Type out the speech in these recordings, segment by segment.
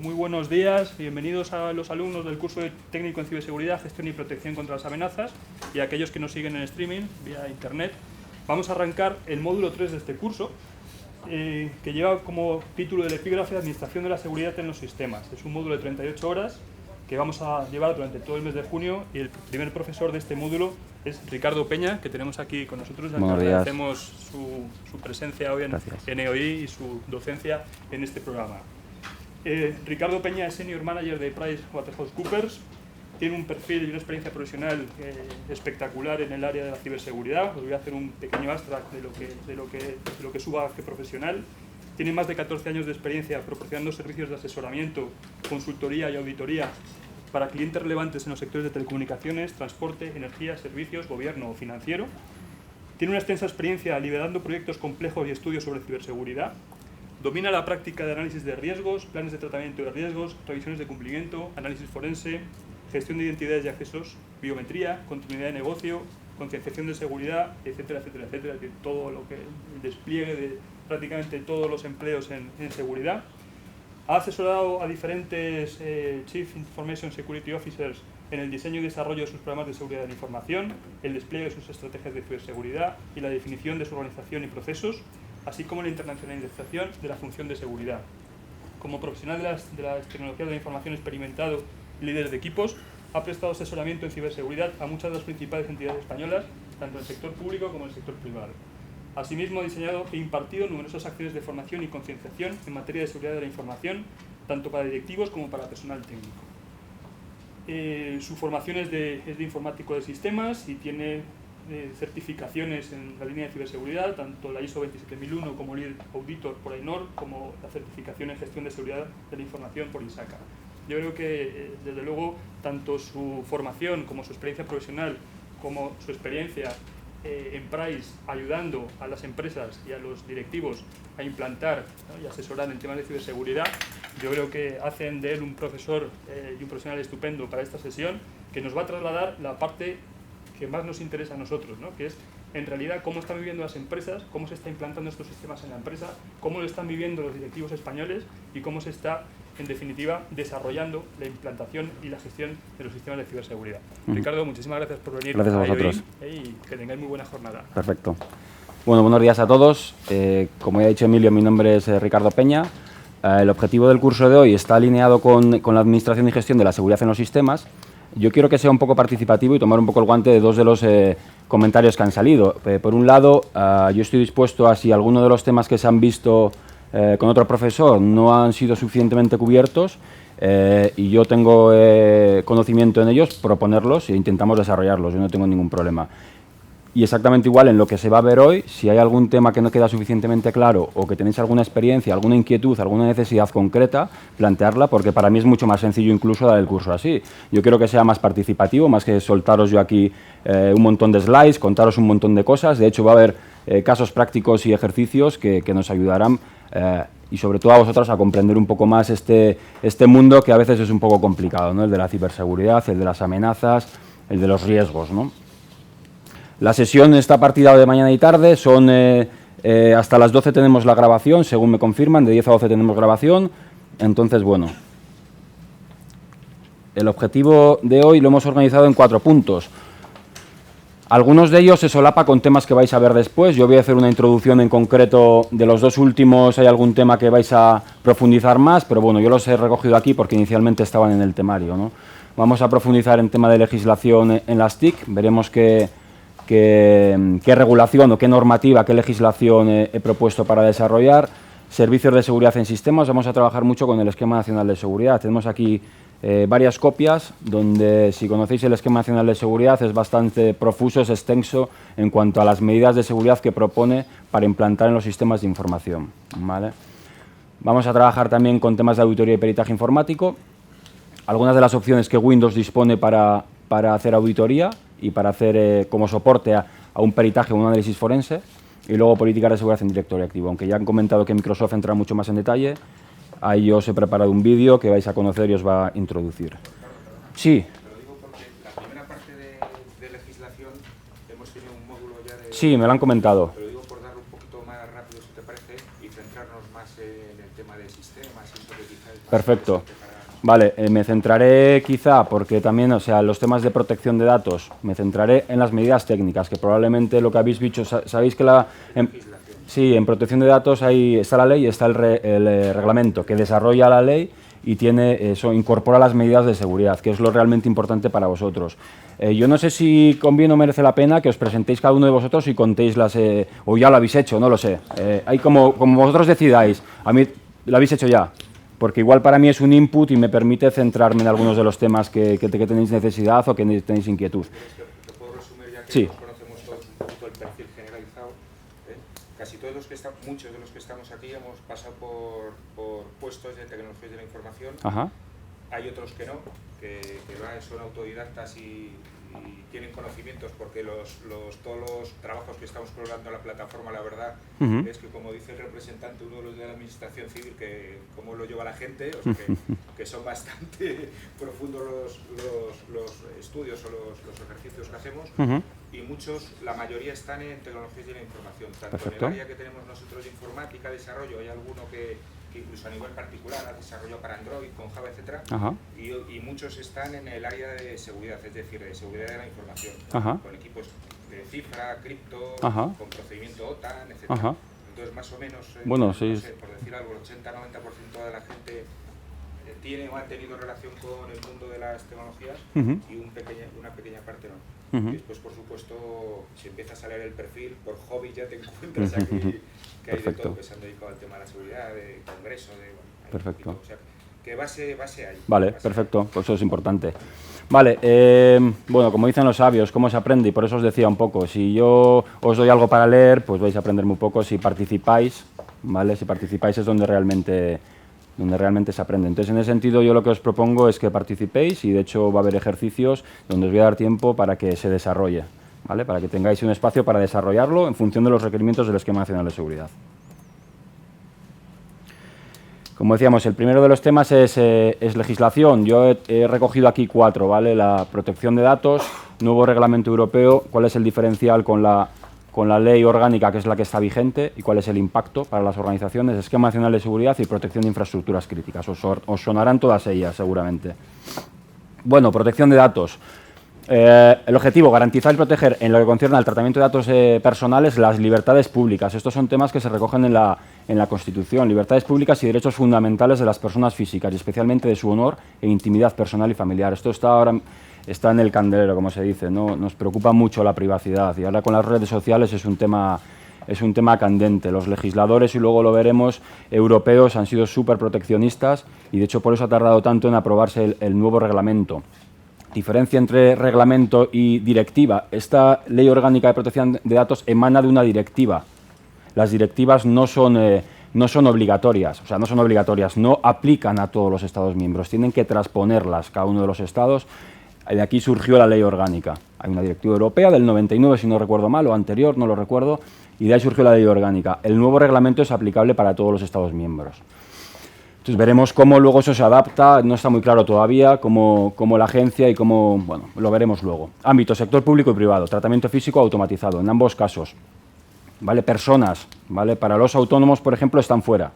Muy buenos días, bienvenidos a los alumnos del curso de técnico en ciberseguridad, gestión y protección contra las amenazas y a aquellos que nos siguen en streaming vía internet. Vamos a arrancar el módulo 3 de este curso, que lleva como título del epígrafe Administración de la seguridad en los sistemas. Es un módulo de 38 horas que vamos a llevar durante todo el mes de junio y el primer profesor de este módulo es Ricardo Peña, que tenemos aquí con nosotros. Agradecemos su presencia hoy en EOI y su docencia en este programa. Ricardo Peña es Senior Manager de PricewaterhouseCoopers, tiene un perfil y una experiencia profesional espectacular en el área de la ciberseguridad. Os voy a hacer un pequeño abstract de lo que su bagaje profesional. Tiene más de 14 años de experiencia proporcionando servicios de asesoramiento, consultoría y auditoría para clientes relevantes en los sectores de telecomunicaciones, transporte, energía, servicios, gobierno o financiero. Tiene una extensa experiencia liderando proyectos complejos y estudios sobre ciberseguridad. Domina la práctica de análisis de riesgos, planes de tratamiento de riesgos, revisiones de cumplimiento, análisis forense, gestión de identidades y accesos, biometría, continuidad de negocio, concienciación de seguridad, etcétera, etcétera, etcétera. Es decir, todo lo que el despliegue de prácticamente todos los empleos en seguridad. Ha asesorado a diferentes Chief Information Security Officers en el diseño y desarrollo de sus programas de seguridad de la información, el despliegue de sus estrategias de ciberseguridad y la definición de su organización y procesos, así como la internacionalización de la función de seguridad. Como profesional de las tecnologías de la información experimentado y líder de equipos, ha prestado asesoramiento en ciberseguridad a muchas de las principales entidades españolas, tanto en el sector público como en el sector privado. Asimismo, ha diseñado e impartido numerosas acciones de formación y concienciación en materia de seguridad de la información, tanto para directivos como para personal técnico. Su formación es de informático de sistemas y tiene certificaciones en la línea de ciberseguridad, tanto la ISO 27001 como Lead Auditor por AENOR, como la certificación en gestión de seguridad de la información por ISACA. Yo creo que, desde luego, tanto su formación como su experiencia profesional, como su experiencia en Price, ayudando a las empresas y a los directivos a implantar, ¿no?, y asesorar en temas de ciberseguridad, yo creo que hacen de él un profesor y un profesional estupendo para esta sesión, que nos va a trasladar la parte que más nos interesa a nosotros, ¿no?, que es en realidad cómo están viviendo las empresas, cómo se está implantando estos sistemas en la empresa, cómo lo están viviendo los directivos españoles y cómo se está, en definitiva, desarrollando la implantación y la gestión de los sistemas de ciberseguridad. Ricardo, muchísimas gracias por venir. Gracias a vosotros. Y que tengáis muy buena jornada. Perfecto. Bueno, buenos días a todos. Como ya ha dicho Emilio, mi nombre es Ricardo Peña. El objetivo del curso de hoy está alineado con la administración y gestión de la seguridad en los sistemas. Yo quiero que sea un poco participativo y tomar un poco el guante de dos de los comentarios que han salido. Por un lado, yo estoy dispuesto a, si alguno de los temas que se han visto con otro profesor no han sido suficientemente cubiertos y yo tengo conocimiento en ellos, proponerlos e intentamos desarrollarlos. Yo no tengo ningún problema. Y exactamente igual en lo que se va a ver hoy, si hay algún tema que no queda suficientemente claro o que tenéis alguna experiencia, alguna inquietud, alguna necesidad concreta, plantearla, porque para mí es mucho más sencillo incluso dar el curso así. Yo quiero que sea más participativo, más que soltaros yo aquí un montón de slides, contaros un montón de cosas. De hecho, va a haber casos prácticos y ejercicios que nos ayudarán y sobre todo a vosotros a comprender un poco más este mundo que a veces es un poco complicado, ¿no? El de la ciberseguridad, el de las amenazas, el de los riesgos, ¿no? La sesión está partida de mañana y tarde, son hasta las 12 tenemos la grabación, según me confirman, de 10 a 12 tenemos grabación. Entonces, bueno, el objetivo de hoy lo hemos organizado en 4 puntos. Algunos de ellos se solapa con temas que vais a ver después. Yo voy a hacer una introducción en concreto de los 2 últimos, hay algún tema que vais a profundizar más, pero bueno, yo los he recogido aquí porque inicialmente estaban en el temario, ¿no? Vamos a profundizar en tema de legislación en las TIC, veremos qué regulación o qué normativa, qué legislación he propuesto para desarrollar. Servicios de seguridad en sistemas, vamos a trabajar mucho con el Esquema Nacional de Seguridad. Tenemos aquí varias copias donde, si conocéis el Esquema Nacional de Seguridad, es bastante profuso, es extenso en cuanto a las medidas de seguridad que propone para implantar en los sistemas de información, ¿vale? Vamos a trabajar también con temas de auditoría y peritaje informático, algunas de las opciones que Windows dispone para hacer auditoría y para hacer como soporte a un peritaje o un análisis forense, y luego políticas de seguridad en directorio activo. Aunque ya han comentado que Microsoft entra mucho más en detalle, ahí yo os he preparado un vídeo que vais a conocer y os va a introducir. Sí. Lo digo porque la primera parte de legislación hemos tenido un módulo ya de... Sí, me lo han comentado. Pero digo por darlo un poquito más rápido, si te parece, y centrarnos más en el tema de sistemas, y eso que quizás es Perfecto. Vale, me centraré quizá, porque también, o sea, los temas de protección de datos, me centraré en las medidas técnicas, que probablemente lo que habéis dicho, sabéis que sí, en protección de datos ahí está la ley y está el reglamento, que desarrolla la ley y tiene eso, incorpora las medidas de seguridad, que es lo realmente importante para vosotros. Yo no sé si conviene o merece la pena que os presentéis cada uno de vosotros y contéis o ya lo habéis hecho, no lo sé. Hay como vosotros decidáis, a mí lo habéis hecho ya. Porque igual para mí es un input y me permite centrarme en algunos de los temas que tenéis necesidad o que tenéis inquietud. Te puedo resumir, ya que Sí. nos conocemos todos un poquito el perfil generalizado. Casi todos los que muchos de los que estamos aquí hemos pasado por puestos de tecnologías de la información. Ajá. Hay otros que no, que son autodidactas y tienen conocimientos, porque todos los trabajos que estamos colgando a la plataforma, la verdad, es que, como dice el representante, uno de los de la Administración Civil, que cómo lo lleva la gente, o sea, que son bastante profundos los estudios o los ejercicios que hacemos, y la mayoría están en tecnologías de la información, tanto Perfecto. en el área que tenemos nosotros de informática, desarrollo, hay alguno que incluso a nivel particular ha desarrollado para Android, con Java, etc. Y muchos están en el área de seguridad, es decir, de seguridad de la información, con equipos de cifra, cripto, con procedimiento OTAN, etc. Entonces, más o menos, bueno, sí. no sé, por decir algo, el 80-90% de la gente tiene o ha tenido relación con el mundo de las tecnologías y una pequeña parte no. Y después, por supuesto, si empiezas a leer el perfil, por hobby ya te encuentras aquí que hay de todo, que se han dedicado al tema de la seguridad, de congreso, Perfecto. O sea, que base hay. Vale, perfecto, pues eso es importante. Vale, bueno, como dicen los sabios, ¿cómo se aprende? Y por eso os decía un poco, si yo os doy algo para leer, pues vais a aprender muy poco. Si participáis, ¿vale? Si participáis es donde realmente se aprende. Entonces, en ese sentido, yo lo que os propongo es que participéis y, de hecho, va a haber ejercicios donde os voy a dar tiempo para que se desarrolle, ¿vale? Para que tengáis un espacio para desarrollarlo en función de los requerimientos del Esquema Nacional de Seguridad. Como decíamos, el primero de los temas es legislación. Yo he recogido aquí 4, ¿vale? La protección de datos, nuevo reglamento europeo, cuál es el diferencial con la ley orgánica, que es la que está vigente, y cuál es el impacto para las organizaciones, Esquema Nacional de Seguridad y protección de infraestructuras críticas. Os sonarán todas ellas, seguramente. Bueno, protección de datos. El objetivo, garantizar y proteger en lo que concierne al tratamiento de datos personales las libertades públicas. Estos son temas que se recogen en la Constitución. Libertades públicas y derechos fundamentales de las personas físicas, y especialmente de su honor e intimidad personal y familiar. Esto está en el candelero, como se dice, ¿no? Nos preocupa mucho la privacidad, y ahora con las redes sociales es un tema candente. Los legisladores, y luego lo veremos, europeos han sido súper proteccionistas, y de hecho por eso ha tardado tanto en aprobarse el nuevo reglamento. Diferencia entre reglamento y directiva. Esta ley orgánica de protección de datos emana de una directiva. Las directivas no son obligatorias, no aplican a todos los Estados miembros, tienen que transponerlas cada uno de los Estados. De aquí surgió la ley orgánica. Hay una directiva europea del 99, si no recuerdo mal, o anterior, no lo recuerdo, y de ahí surgió la ley orgánica. El nuevo reglamento es aplicable para todos los Estados miembros. Entonces veremos cómo luego eso se adapta, no está muy claro todavía, cómo la agencia y cómo, bueno, lo veremos luego. Ámbito, sector público y privado, tratamiento físico automatizado, en ambos casos. ¿Vale? Personas, ¿vale? Para los autónomos, por ejemplo, están fuera.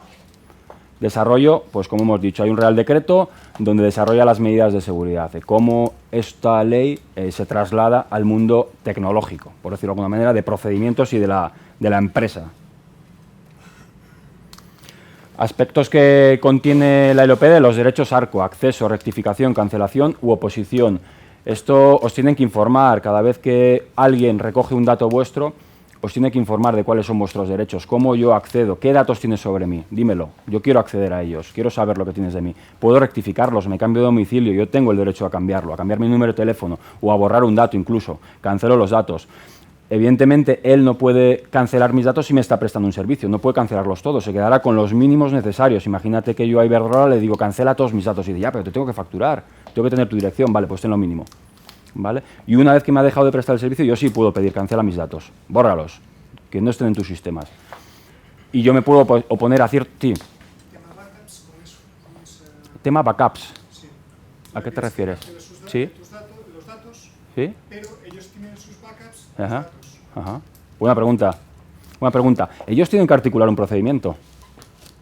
Desarrollo, pues como hemos dicho, hay un Real Decreto donde desarrolla las medidas de seguridad, de cómo esta ley se traslada al mundo tecnológico, por decirlo de alguna manera, de procedimientos y de la empresa. Aspectos que contiene la LOPD, los derechos ARCO, acceso, rectificación, cancelación u oposición. Esto os tienen que informar cada vez que alguien recoge un dato vuestro, os tiene que informar de cuáles son vuestros derechos, cómo yo accedo, qué datos tienes sobre mí, dímelo, yo quiero acceder a ellos, quiero saber lo que tienes de mí, puedo rectificarlos, me cambio de domicilio, yo tengo el derecho a cambiarlo, a cambiar mi número de teléfono o a borrar un dato incluso, cancelo los datos. Evidentemente, él no puede cancelar mis datos si me está prestando un servicio, no puede cancelarlos todos, se quedará con los mínimos necesarios. Imagínate que yo a Iberdrola le digo, cancela todos mis datos, y dice, ya, pero te tengo que facturar, tengo que tener tu dirección, vale, pues ten lo mínimo. ¿Vale? Y una vez que me ha dejado de prestar el servicio, yo sí puedo pedir, cancela mis datos, bórralos, que no estén en tus sistemas. Y yo me puedo oponer a cierto... Sí. Tema backups, con ese... Tema backups. Sí. ¿A qué te refieres? Sí. Los datos, ¿Sí? pero ellos tienen sus backups, Ajá. los datos. Ajá. Buena pregunta. Ellos tienen que articular un procedimiento.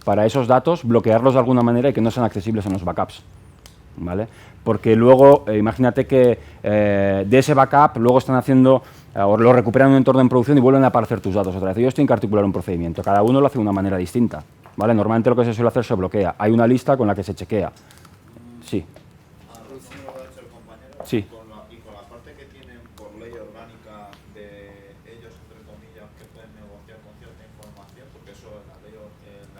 para esos datos, bloquearlos de alguna manera y que no sean accesibles en los backups, ¿vale? Porque luego, imagínate que de ese backup luego están haciendo, o lo recuperan en un entorno en producción y vuelven a aparecer tus datos otra vez. Ellos tienen que articular un procedimiento, cada uno lo hace de una manera distinta, ¿vale? Normalmente lo que se suele hacer se bloquea, hay una lista con la que se chequea. Sí. Sí. Y con la parte que tienen por ley orgánica de ellos, entre comillas, que pueden negociar con cierta información, porque eso en la ley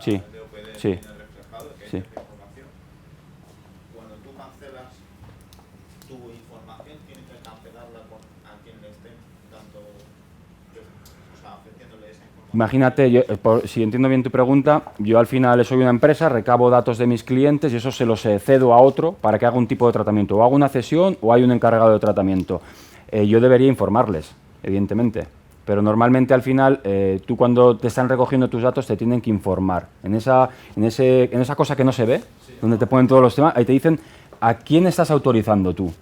Sí. DOPD Sí. tiene reflejado, que hay Sí. cierta información. Cuando tú cancelas tu información, tienes que cancelarla a quien le estén dando, o sea, ofreciéndole esa información. Imagínate, si entiendo bien tu pregunta, yo al final soy una empresa, recabo datos de mis clientes y eso se los cedo a otro para que haga un tipo de tratamiento. O hago una cesión o hay un encargado de tratamiento. Yo debería informarles, evidentemente. Pero normalmente al final, tú cuando te están recogiendo tus datos te tienen que informar. En esa cosa que no se ve, donde te ponen todos los temas, ahí te dicen a quién estás autorizando tú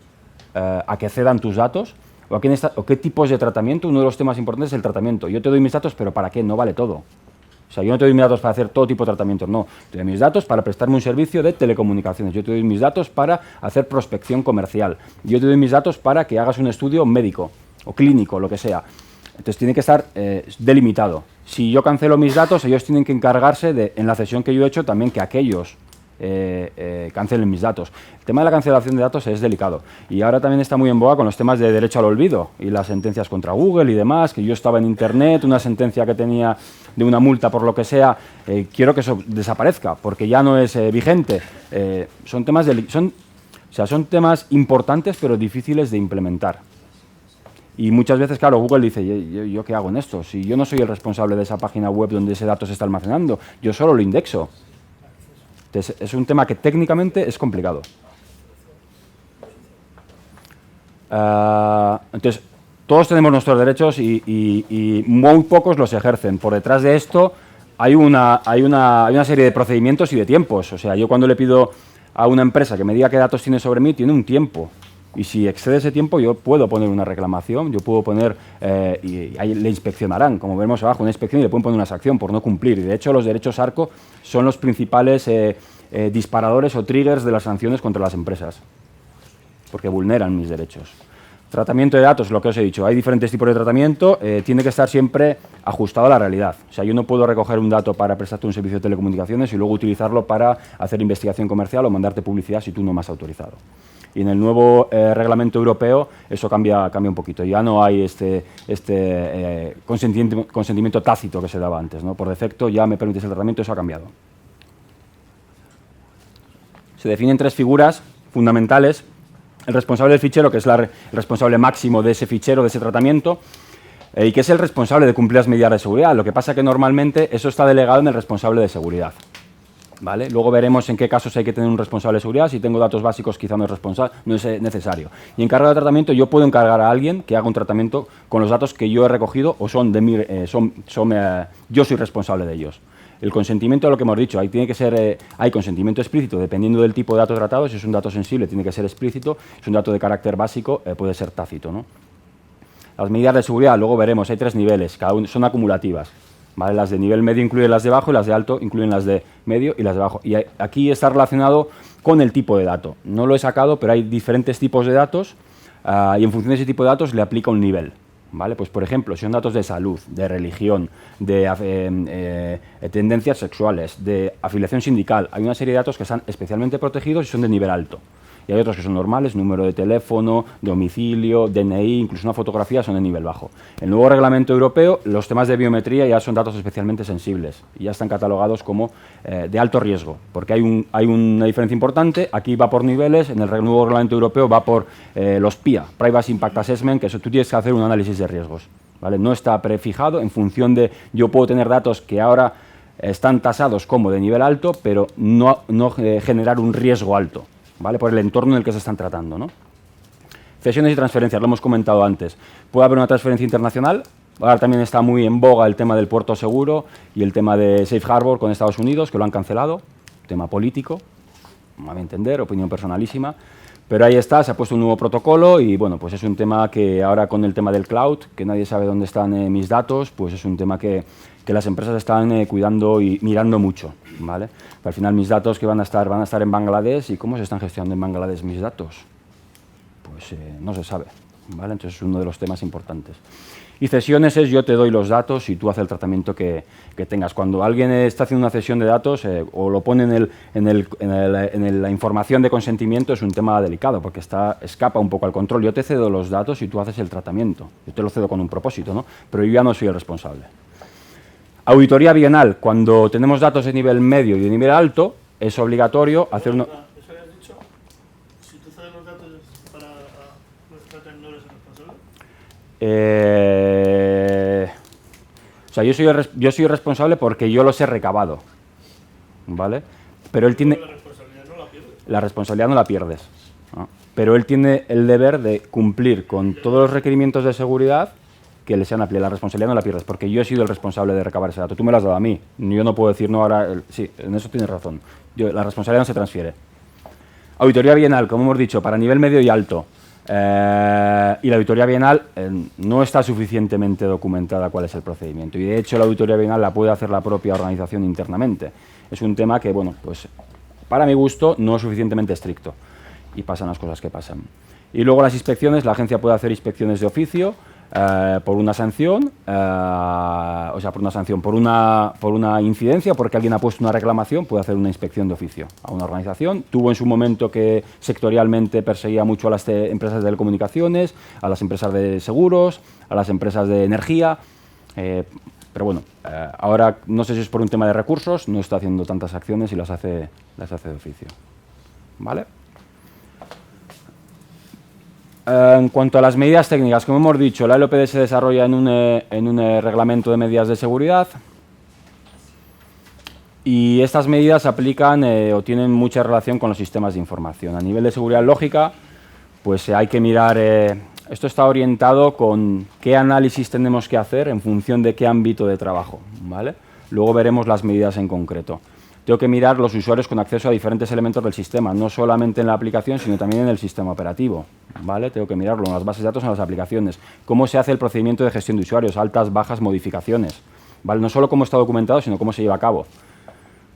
a que cedan tus datos. ¿O qué tipos de tratamiento? Uno de los temas importantes es el tratamiento. Yo te doy mis datos, pero ¿para qué? No vale todo. O sea, yo no te doy mis datos para hacer todo tipo de tratamientos, no. Te doy mis datos para prestarme un servicio de telecomunicaciones. Yo te doy mis datos para hacer prospección comercial. Yo te doy mis datos para que hagas un estudio médico o clínico, lo que sea. Entonces tiene que estar delimitado. Si yo cancelo mis datos, ellos tienen que encargarse de, en la cesión que yo he hecho, también que aquellos cancelen mis datos. El tema de la cancelación de datos es delicado y ahora también está muy en boga con los temas de derecho al olvido y las sentencias contra Google y demás, que yo estaba en internet, una sentencia que tenía de una multa por lo que sea, quiero que eso desaparezca porque ya no es vigente. Son temas importantes pero difíciles de implementar. Y muchas veces, claro, Google dice, ¿yo qué hago en esto? Si yo no soy el responsable de esa página web donde ese dato se está almacenando, yo solo lo indexo. Entonces, es un tema que técnicamente es complicado. Entonces, todos tenemos nuestros derechos y muy pocos los ejercen. Por detrás de esto hay una serie de procedimientos y de tiempos. O sea, yo cuando le pido a una empresa que me diga qué datos tiene sobre mí, tiene un tiempo. Y si excede ese tiempo, yo puedo poner una reclamación, yo puedo poner, y ahí le inspeccionarán, como vemos abajo, una inspección y le pueden poner una sanción por no cumplir. Y de hecho, los derechos ARCO son los principales disparadores o triggers de las sanciones contra las empresas, porque vulneran mis derechos. Tratamiento de datos, lo que os he dicho, hay diferentes tipos de tratamiento, tiene que estar siempre ajustado a la realidad. O sea, yo no puedo recoger un dato para prestarte un servicio de telecomunicaciones y luego utilizarlo para hacer investigación comercial o mandarte publicidad si tú no me has autorizado. Y en el nuevo reglamento europeo eso cambia un poquito. Ya no hay este consentimiento tácito que se daba antes, ¿no? Por defecto ya me permites el tratamiento, eso ha cambiado. Se definen tres figuras fundamentales. El responsable del fichero, que es el responsable máximo de ese fichero, de ese tratamiento, y que es el responsable de cumplir las medidas de seguridad. Lo que pasa es que normalmente eso está delegado en el responsable de seguridad. ¿Vale? Luego veremos en qué casos hay que tener un responsable de seguridad. Si tengo datos básicos, quizá no es necesario. Y encargado de tratamiento, yo puedo encargar a alguien que haga un tratamiento con los datos que yo he recogido o son de mí, yo soy responsable de ellos. El consentimiento, lo que hemos dicho, ahí tiene que ser, hay consentimiento explícito, dependiendo del tipo de dato tratado. Si es un dato sensible, tiene que ser explícito. Si es un dato de carácter básico, puede ser tácito, ¿no? Las medidas de seguridad, luego veremos, hay tres niveles, cada uno son acumulativas. ¿Vale? Las de nivel medio incluyen las de abajo y las de alto incluyen las de medio y las de abajo. Y aquí está relacionado con el tipo de dato. No lo he sacado, pero hay diferentes tipos de datos y en función de ese tipo de datos le aplica un nivel. ¿Vale? Pues, por ejemplo, si son datos de salud, de religión, de tendencias sexuales, de afiliación sindical, hay una serie de datos que están especialmente protegidos y son de nivel alto. Y hay otros que son normales, número de teléfono, domicilio, DNI, incluso una fotografía son de nivel bajo. El nuevo reglamento europeo, los temas de biometría ya son datos especialmente sensibles y ya están catalogados como de alto riesgo, porque hay una diferencia importante. Aquí va por niveles, en el nuevo reglamento europeo va por los PIA, Privacy Impact Assessment, que eso tú tienes que hacer un análisis de riesgos. ¿Vale? No está prefijado en función de, yo puedo tener datos que ahora están tasados como de nivel alto, pero no generar un riesgo alto. ¿Vale? Por el entorno en el que se están tratando, ¿no? Cesiones y transferencias, lo hemos comentado antes. Puede haber una transferencia internacional. Ahora también está muy en boga el tema del puerto seguro y el tema de Safe Harbor con Estados Unidos, que lo han cancelado. Tema político. a mi entender, opinión personalísima, pero ahí está, se ha puesto un nuevo protocolo y bueno, pues es un tema que ahora con el tema del cloud, que nadie sabe dónde están mis datos, pues es un tema que las empresas están cuidando y mirando mucho, ¿vale? Pero al final mis datos que van a estar en Bangladesh, ¿y cómo se están gestionando en Bangladesh mis datos? Pues no se sabe, ¿vale? Entonces es uno de los temas importantes. Y cesiones es yo te doy los datos y tú haces el tratamiento que tengas. Cuando alguien está haciendo una cesión de datos o lo pone en la información de consentimiento, es un tema delicado porque escapa un poco al control. Yo te cedo los datos y tú haces el tratamiento. Yo te lo cedo con un propósito, ¿no? Pero yo ya no soy el responsable. Auditoría bienal. Cuando tenemos datos de nivel medio y de nivel alto, es obligatorio hacer una... ¿Eso habías dicho? Si tú cedes los datos para nuestra no eres el responsable. O sea, yo soy responsable porque yo los he recabado, ¿vale? Pero él tiene... La responsabilidad no la pierdes. La responsabilidad no la pierdes, ¿no? Pero él tiene el deber de cumplir con todos los requerimientos de seguridad que le sean aplicados. La responsabilidad no la pierdes porque yo he sido el responsable de recabar ese dato. Tú me lo has dado a mí. Yo no puedo decir, no, ahora... Sí, en eso tienes razón. La responsabilidad no se transfiere. Auditoría bienal, como hemos dicho, para nivel medio y alto. Y la auditoría bienal no está suficientemente documentada cuál es el procedimiento y de hecho la auditoría bienal la puede hacer la propia organización internamente. Es un tema que, bueno, pues para mi gusto no es suficientemente estricto y pasan las cosas que pasan. Y luego las inspecciones, la agencia puede hacer inspecciones de oficio por una sanción, por una incidencia, porque alguien ha puesto una reclamación, puede hacer una inspección de oficio a una organización. Tuvo en su momento que sectorialmente perseguía mucho a las empresas de telecomunicaciones, a las empresas de seguros, a las empresas de energía, pero bueno, ahora no sé si es por un tema de recursos, no está haciendo tantas acciones y las hace de oficio. ¿Vale? En cuanto a las medidas técnicas, como hemos dicho, la LOPD se desarrolla en un reglamento de medidas de seguridad y estas medidas aplican o tienen mucha relación con los sistemas de información. A nivel de seguridad lógica, pues hay que mirar, esto está orientado con qué análisis tenemos que hacer en función de qué ámbito de trabajo, ¿vale? Luego veremos las medidas en concreto. Tengo que mirar los usuarios con acceso a diferentes elementos del sistema, no solamente en la aplicación, sino también en el sistema operativo, ¿vale? Tengo que mirarlo en las bases de datos, en las aplicaciones. Cómo se hace el procedimiento de gestión de usuarios, altas, bajas, modificaciones, ¿vale? No solo cómo está documentado, sino cómo se lleva a cabo.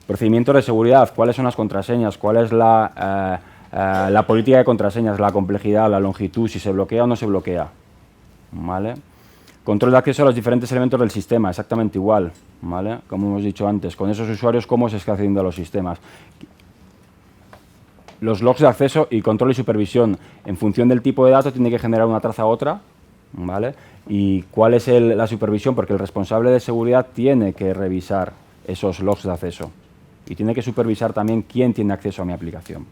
Procedimientos de seguridad, cuáles son las contraseñas, cuál es la política de contraseñas, la complejidad, la longitud, si se bloquea o no se bloquea, ¿vale? Control de acceso a los diferentes elementos del sistema, exactamente igual, ¿vale? Como hemos dicho antes, con esos usuarios, cómo se está accediendo a los sistemas. Los logs de acceso y control y supervisión, en función del tipo de dato, tiene que generar una traza a otra, ¿vale? Y cuál es la supervisión, porque el responsable de seguridad tiene que revisar esos logs de acceso y tiene que supervisar también quién tiene acceso a mi aplicación.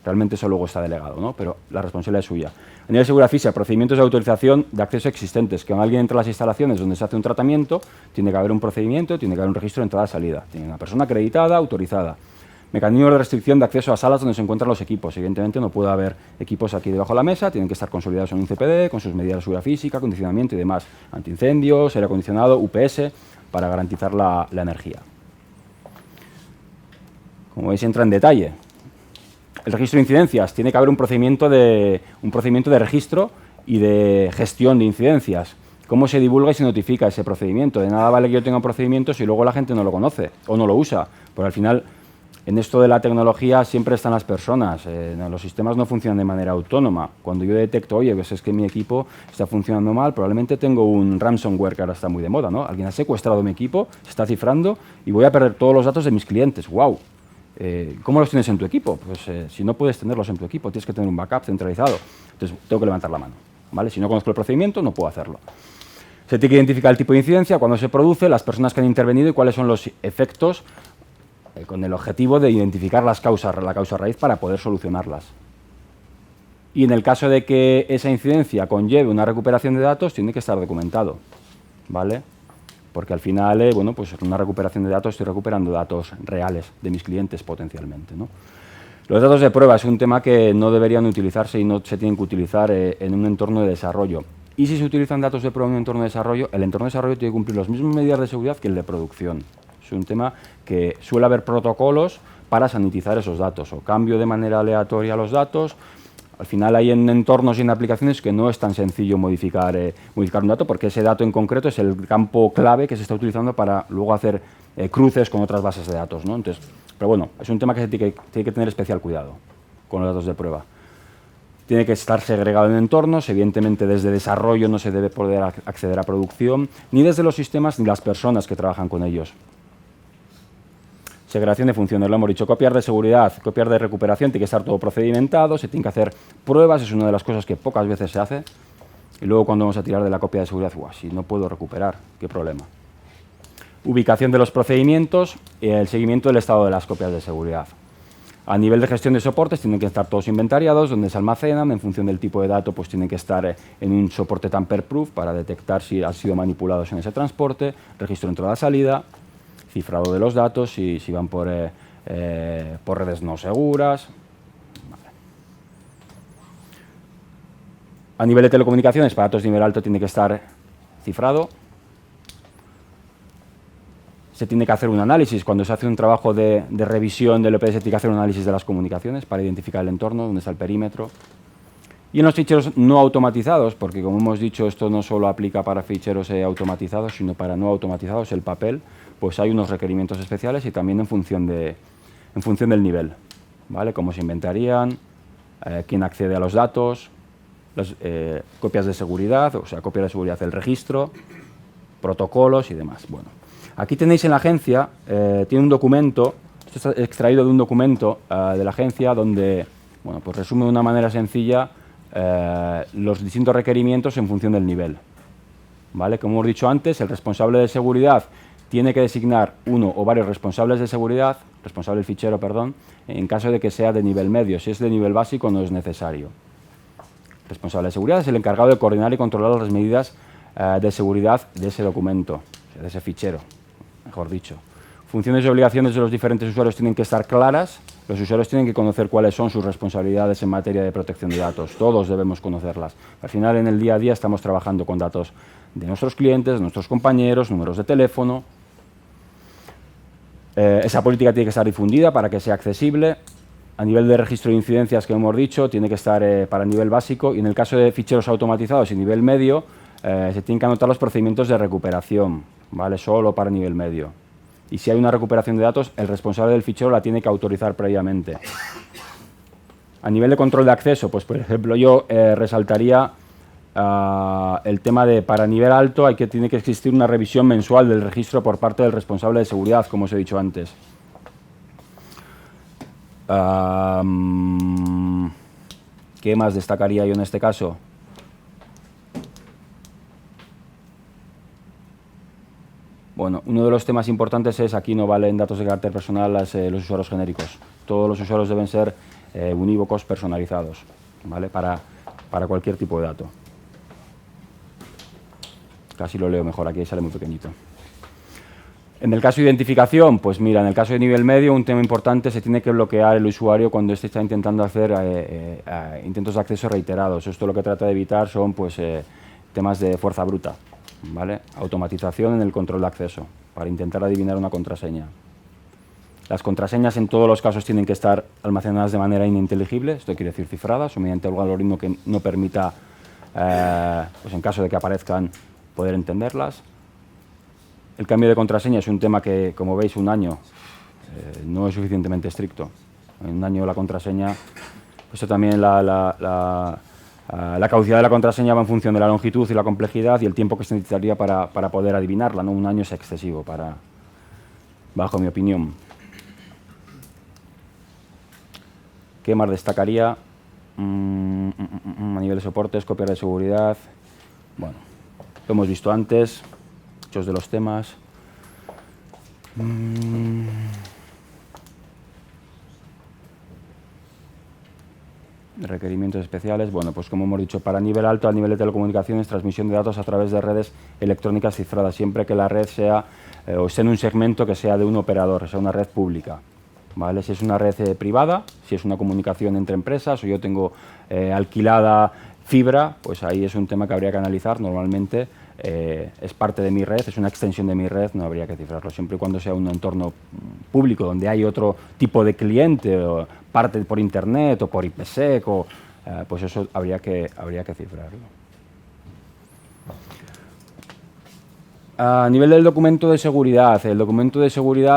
Realmente eso luego está delegado, ¿no? Pero la responsabilidad es suya. A nivel de seguridad física, procedimientos de autorización de acceso existentes. Que cuando alguien entra a las instalaciones donde se hace un tratamiento, tiene que haber un procedimiento, tiene que haber un registro de entrada-salida. Tiene una persona acreditada, autorizada. Mecanismos de restricción de acceso a salas donde se encuentran los equipos. Evidentemente no puede haber equipos aquí debajo de la mesa, tienen que estar consolidados en un CPD, con sus medidas de seguridad física, acondicionamiento y demás. Antiincendios, aire acondicionado, UPS, para garantizar la energía. Como veis, entra en detalle. El registro de incidencias. Tiene que haber un procedimiento de registro y de gestión de incidencias. ¿Cómo se divulga y se notifica ese procedimiento? De nada vale que yo tenga un procedimiento si luego la gente no lo conoce o no lo usa. Porque al final, en esto de la tecnología siempre están las personas. Los sistemas no funcionan de manera autónoma. Cuando yo detecto, oye, pues es que mi equipo está funcionando mal, probablemente tengo un ransomware que ahora está muy de moda, ¿no? Alguien ha secuestrado mi equipo, se está cifrando y voy a perder todos los datos de mis clientes. ¡Wow! ¿Cómo los tienes en tu equipo? Pues si no puedes tenerlos en tu equipo, tienes que tener un backup centralizado. Entonces, tengo que levantar la mano, ¿vale? Si no conozco el procedimiento, no puedo hacerlo. Se tiene que identificar el tipo de incidencia, cuándo se produce, las personas que han intervenido y cuáles son los efectos, con el objetivo de identificar la causa raíz para poder solucionarlas. Y en el caso de que esa incidencia conlleve una recuperación de datos, tiene que estar documentado, ¿vale? Porque al final, bueno, pues en una recuperación de datos estoy recuperando datos reales de mis clientes potencialmente, ¿no? Los datos de prueba es un tema que no deberían utilizarse y no se tienen que utilizar en un entorno de desarrollo. Y si se utilizan datos de prueba en un entorno de desarrollo, el entorno de desarrollo tiene que cumplir las mismas medidas de seguridad que el de producción. Es un tema que suele haber protocolos para sanitizar esos datos, o cambio de manera aleatoria los datos. Al final hay en entornos y en aplicaciones que no es tan sencillo modificar un dato, porque ese dato en concreto es el campo clave que se está utilizando para luego hacer cruces con otras bases de datos, ¿no? Entonces, pero bueno, es un tema que tiene que tener especial cuidado con los datos de prueba. Tiene que estar segregado en entornos, evidentemente desde desarrollo no se debe poder acceder a producción, ni desde los sistemas ni las personas que trabajan con ellos. Segregación de funciones, lo hemos dicho, copias de seguridad, copias de recuperación, tiene que estar todo procedimentado, se tienen que hacer pruebas, es una de las cosas que pocas veces se hace. Y luego cuando vamos a tirar de la copia de seguridad, si no puedo recuperar, qué problema. Ubicación de los procedimientos y el seguimiento del estado de las copias de seguridad. A nivel de gestión de soportes tienen que estar todos inventariados, donde se almacenan, en función del tipo de dato pues tienen que estar en un soporte tamper-proof para detectar si han sido manipulados en ese transporte, registro de entrada-salida, cifrado de los datos, si van por redes no seguras. Vale. A nivel de telecomunicaciones, para datos de nivel alto tiene que estar cifrado. Se tiene que hacer un análisis. Cuando se hace un trabajo de revisión del EPS, se tiene que hacer un análisis de las comunicaciones para identificar el entorno, dónde está el perímetro. Y en los ficheros no automatizados, porque como hemos dicho, esto no solo aplica para ficheros automatizados, sino para no automatizados, el papel, pues hay unos requerimientos especiales y también en función del nivel, ¿vale? Cómo se inventarían, quién accede a los datos, las copias de seguridad, o sea, copia de seguridad del registro, protocolos y demás. Bueno, aquí tenéis en la agencia, tiene un documento, esto está extraído de un documento de la agencia donde, bueno, pues resume de una manera sencilla los distintos requerimientos en función del nivel, ¿vale? Como hemos dicho antes, el responsable de seguridad tiene que designar uno o varios responsables de seguridad, responsable del fichero, perdón, en caso de que sea de nivel medio. Si es de nivel básico no es necesario. Responsable de seguridad es el encargado de coordinar y controlar las medidas de seguridad de ese documento, de ese fichero, mejor dicho. Funciones y obligaciones de los diferentes usuarios tienen que estar claras. Los usuarios tienen que conocer cuáles son sus responsabilidades en materia de protección de datos. Todos debemos conocerlas. Al final, en el día a día, estamos trabajando con datos de nuestros clientes, de nuestros compañeros, números de teléfono. Esa política tiene que estar difundida para que sea accesible. A nivel de registro de incidencias, que hemos dicho, tiene que estar para nivel básico. Y en el caso de ficheros automatizados y nivel medio, se tienen que anotar los procedimientos de recuperación, ¿vale? Solo para nivel medio. Y si hay una recuperación de datos, el responsable del fichero la tiene que autorizar previamente. A nivel de control de acceso, pues por ejemplo yo resaltaría el tema de para nivel alto tiene que existir una revisión mensual del registro por parte del responsable de seguridad, como os he dicho antes. ¿Qué más destacaría yo en este caso? Bueno, uno de los temas importantes es aquí no valen datos de carácter personal los usuarios genéricos. Todos los usuarios deben ser unívocos personalizados, ¿vale? Para cualquier tipo de dato. Casi lo leo mejor, aquí sale muy pequeñito. En el caso de identificación, pues mira, en el caso de nivel medio, un tema importante, se tiene que bloquear el usuario cuando éste está intentando hacer intentos de acceso reiterados. Esto lo que trata de evitar son pues, temas de fuerza bruta, ¿vale? Automatización en el control de acceso, para intentar adivinar una contraseña. Las contraseñas en todos los casos tienen que estar almacenadas de manera ininteligible, esto quiere decir cifradas, o mediante algún algoritmo que no permita, pues en caso de que aparezcan, poder entenderlas. El cambio de contraseña es un tema que, como veis, un año no es suficientemente estricto. En un año la contraseña, esto también la caducidad de la contraseña va en función de la longitud y la complejidad y el tiempo que se necesitaría para poder adivinarla, ¿no? Un año es excesivo, bajo mi opinión. ¿Qué más destacaría? A nivel de soportes, copias de seguridad. Bueno, lo hemos visto antes, muchos de los temas. Requerimientos especiales, bueno, pues como hemos dicho, para nivel alto, a nivel de telecomunicaciones, transmisión de datos a través de redes electrónicas cifradas, siempre que la red sea, o esté en un segmento que sea de un operador, sea una red pública, ¿vale? Si es una red privada, si es una comunicación entre empresas, o yo tengo alquilada fibra, pues ahí es un tema que habría que analizar. Normalmente es parte de mi red, es una extensión de mi red, no habría que cifrarlo. Siempre y cuando sea un entorno público donde hay otro tipo de cliente, o parte por internet o por IPsec, pues eso habría que cifrarlo. A nivel del documento de seguridad,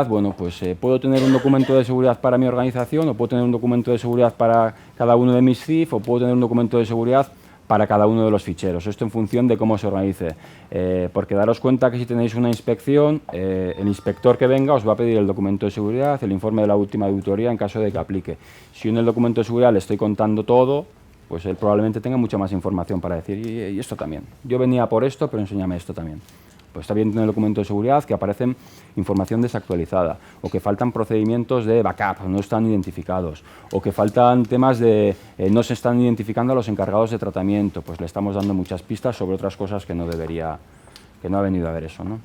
bueno, pues puedo tener un documento de seguridad para mi organización, o puedo tener un documento de seguridad para cada uno de mis CIF, o puedo tener un documento de seguridad para cada uno de los ficheros. Esto en función de cómo se organice. Porque daros cuenta que si tenéis una inspección, el inspector que venga os va a pedir el documento de seguridad, el informe de la última auditoría en caso de que aplique. Si en el documento de seguridad le estoy contando todo, pues él probablemente tenga mucha más información para decir, y esto también. Yo venía por esto, pero enséñame esto también. Pues está bien tener el documento de seguridad que aparecen información desactualizada, o que faltan procedimientos de backup, no están identificados, o que faltan temas de no se están identificando a los encargados de tratamiento, pues le estamos dando muchas pistas sobre otras cosas que no ha venido a ver eso, ¿no?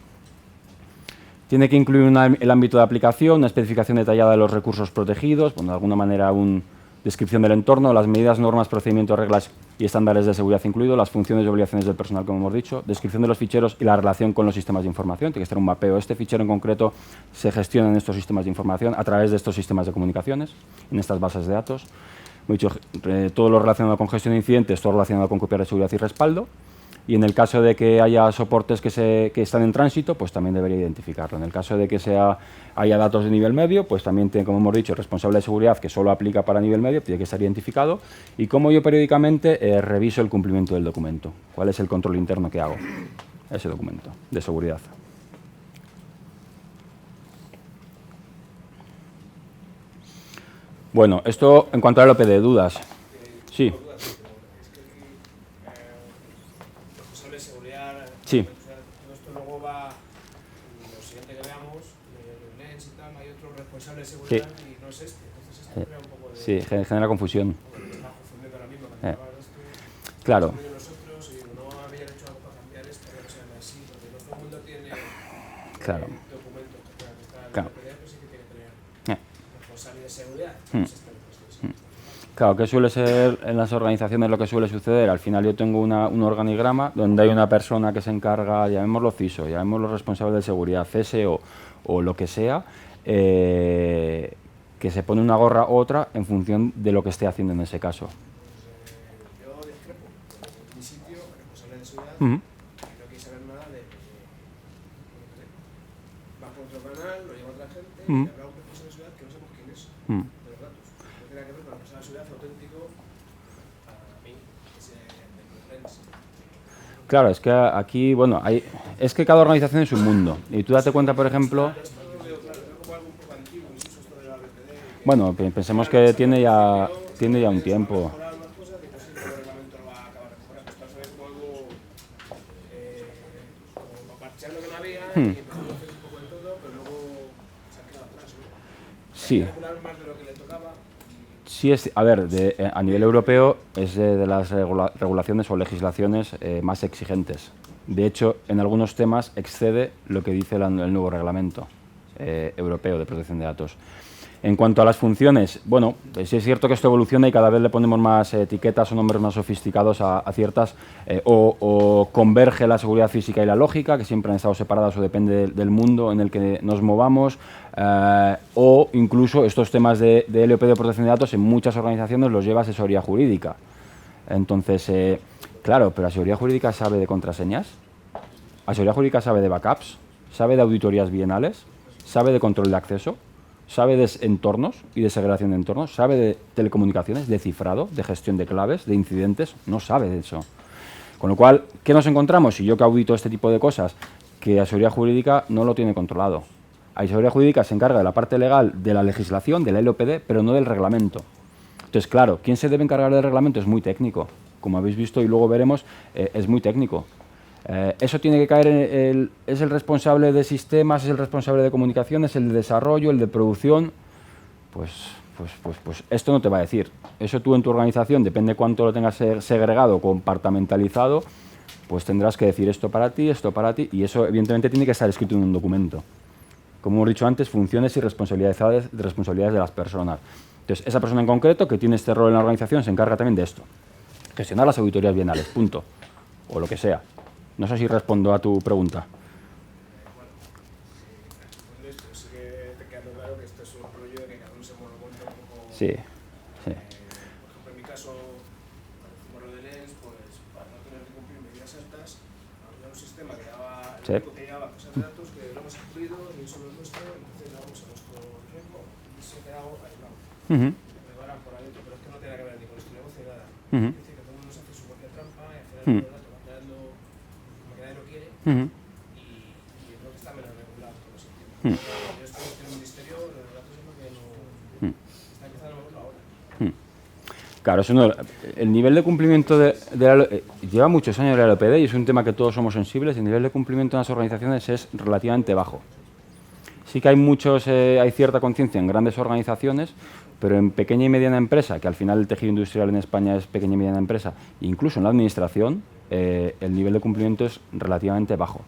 Tiene que incluir el ámbito de aplicación, una especificación detallada de los recursos protegidos, bueno, de alguna manera una descripción del entorno, las medidas, normas, procedimientos, reglas y estándares de seguridad incluidos, las funciones y obligaciones del personal, como hemos dicho, descripción de los ficheros y la relación con los sistemas de información. Tiene que estar un mapeo. Este fichero en concreto se gestiona en estos sistemas de información a través de estos sistemas de comunicaciones, en estas bases de datos. Hemos dicho todo lo relacionado con gestión de incidentes, todo lo relacionado con copias de seguridad y respaldo. Y en el caso de que haya soportes que están en tránsito, pues también debería identificarlo. En el caso de que haya datos de nivel medio, pues también tiene, como hemos dicho, el responsable de seguridad que solo aplica para nivel medio, tiene que estar identificado. Y como yo periódicamente reviso el cumplimiento del documento. ¿Cuál es el control interno que hago? Ese documento de seguridad. Bueno, esto en cuanto al LPD, dudas. Sí. Sí. Todo esto luego va, lo siguiente que veamos, los LENS y tal, hay otro responsable de seguridad y no es este. Entonces esto crea un poco de... Sí, genera confusión. Está confundiendo ahora mismo, que esto, claro. nosotros y no habían hecho algo para cambiar esto, pero no sean así, porque no todo el mundo tiene claro. documentos que tengan que estar en Claro. el PDF, pues sí que tiene que tener responsable de seguridad. Claro, ¿qué suele ser en las organizaciones lo que suele suceder? Al final yo tengo un organigrama donde hay una persona que se encarga, llamémoslo CISO, llamémoslo responsable de seguridad, CSO o lo que sea, que se pone una gorra u otra en función de lo que esté haciendo en ese caso. Yo discrepo. En mi sitio, responsable de seguridad, Uh-huh. no quiero saber nada de... Va por otro canal, lo lleva otra gente, y habrá un responsable de seguridad que no sabemos quién es. De los datos. No tiene que ver con la persona de seguridad auténtico para mí, que se de LENS. Claro, es que aquí, bueno, es que cada organización es un mundo. Y tú date cuenta, por ejemplo... Bueno, pensemos que tiene ya un tiempo. Sí. Sí, a ver, a nivel europeo es de las regulaciones o legislaciones más exigentes. De hecho, en algunos temas excede lo que dice el nuevo reglamento europeo de protección de datos. En cuanto a las funciones, bueno, sí es cierto que esto evoluciona y cada vez le ponemos más etiquetas o nombres más sofisticados a ciertas, o converge la seguridad física y la lógica, que siempre han estado separadas o depende del mundo en el que nos movamos, o incluso estos temas de LOP de protección de datos en muchas organizaciones los lleva asesoría jurídica. Entonces, claro, pero la asesoría jurídica sabe de contraseñas, la asesoría jurídica sabe de backups, sabe de auditorías bienales, sabe de control de acceso, sabe de entornos y de segregación de entornos, sabe de telecomunicaciones, de cifrado, de gestión de claves, de incidentes, no sabe de eso. Con lo cual, ¿qué nos encontramos? Si yo que audito este tipo de cosas, que la asesoría jurídica no lo tiene controlado. La asesoría jurídica se encarga de la parte legal de la legislación, de la LOPD, pero no del reglamento. Entonces, claro, ¿quién se debe encargar del reglamento? Es muy técnico. Como habéis visto y luego veremos, es muy técnico. Eso tiene que caer es el responsable de sistemas, es el responsable de comunicaciones, el de desarrollo, el de producción. Pues esto no te va a decir. Eso tú en tu organización, depende cuánto lo tengas segregado, compartimentalizado, pues tendrás que decir esto para ti, y eso evidentemente tiene que estar escrito en un documento. Como hemos dicho antes, funciones y responsabilidades de las personas. Entonces, esa persona en concreto que tiene este rol en la organización se encarga también de esto. Gestionar las auditorías bienales, punto. O lo que sea. No sé si respondo a tu pregunta. Con esto sí que te queda claro que esto es un rollo de que cada uno se monta un poco. Sí, sí. Por ejemplo, en mi caso, cuando hicimos lo de Lens, pues para no tener que cumplir medidas altas, había un sistema que daba, Sí. el único que llevaba cosas de datos que no hemos incluido, ni solo el nuestro, entonces lo vamos a nuestro riesgo y se ha quedado aislado. Ujú, Me van por adentro, pero esto no tiene que ver ni con nuestro negocio ni nada. Ujú. Es decir, que todo el mundo se hace su propia trampa y al final Ujú. todo el dato va quedando como que nadie lo quiere ujú. y es lo que está menos regulado en todos los sentidos. Mm. Yo esto en el ministerio, los datos es lo que no Mm. está empezando a verlo ahora. Claro, el nivel de cumplimiento lleva muchos años la LOPD y es un tema que todos somos sensibles. El nivel de cumplimiento en las organizaciones es relativamente bajo. Sí que hay cierta conciencia en grandes organizaciones, pero en pequeña y mediana empresa, que al final el tejido industrial en España es pequeña y mediana empresa, incluso en la administración, el nivel de cumplimiento es relativamente bajo.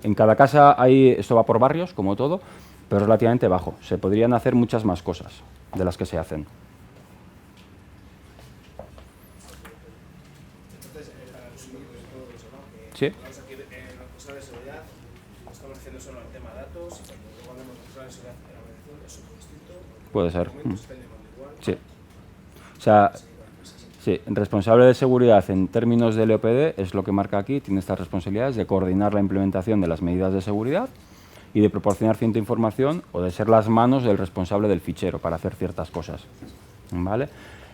En cada casa esto va por barrios, como todo, pero relativamente bajo. Se podrían hacer muchas más cosas de las que se hacen. Entonces, para resumir todo eso, ¿no? Sí. Vamos aquí en la responsable de seguridad, estamos haciendo solo el tema datos y cuando luego hablemos de responsable de seguridad en la organización es súper distinto. Puede ser. En momentos están llamando igual. Sí. O sea, sí, responsable de seguridad en términos de LOPD es lo que marca aquí, tiene estas responsabilidades de coordinar la implementación de las medidas de seguridad y de proporcionar cierta información o de ser las manos del responsable del fichero para hacer ciertas cosas. ¿Vale?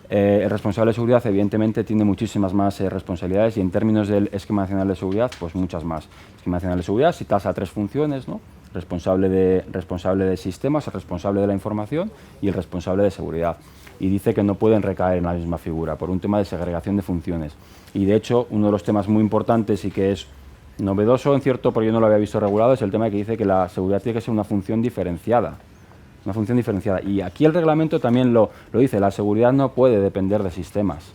El responsable de seguridad evidentemente tiene muchísimas más responsabilidades y en términos del esquema nacional de seguridad, pues muchas más. Esquema nacional de seguridad si tasa 3 funciones, ¿no? Responsable de sistemas, el responsable de la información y el responsable de seguridad. Y dice que no pueden recaer en la misma figura por un tema de segregación de funciones. Y de hecho, uno de los temas muy importantes y que es novedoso, en cierto, porque yo no lo había visto regulado, es el tema que dice que la seguridad tiene que ser una función diferenciada. Una función diferenciada. Y aquí el reglamento también lo dice, la seguridad no puede depender de sistemas.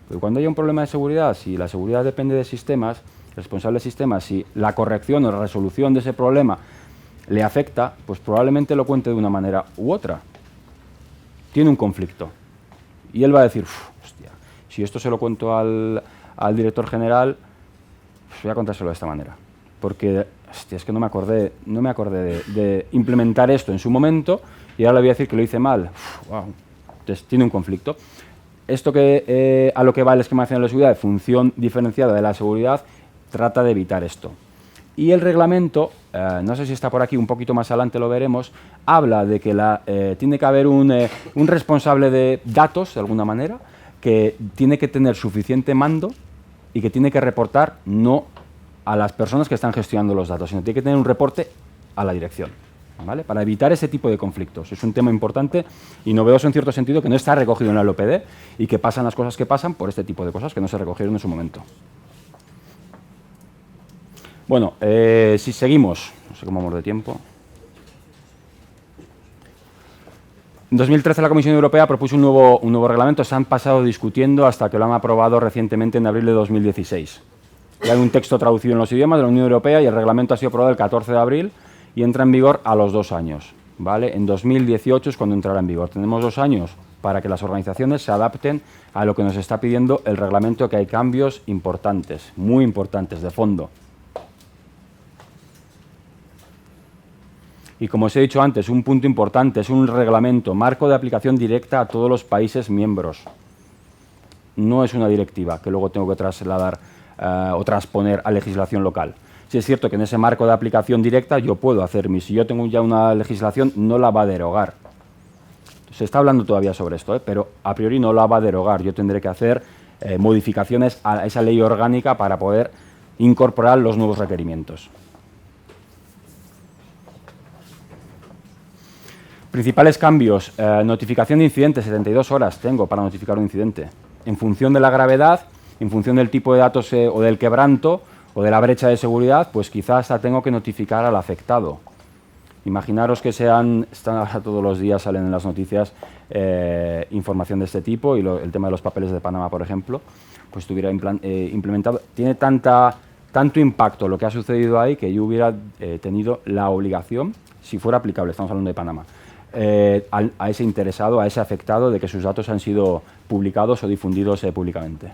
Porque cuando hay un problema de seguridad, si la seguridad depende de sistemas, el responsable de sistemas, si la corrección o la resolución de ese problema le afecta, pues probablemente lo cuente de una manera u otra. Tiene un conflicto. Y él va a decir, hostia, si esto se lo cuento al director general, pues voy a contárselo de esta manera. Porque, hostia, es que no me acordé de implementar esto en su momento y ahora le voy a decir que lo hice mal. Wow. Entonces, tiene un conflicto. Esto a lo que va el esquema nacional de seguridad, de función diferenciada de la seguridad, trata de evitar esto. Y el reglamento, no sé si está por aquí, un poquito más adelante lo veremos, habla de que tiene que haber un responsable de datos, de alguna manera, que tiene que tener suficiente mando y que tiene que reportar no a las personas que están gestionando los datos, sino tiene que tener un reporte a la dirección, ¿vale? Para evitar ese tipo de conflictos. Es un tema importante y novedoso en cierto sentido que no está recogido en la LOPD y que pasan las cosas que pasan por este tipo de cosas que no se recogieron en su momento. Bueno, si seguimos, no sé cómo vamos de tiempo. En 2013 la Comisión Europea propuso un nuevo reglamento, se han pasado discutiendo hasta que lo han aprobado recientemente en abril de 2016. Ya hay un texto traducido en los idiomas de la Unión Europea y el reglamento ha sido aprobado el 14 de abril y entra en vigor a los 2 años. ¿Vale? En 2018 es cuando entrará en vigor. Tenemos 2 años para que las organizaciones se adapten a lo que nos está pidiendo el reglamento, que hay cambios importantes, muy importantes, de fondo. Y como os he dicho antes, un punto importante, es un reglamento, marco de aplicación directa a todos los países miembros. No es una directiva que luego tengo que trasladar o transponer a legislación local. Sí es cierto que en ese marco de aplicación directa yo puedo hacer si yo tengo ya una legislación, no la va a derogar. Se está hablando todavía sobre esto, pero a priori no la va a derogar. Yo tendré que hacer modificaciones a esa ley orgánica para poder incorporar los nuevos requerimientos. Principales cambios, notificación de incidentes, 72 horas tengo para notificar un incidente. En función de la gravedad, en función del tipo de datos o del quebranto o de la brecha de seguridad, pues quizás hasta tengo que notificar al afectado. Imaginaros que están ahora todos los días, salen en las noticias información de este tipo y el tema de los papeles de Panamá, por ejemplo, pues estuviera implementado. Tiene tanto impacto lo que ha sucedido ahí que yo hubiera tenido la obligación, si fuera aplicable, estamos hablando de Panamá, a ese interesado, a ese afectado, de que sus datos han sido publicados o difundidos públicamente.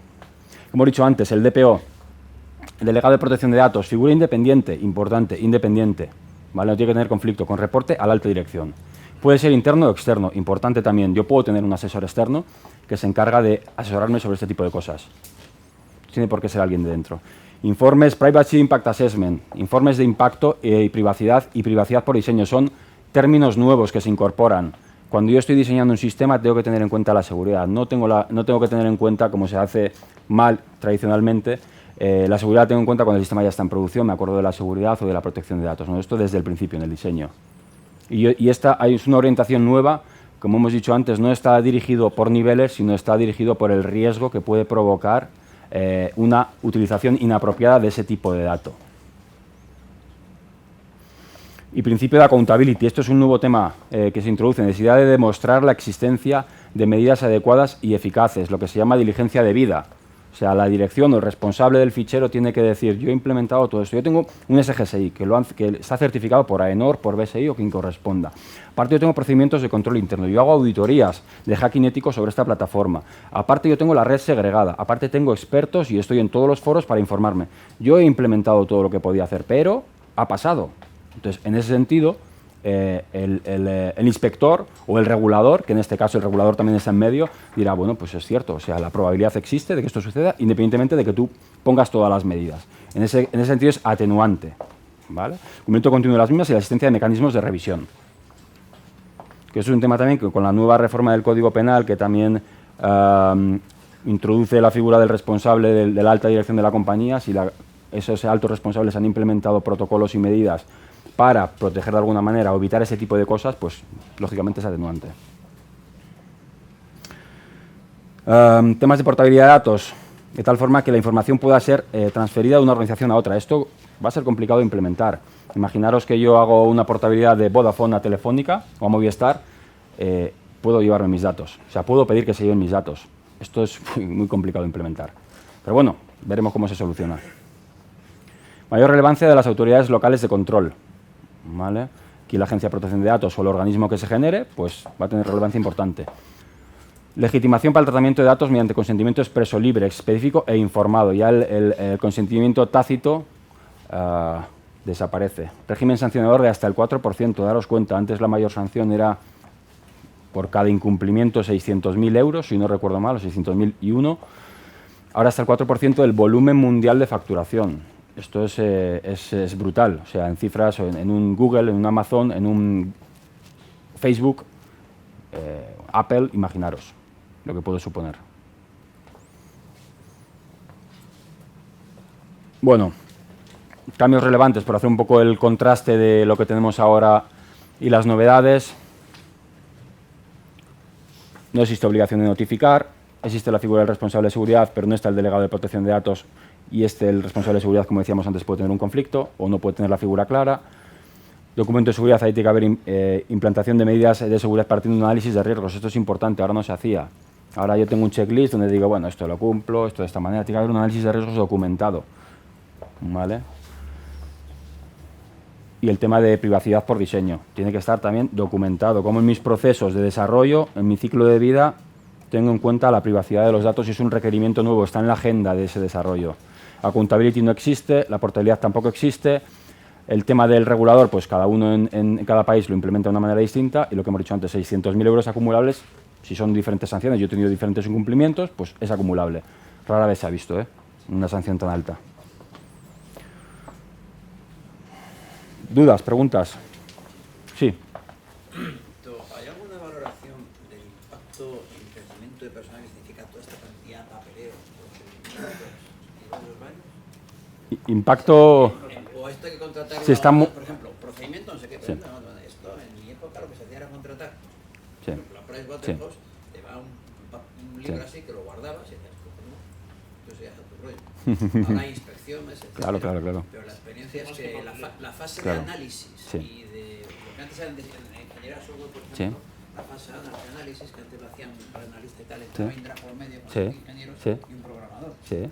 Como he dicho antes, el DPO delegado de protección de datos, figura independiente, importante, independiente, ¿vale? No tiene que tener conflicto, con reporte a la alta dirección. Puede ser interno o externo, importante también. Yo puedo tener un asesor externo que se encarga de asesorarme sobre este tipo de cosas. No tiene por qué ser alguien de dentro. Informes Privacy Impact Assessment, informes de impacto y privacidad por diseño. Son términos nuevos que se incorporan. Cuando yo estoy diseñando un sistema, tengo que tener en cuenta la seguridad. No tengo que tener en cuenta, como se hace mal tradicionalmente, la seguridad la tengo en cuenta cuando el sistema ya está en producción, me acuerdo de la seguridad o de la protección de datos, ¿no? Esto desde el principio en el diseño. Y esta es una orientación nueva, como hemos dicho antes, no está dirigido por niveles, sino está dirigido por el riesgo que puede provocar una utilización inapropiada de ese tipo de dato. Y principio de accountability. Esto es un nuevo tema que se introduce, necesidad de demostrar la existencia de medidas adecuadas y eficaces, lo que se llama diligencia debida. O sea, la dirección o el responsable del fichero tiene que decir, yo he implementado todo esto. Yo tengo un SGSI que está certificado por AENOR, por BSI o quien corresponda. Aparte, yo tengo procedimientos de control interno. Yo hago auditorías de hacking ético sobre esta plataforma. Aparte, yo tengo la red segregada. Aparte, tengo expertos y estoy en todos los foros para informarme. Yo he implementado todo lo que podía hacer, pero ha pasado. Entonces, en ese sentido, el inspector o el regulador, que en este caso el regulador también está en medio, dirá, bueno, pues es cierto, o sea, la probabilidad existe de que esto suceda, independientemente de que tú pongas todas las medidas. En ese sentido es atenuante, ¿vale? Cumplimiento continuo de las mismas y la existencia de mecanismos de revisión. Que eso es un tema también que con la nueva reforma del Código Penal, que también introduce la figura del responsable de la alta dirección de la compañía, si esos altos responsables han implementado protocolos y medidas para proteger de alguna manera o evitar ese tipo de cosas, pues lógicamente es atenuante. Temas de portabilidad de datos, de tal forma que la información pueda ser transferida de una organización a otra. Esto va a ser complicado de implementar. Imaginaros que yo hago una portabilidad de Vodafone a Telefónica o a Movistar, puedo llevarme mis datos. O sea, puedo pedir que se lleven mis datos. Esto es muy complicado de implementar. Pero bueno, veremos cómo se soluciona. Mayor relevancia de las autoridades locales de control. ¿Vale? Aquí la Agencia de Protección de Datos o el organismo que se genere, pues va a tener relevancia importante. Legitimación para el tratamiento de datos mediante consentimiento expreso, libre, específico e informado. Ya el consentimiento tácito desaparece. Régimen sancionador de hasta el 4%. Daros cuenta, antes la mayor sanción era por cada incumplimiento 600.000 euros, si no recuerdo mal, o 600.001. Ahora hasta el 4% del volumen mundial de facturación. Esto es brutal, o sea, en cifras, en un Google, en un Amazon, en un Facebook, Apple, imaginaros lo que puede suponer. Bueno, cambios relevantes, por hacer un poco el contraste de lo que tenemos ahora y las novedades. No existe obligación de notificar, existe la figura del responsable de seguridad, pero no está el delegado de protección de datos. Y el responsable de seguridad, como decíamos antes, puede tener un conflicto o no puede tener la figura clara. Documento de seguridad, ahí tiene que haber implantación de medidas de seguridad partiendo de un análisis de riesgos. Esto es importante, ahora no se hacía. Ahora yo tengo un checklist donde digo, bueno, esto lo cumplo, esto de esta manera. Tiene que haber un análisis de riesgos documentado. ¿Vale? Y el tema de privacidad por diseño. Tiene que estar también documentado. Como en mis procesos de desarrollo, en mi ciclo de vida, tengo en cuenta la privacidad de los datos y es un requerimiento nuevo, está en la agenda de ese desarrollo. Accountability no existe, la portabilidad tampoco existe. El tema del regulador, pues cada uno en cada país lo implementa de una manera distinta y lo que hemos dicho antes, 600.000 euros acumulables, si son diferentes sanciones, yo he tenido diferentes incumplimientos, pues es acumulable. Rara vez se ha visto, una sanción tan alta. ¿Dudas, preguntas? Sí. ¿Hay alguna valoración del impacto en el crecimiento de personal que significa toda esta cantidad de papeleo, procedimientos y varios baños? Impacto... O esto hay que contratar, si está por ejemplo, procedimiento, no sé qué, pero sí. esto en mi época lo que se hacía era contratar. Sí. Por ejemplo, la Pricewaterhouse te va un libro así que lo guardabas y decías, pues no, tú seguías a tu rollo. Ahora hay inspecciones, etc. Claro. Pero la experiencia es que la fase Claro. de análisis Sí. y de lo que antes eran de ingeniería de software, por Sí. ejemplo, la fase de análisis que antes lo hacían para analista y tal, Sí. estaba Indra por medio con Sí. ingenieros Sí. y un programador. Sí.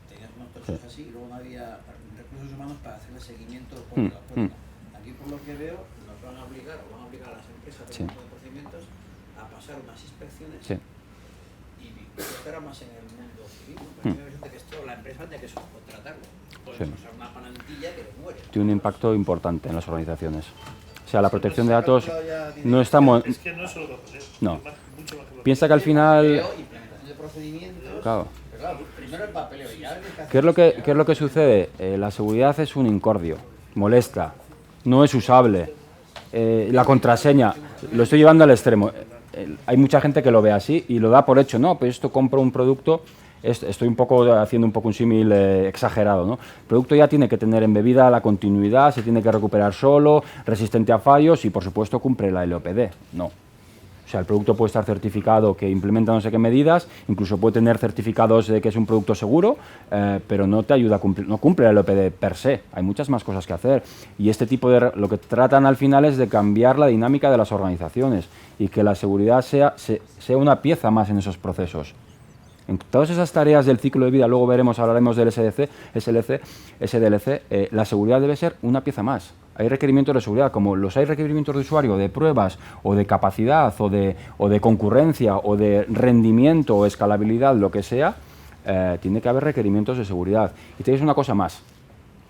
Tenías unos Sí. trozos así y luego no había recursos humanos para hacer el seguimiento código a código. Aquí, por lo que veo, nos van a obligar a las empresas de Sí. procedimientos a pasar unas inspecciones Sí. y esto era más en el mundo civil, ¿no? Pero a mí me parece que esto la empresa tiene que subcontratarlo. Pues Sí. usar una plantilla que le muere. Tiene un impacto importante en las organizaciones. O sea, la protección de datos no estamos... Es que no es solo papeleo. No. Es mucho más que papeleo. Piensa que al final... Implementación de procedimientos. Claro. Pero claro, primero el papeleo y ya ¿Qué es lo que sucede? La seguridad es un incordio, molesta, no es usable. La contraseña, lo estoy llevando al extremo. Hay mucha gente que lo ve así y lo da por hecho. No, pues esto compro un producto, estoy un poco haciendo un poco un símil exagerado, ¿no? El producto ya tiene que tener embebida la continuidad, se tiene que recuperar solo, resistente a fallos y por supuesto cumple la LOPD. No. O sea, el producto puede estar certificado que implementa no sé qué medidas, incluso puede tener certificados de que es un producto seguro, pero no te ayuda a cumplir, no cumple el LOPD per se. Hay muchas más cosas que hacer. Y este tipo de... Lo que tratan al final es de cambiar la dinámica de las organizaciones y que la seguridad sea una pieza más en esos procesos. En todas esas tareas del ciclo de vida, luego hablaremos del SDLC, la seguridad debe ser una pieza más. Hay requerimientos de seguridad, como los hay requerimientos de usuario, de pruebas, o de capacidad, o de concurrencia, o de rendimiento, o escalabilidad, lo que sea, tiene que haber requerimientos de seguridad. Y tienes una cosa más.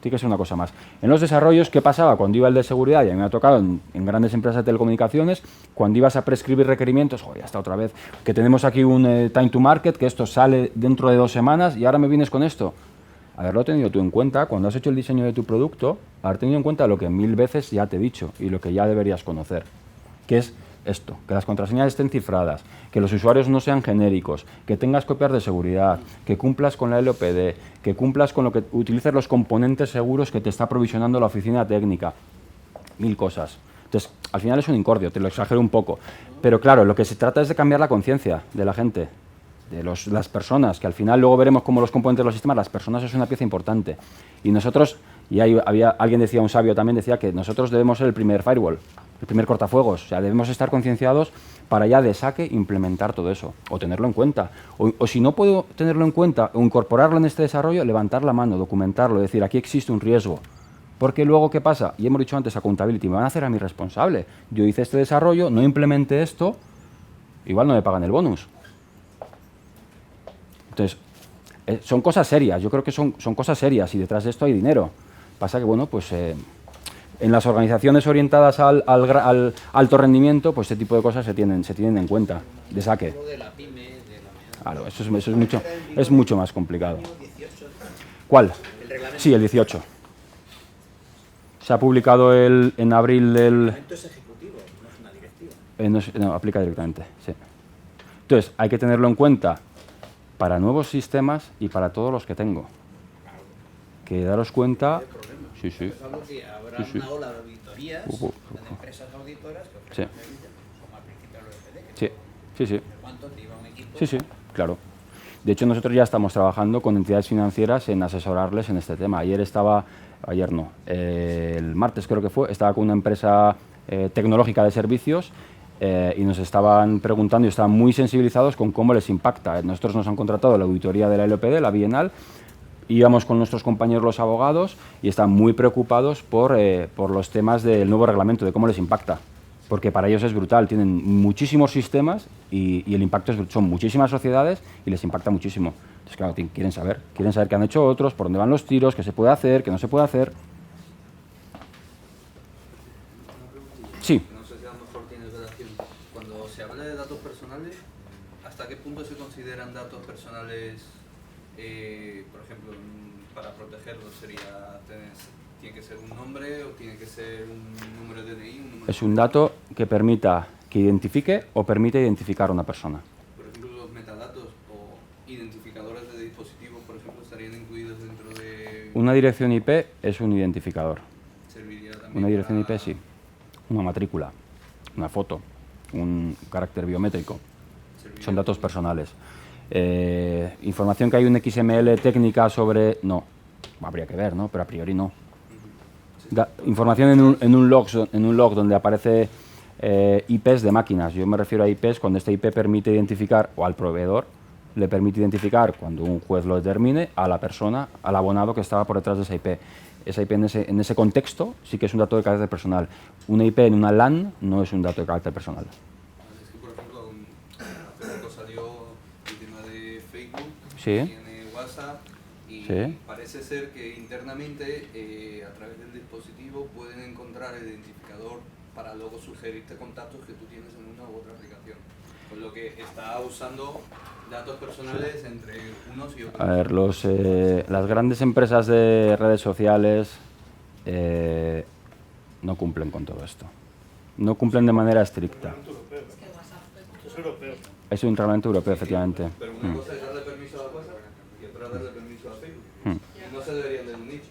Tiene que ser una cosa más. En los desarrollos, ¿qué pasaba cuando iba el de seguridad? Y a mí me ha tocado en grandes empresas de telecomunicaciones, cuando ibas a prescribir requerimientos, joder, ya está otra vez, que tenemos aquí un time to market, que esto sale dentro de 2 semanas y ahora me vienes con esto. Haberlo tenido tú en cuenta, cuando has hecho el diseño de tu producto, haber tenido en cuenta lo que 1000 veces ya te he dicho y lo que ya deberías conocer, que es esto, que las contraseñas estén cifradas, que los usuarios no sean genéricos, que tengas copias de seguridad, que cumplas con la LOPD, que cumplas con lo que utilices los componentes seguros que te está provisionando la oficina técnica. 1000 cosas. Entonces, al final es un incordio, te lo exagero un poco. Pero claro, lo que se trata es de cambiar la conciencia de la gente, de las personas, que al final luego veremos cómo los componentes de los sistemas, las personas es una pieza importante. Y nosotros, y alguien decía, un sabio también decía que nosotros debemos ser el primer firewall, el primer cortafuegos, o sea, debemos estar concienciados para ya de saque implementar todo eso, o tenerlo en cuenta. O si no puedo tenerlo en cuenta o incorporarlo en este desarrollo, levantar la mano, documentarlo, decir, aquí existe un riesgo. Porque luego, ¿qué pasa? Y hemos dicho antes, accountability, me van a hacer a mí responsable. Yo hice este desarrollo, no implementé esto, igual no me pagan el bonus. Entonces, son cosas serias, yo creo que son cosas serias y detrás de esto hay dinero. Pasa que, bueno, pues en las organizaciones orientadas al alto rendimiento, pues este tipo de cosas se tienen en cuenta, de saque. Claro, eso es mucho más complicado. ¿Cuál? Sí, el 18. Se ha publicado en abril del... El reglamento es ejecutivo, no es una directiva. No, aplica directamente, sí. Entonces, hay que tenerlo en cuenta para nuevos sistemas y para todos los que tengo. Que daros cuenta... Sí, sí. Pues hablo que habrá una ola de auditorías de empresas auditoras que ofrecen servicios, como al principio de los EPD. Sí. ¿Cuánto te iba un equipo? Sí, claro. De hecho, nosotros ya estamos trabajando con entidades financieras en asesorarles en este tema. El martes creo que fue, estaba con una empresa tecnológica de servicios y nos estaban preguntando y estaban muy sensibilizados con cómo les impacta. Nosotros nos han contratado la auditoría de la LOPD, la bienal, íbamos con nuestros compañeros los abogados y están muy preocupados por los temas del nuevo reglamento, de cómo les impacta. Porque para ellos es brutal, tienen muchísimos sistemas y el impacto es brutal. Son muchísimas sociedades y les impacta muchísimo. Entonces, claro, quieren saber qué han hecho otros, por dónde van los tiros, qué se puede hacer, qué no se puede hacer. Sí. No sé si a lo mejor tienes relación. Cuando se habla de datos personales, ¿hasta qué punto se consideran datos personales, por ejemplo, para protegerlos? ¿Tiene que ser un nombre o tiene que ser un número de DNI? Es un dato que permita que identifique o permite identificar a una persona. Por ejemplo, los metadatos o identificadores de dispositivos, por ejemplo, estarían incluidos dentro de... Una dirección IP es un identificador. ¿Serviría también Una dirección para... IP sí. Una matrícula, una foto, un carácter biométrico. Son datos personales. Información que hay un XML técnica sobre... No, habría que ver, ¿no? Pero a priori no. Información en un log donde aparece IPs de máquinas. Yo me refiero a IPs cuando este IP permite identificar, o al proveedor le permite identificar, cuando un juez lo determine, a la persona, al abonado que estaba por detrás de esa IP. Esa IP en ese contexto sí que es un dato de carácter personal. Una IP en una LAN no es un dato de carácter personal. Es que, por ejemplo, hace poco salió el tema de Facebook, Sí. tiene WhatsApp y Sí. parece ser que internamente a través del dispositivo pueden encontrar el identificador para luego sugerirte contactos que tú tienes en una u otra aplicación. Con lo que está usando datos personales entre unos y otros. A ver, las grandes empresas de redes sociales no cumplen con todo esto. No cumplen de manera estricta. Es europeo. Es un reglamento europeo, efectivamente. Pero una cosa es darle permiso a WhatsApp y otra es darle permiso a Facebook. No se deberían de unir,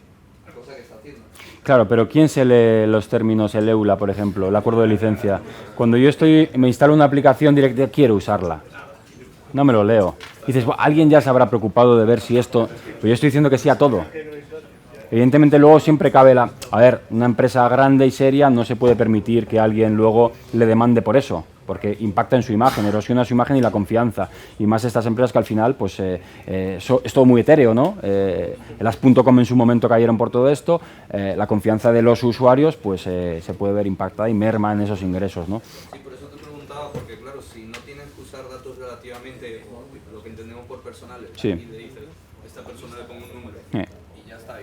cosa que está haciendo. Claro, pero ¿quién se lee los términos, el EULA, por ejemplo, el acuerdo de licencia? Cuando yo me instalo una aplicación directa, quiero usarla. No me lo leo. Dices, "Buah, alguien ya se habrá preocupado de ver si esto..." Pero yo estoy diciendo que sí a todo. Evidentemente luego siempre cabe a ver, una empresa grande y seria no se puede permitir que alguien luego le demande por eso, porque impacta en su imagen, erosiona su imagen y la confianza. Y más estas empresas que al final, pues, es todo muy etéreo, ¿no? Las .com en su momento cayeron por todo esto, la confianza de los usuarios, pues, se puede ver impactada y merma en esos ingresos, ¿no? Sí, por eso te preguntaba, porque claro, si no tienes que usar datos relativamente, lo que entendemos por personales, Sí. y le dices, a esta persona le pongo un número, y ya está,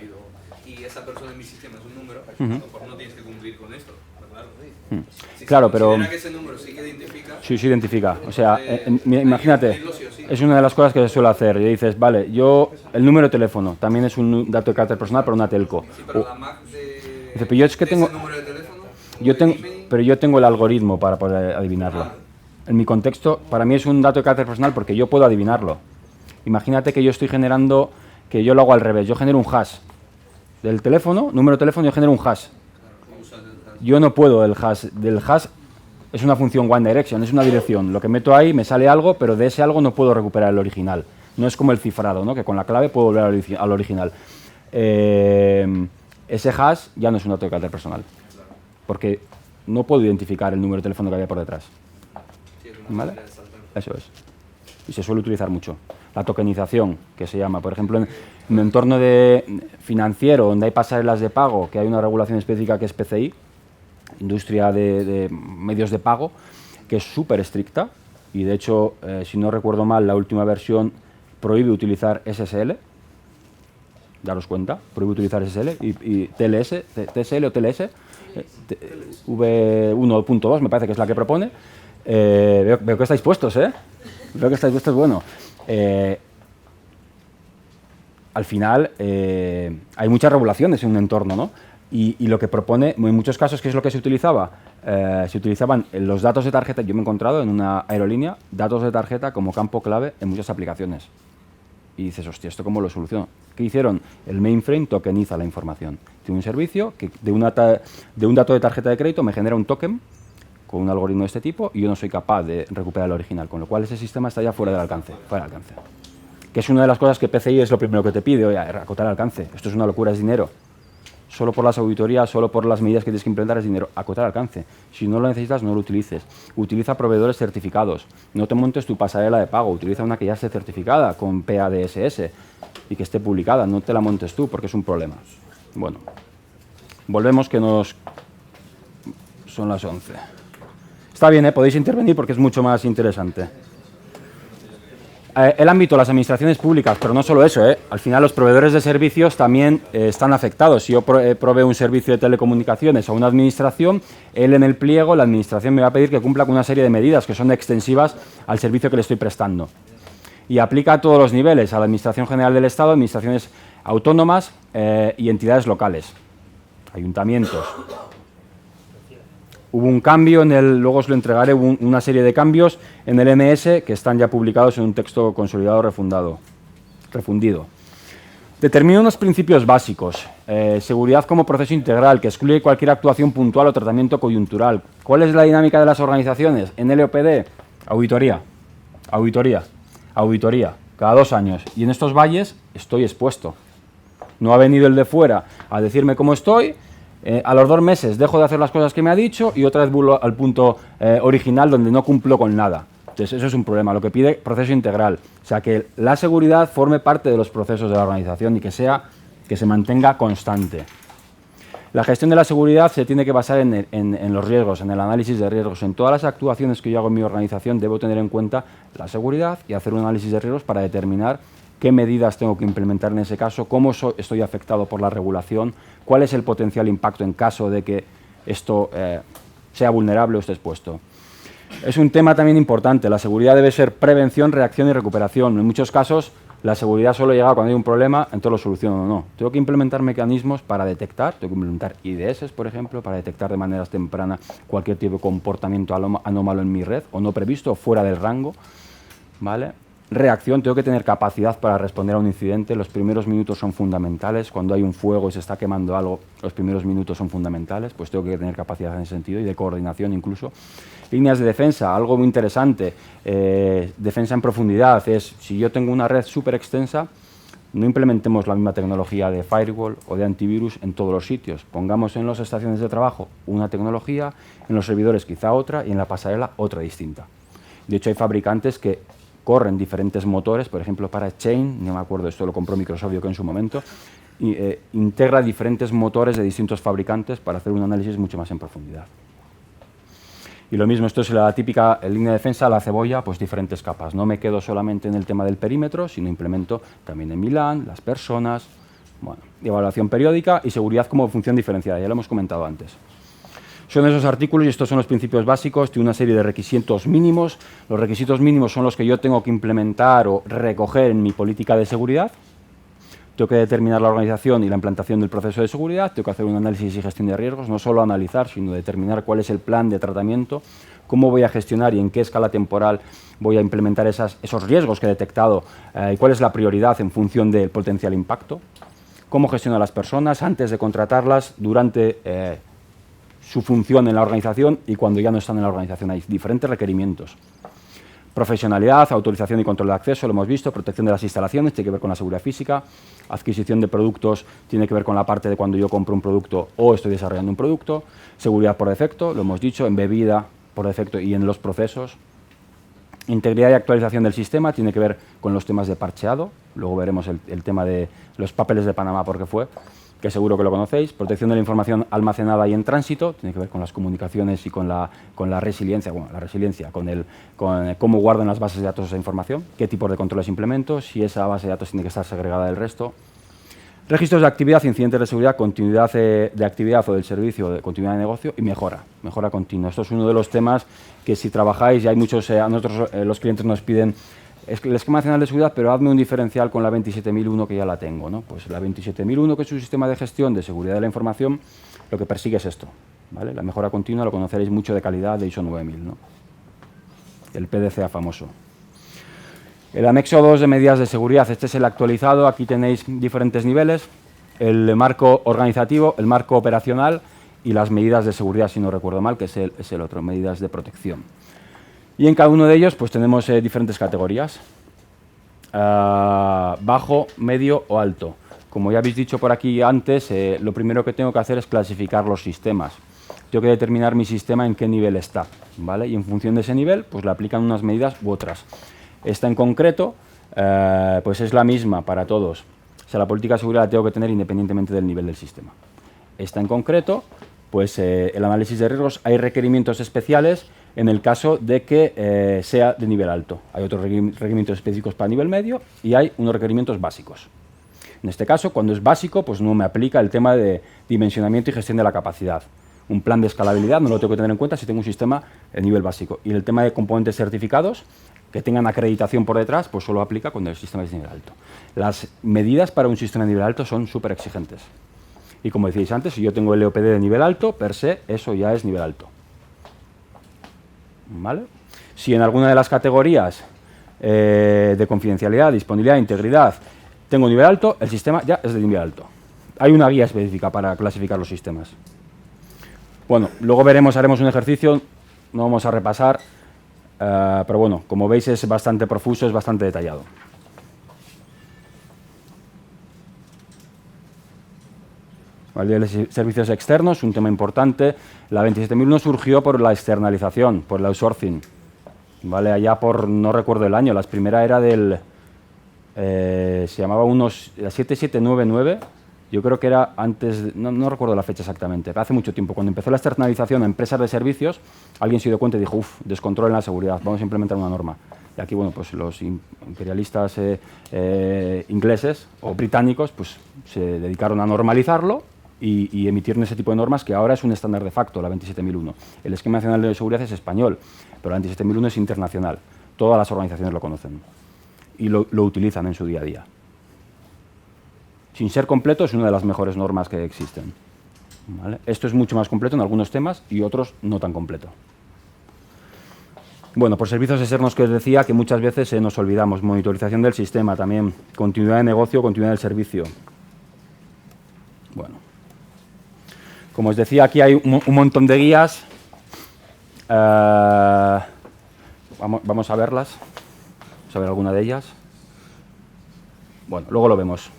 y esa persona en mi sistema es un número, a lo mejor no tienes que cumplir con esto, pero claro. Si Claro, se pero... considera que ese número sí que identifica... Sí, se identifica. O sea, hay imagínate, que cumplirlo sí o sí. es una de las cosas que se suele hacer. Y dices, vale, el número de teléfono también es un dato de carácter personal para una telco. Sí, pero la MAC de, Dice, pero yo es que de tengo... ese número de teléfono, Pero yo tengo el algoritmo para poder adivinarlo. En mi contexto, para mí es un dato de carácter personal porque yo puedo adivinarlo. Imagínate que yo estoy generando, que yo lo hago al revés. Yo genero un hash del teléfono, número de teléfono, yo genero un hash. Yo no puedo el hash. Del hash es una función one direction, es una dirección. Lo que meto ahí me sale algo, pero de ese algo no puedo recuperar el original. No es como el cifrado, ¿no? Que con la clave puedo volver al original. Ese hash ya no es un dato de carácter personal. Porque no puedo identificar el número de teléfono que había por detrás. ¿Vale? Eso es. Y se suele utilizar mucho. La tokenización, que se llama, por ejemplo, en un entorno financiero, donde hay pasarelas de pago, que hay una regulación específica que es PCI, Industria de Medios de Pago, que es súper estricta, y de hecho, si no recuerdo mal, la última versión prohíbe utilizar SSL, daros cuenta, prohíbe utilizar SSL, y TLS, TSL o TLS, V1.2 me parece que es la que propone. Veo que estáis puestos, ¿eh? Veo que estáis puestos, bueno. Al final hay muchas regulaciones en un entorno, ¿no? Y lo que propone, en muchos casos, ¿qué es lo que se utilizaba? Se utilizaban los datos de tarjeta, yo me he encontrado en una aerolínea, datos de tarjeta como campo clave en muchas aplicaciones. Y dices, hostia, ¿esto cómo lo soluciono? ¿Qué hicieron? El mainframe tokeniza la información. Tiene un servicio que de un dato de tarjeta de crédito me genera un token con un algoritmo de este tipo y yo no soy capaz de recuperar el original, con lo cual ese sistema está ya fuera del alcance. Que es una de las cosas que PCI es lo primero que te pide, oye, acotar el alcance. Esto es una locura, es dinero. Solo por las auditorías, solo por las medidas que tienes que implementar es dinero. Acotar alcance. Si no lo necesitas, no lo utilices. Utiliza proveedores certificados. No te montes tu pasarela de pago. Utiliza una que ya esté certificada con PADSS y que esté publicada. No te la montes tú porque es un problema. Bueno, volvemos que son las 11. Está bien, podéis intervenir porque es mucho más interesante. El ámbito de las administraciones públicas, pero no solo eso, al final los proveedores de servicios también están afectados. Si yo proveo un servicio de telecomunicaciones a una administración, él en el pliego, la administración me va a pedir que cumpla con una serie de medidas que son extensivas al servicio que le estoy prestando. Y aplica a todos los niveles, a la Administración General del Estado, administraciones autónomas y entidades locales, ayuntamientos. Hubo un cambio, luego os lo entregaré, hubo una serie de cambios en el MS que están ya publicados en un texto consolidado refundido. Determina unos principios básicos. Seguridad como proceso integral, que excluye cualquier actuación puntual o tratamiento coyuntural. ¿Cuál es la dinámica de las organizaciones? En LOPD, auditoría, cada 2 años. Y en estos valles estoy expuesto. No ha venido el de fuera a decirme cómo estoy. A los 2 meses dejo de hacer las cosas que me ha dicho y otra vez vuelvo al punto original donde no cumplo con nada. Entonces eso es un problema, lo que pide proceso integral. O sea, que la seguridad forme parte de los procesos de la organización y que se mantenga constante. La gestión de la seguridad se tiene que basar en los riesgos, en el análisis de riesgos. En todas las actuaciones que yo hago en mi organización debo tener en cuenta la seguridad y hacer un análisis de riesgos para determinar qué medidas tengo que implementar en ese caso, cómo estoy afectado por la regulación, cuál es el potencial impacto en caso de que esto sea vulnerable o esté expuesto. Es un tema también importante. La seguridad debe ser prevención, reacción y recuperación. En muchos casos, la seguridad solo llega cuando hay un problema, entonces lo soluciono o no. Tengo que implementar mecanismos para detectar, tengo que implementar IDS, por ejemplo, para detectar de manera temprana cualquier tipo de comportamiento anómalo en mi red, o no previsto, o fuera del rango, ¿vale? Reacción, tengo que tener capacidad para responder a un incidente. Los primeros minutos son fundamentales. Cuando hay un fuego y se está quemando algo, los primeros minutos son fundamentales, pues tengo que tener capacidad en ese sentido y de coordinación incluso. Líneas de defensa, algo muy interesante, defensa en profundidad, es si yo tengo una red súper extensa, no implementemos la misma tecnología de firewall o de antivirus en todos los sitios. Pongamos en las estaciones de trabajo una tecnología, en los servidores quizá otra y en la pasarela otra distinta. De hecho, hay fabricantes que corren diferentes motores, por ejemplo, para Chain, no me acuerdo, esto lo compró Microsoft yo que en su momento, y, integra diferentes motores de distintos fabricantes para hacer un análisis mucho más en profundidad. Y lo mismo, esto es la típica línea de defensa, la cebolla, pues diferentes capas. No me quedo solamente en el tema del perímetro, sino implemento también en mi LAN, las personas, bueno, evaluación periódica y seguridad como función diferenciada, ya lo hemos comentado antes. Son esos artículos y estos son los principios básicos, tiene una serie de requisitos mínimos. Los requisitos mínimos son los que yo tengo que implementar o recoger en mi política de seguridad. Tengo que determinar la organización y la implantación del proceso de seguridad, tengo que hacer un análisis y gestión de riesgos, no solo analizar, sino determinar cuál es el plan de tratamiento, cómo voy a gestionar y en qué escala temporal voy a implementar esos riesgos que he detectado y cuál es la prioridad en función del potencial impacto, cómo gestiono a las personas antes de contratarlas, durante su función en la organización y cuando ya no están en la organización. Hay diferentes requerimientos. Profesionalidad, autorización y control de acceso, lo hemos visto, protección de las instalaciones, tiene que ver con la seguridad física, adquisición de productos, tiene que ver con la parte de cuando yo compro un producto o estoy desarrollando un producto, seguridad por defecto, lo hemos dicho, embebida por defecto y en los procesos. Integridad y actualización del sistema, tiene que ver con los temas de parcheado, luego veremos el tema de los papeles de Panamá porque fue, que seguro que lo conocéis. Protección de la información almacenada y en tránsito, tiene que ver con las comunicaciones y con la resiliencia, bueno, la resiliencia, con cómo guardan las bases de datos esa información, qué tipos de controles implemento, si esa base de datos tiene que estar segregada del resto. Registros de actividad, incidentes de seguridad, continuidad de actividad o del servicio, de continuidad de negocio y mejora continua. Esto es uno de los temas que si trabajáis, y hay muchos, a nosotros los clientes nos piden el esquema nacional de seguridad, pero hazme un diferencial con la 27001 que ya la tengo, ¿no? Pues la 27001, que es un sistema de gestión de seguridad de la información, lo que persigue es esto, ¿vale? La mejora continua, lo conoceréis mucho de calidad de ISO 9000, ¿no? El PDCA famoso. El anexo 2 de medidas de seguridad, este es el actualizado, aquí tenéis diferentes niveles, el marco organizativo, el marco operacional y las medidas de seguridad, si no recuerdo mal, que es el otro, medidas de protección. Y en cada uno de ellos pues tenemos diferentes categorías, bajo, medio o alto. Como ya habéis dicho por aquí antes, lo primero que tengo que hacer es clasificar los sistemas. Tengo que determinar mi sistema en qué nivel está, ¿vale? Y en función de ese nivel pues le aplican unas medidas u otras. Esta en concreto pues es la misma para todos. O sea, la política de seguridad la tengo que tener independientemente del nivel del sistema. Esta en concreto, pues el análisis de riesgos, hay requerimientos especiales en el caso de que sea de nivel alto. Hay otros requerimientos específicos para nivel medio y hay unos requerimientos básicos. En este caso, cuando es básico, pues no me aplica el tema de dimensionamiento y gestión de la capacidad. Un plan de escalabilidad no lo tengo que tener en cuenta si tengo un sistema de nivel básico. Y el tema de componentes certificados, que tengan acreditación por detrás, pues solo aplica cuando el sistema es de nivel alto. Las medidas para un sistema de nivel alto son súper exigentes. Y como decíais antes, si yo tengo el LOPD de nivel alto, per se, eso ya es nivel alto. ¿Vale? Si en alguna de las categorías de confidencialidad, disponibilidad, integridad, tengo nivel alto, el sistema ya es de nivel alto. Hay una guía específica para clasificar los sistemas. Bueno, luego veremos, haremos un ejercicio, no vamos a repasar, pero bueno, como veis es bastante profuso, es bastante detallado. ¿Vale? Servicios externos, un tema importante. La 27001 surgió por la externalización, por el outsourcing. ¿Vale? Allá por, no recuerdo el año, la primera era del, se llamaba la 7799, yo creo que era antes, no recuerdo la fecha exactamente, pero hace mucho tiempo, cuando empezó la externalización a empresas de servicios, alguien se dio cuenta y dijo, descontrol en la seguridad, vamos a implementar una norma. Y aquí, bueno, pues los imperialistas ingleses o británicos, pues se dedicaron a normalizarlo y emitieron ese tipo de normas que ahora es un estándar de facto, la 27001. El Esquema Nacional de Seguridad es español, pero la 27001 es internacional. Todas las organizaciones lo conocen y lo utilizan en su día a día. Sin ser completo, es una de las mejores normas que existen. ¿Vale? Esto es mucho más completo en algunos temas y otros no tan completo. Bueno, por servicios externos que os decía que muchas veces nos olvidamos. Monitorización del sistema también. Continuidad de negocio, continuidad del servicio. Bueno. Como os decía, aquí hay un montón de guías. Vamos a verlas. Vamos a ver alguna de ellas. Bueno, luego lo vemos.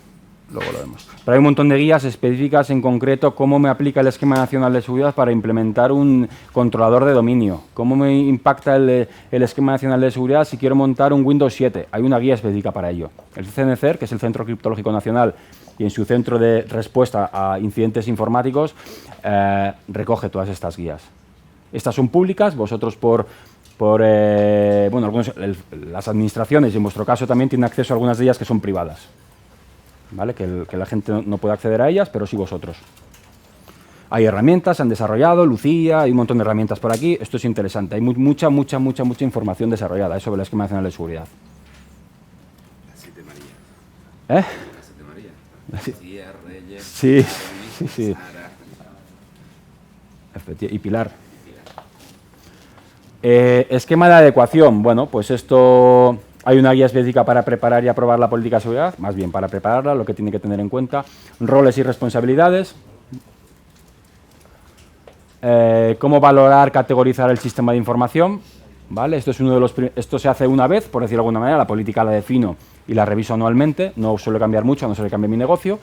Pero hay un montón de guías específicas en concreto cómo me aplica el Esquema Nacional de Seguridad para implementar un controlador de dominio, cómo me impacta el Esquema Nacional de Seguridad si quiero montar un Windows 7. Hay una guía específica para ello. El CNCER, que es el Centro Criptológico Nacional, y en su centro de respuesta a incidentes informáticos, recoge todas estas guías. Estas son públicas, vosotros las administraciones, y en vuestro caso también, tienen acceso a algunas de ellas que son privadas. ¿Vale? Que la gente no puede acceder a ellas, pero sí vosotros. Hay herramientas, se han desarrollado, Lucía, hay un montón de herramientas por aquí. Esto es interesante. Hay mucha información desarrollada sobre el Esquema Nacional de Seguridad. Las 7 Marías. ¿Eh? Las 7 Marías. Lucía, Reyes, Sí. Sara. Y Pilar. Esquema de adecuación. Bueno, pues esto... Hay una guía específica para preparar y aprobar la política de seguridad, más bien para prepararla, lo que tiene que tener en cuenta. Roles y responsabilidades. Cómo valorar, categorizar el sistema de información. ¿Vale? Esto se hace una vez, por decirlo de alguna manera, la política la defino y la reviso anualmente, no suele cambiar mucho, no se le cambia mi negocio.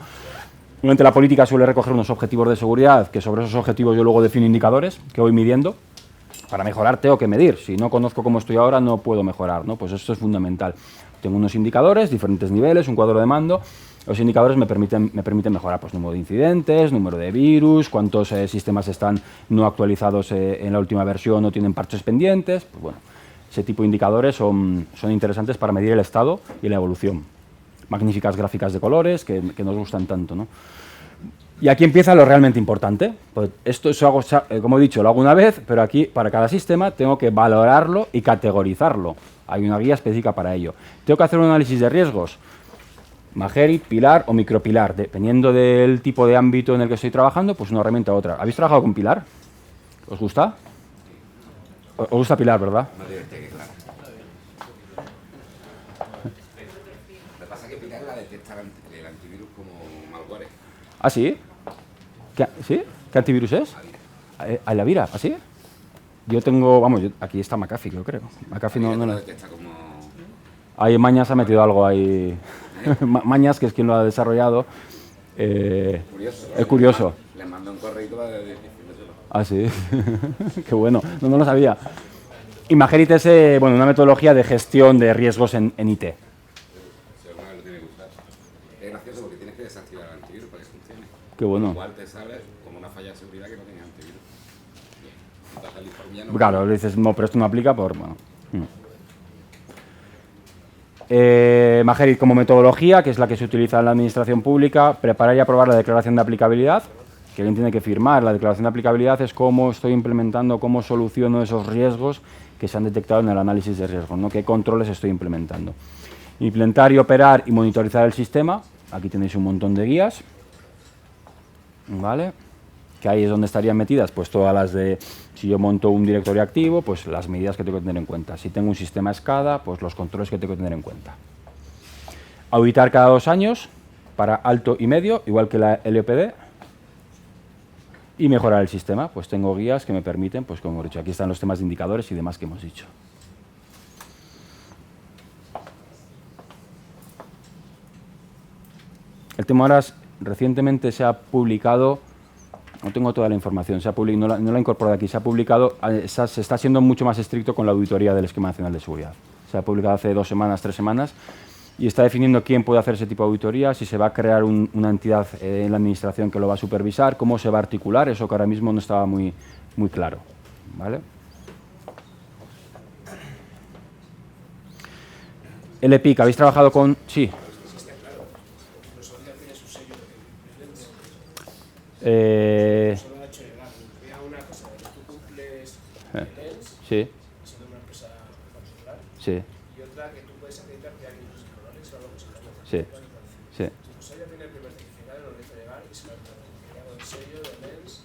Obviamente la política suele recoger unos objetivos de seguridad, que sobre esos objetivos yo luego defino indicadores que voy midiendo. Para mejorar tengo que medir. Si no conozco cómo estoy ahora, no puedo mejorar, ¿no? Pues esto es fundamental. Tengo unos indicadores, diferentes niveles, un cuadro de mando. Los indicadores me permiten mejorar pues, número de incidentes, número de virus, cuántos sistemas están no actualizados en la última versión o tienen parches pendientes. Pues, bueno, ese tipo de indicadores son interesantes para medir el estado y la evolución. Magníficas gráficas de colores que nos gustan tanto, ¿no? Y aquí empieza lo realmente importante. Pues esto hago, como he dicho, lo hago una vez, pero aquí para cada sistema tengo que valorarlo y categorizarlo. Hay una guía específica para ello. Tengo que hacer un análisis de riesgos. Magerit, Pilar o Micropilar. Dependiendo del tipo de ámbito en el que estoy trabajando, pues una herramienta u otra. ¿Habéis trabajado con Pilar? ¿Os gusta? ¿Os gusta Pilar, verdad? Más divertida que Clara. Lo que pasa es que Pilar la detecta el antivirus como malware. ¿Ah, sí? ¿Sí? ¿Qué antivirus es? Alavira, ¿así? Yo tengo, aquí está McAfee, yo creo. McAfee no lo detecta como... Ahí Mañas ha metido algo ahí. Mañas, que es quien lo ha desarrollado. Curioso. Es curioso. Le mando un correo para decírselo. Ah, sí. Qué bueno. No lo sabía. Magerit es una metodología de gestión de riesgos en IT. Seguro que lo tiene que usar. Es gracioso porque tienes que desactivar el antivirus para que funcione. Qué bueno. Igual te sale como una falla de seguridad que no tiene antivirus. Claro, le dices, no, pero esto no aplica por... Bueno. Magerit como metodología, que es la que se utiliza en la administración pública, preparar y aprobar la declaración de aplicabilidad, que alguien tiene que firmar. La declaración de aplicabilidad es cómo estoy implementando, cómo soluciono esos riesgos que se han detectado en el análisis de riesgos, ¿no? Qué controles estoy implementando. Implementar y operar y monitorizar el sistema. Aquí tenéis un montón de guías. ¿Vale? Que ahí es donde estarían metidas pues todas las de, si yo monto un directorio activo, pues las medidas que tengo que tener en cuenta. Si tengo un sistema SCADA, pues los controles que tengo que tener en cuenta. Auditar cada 2 años para alto y medio, igual que la LOPD. Y mejorar el sistema, pues tengo guías que me permiten, pues como he dicho, aquí están los temas de indicadores y demás que hemos dicho. El tema ahora recientemente se ha publicado, no tengo toda la información, no la he incorporado aquí, se ha publicado, se está siendo mucho más estricto con la auditoría del Esquema Nacional de Seguridad. Se ha publicado hace 2 semanas, 3 semanas, y está definiendo quién puede hacer ese tipo de auditoría, si se va a crear una entidad en la administración que lo va a supervisar, cómo se va a articular, eso que ahora mismo no estaba muy claro, ¿vale? El EPIC, ¿habéis trabajado con...? Sí. Solo ha hecho llegar. Había una cosa, tú cumples ENS, sí. siendo una empresa particular, Sí. y otra que tú puedes acreditarte a niños escolares o algo que se llama. Sí. Sí. Pues ella tiene el primer certificado, lo hizo llegar y se lo ha entregado el sello de ENS.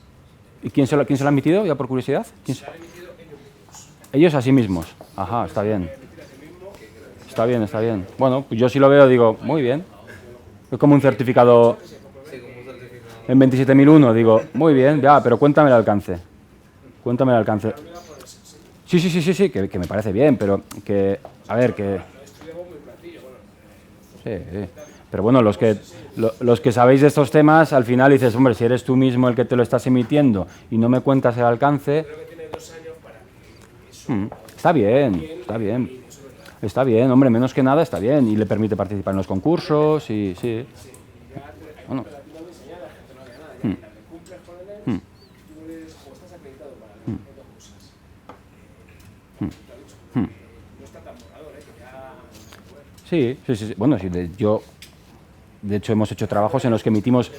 ¿Y quién se lo ha emitido, ya por curiosidad? Se ha emitido ellos mismos. Ellos a sí mismos. Ajá, está bien. Está bien, está bien. Bueno, pues yo si lo veo digo, muy bien. Es como un certificado en 27001, digo, muy bien, ya, pero cuéntame el alcance. Cuéntame el alcance. Sí, que me parece bien, pero que, a ver, que... Sí. Pero bueno, los que sabéis de estos temas, al final dices, hombre, si eres tú mismo el que te lo estás emitiendo y no me cuentas el alcance... Está bien. Está bien, hombre, menos que nada está bien. Y le permite participar en los concursos y sí. Bueno. Sí. Bueno, sí, yo, de hecho, hemos hecho trabajos en los que emitimos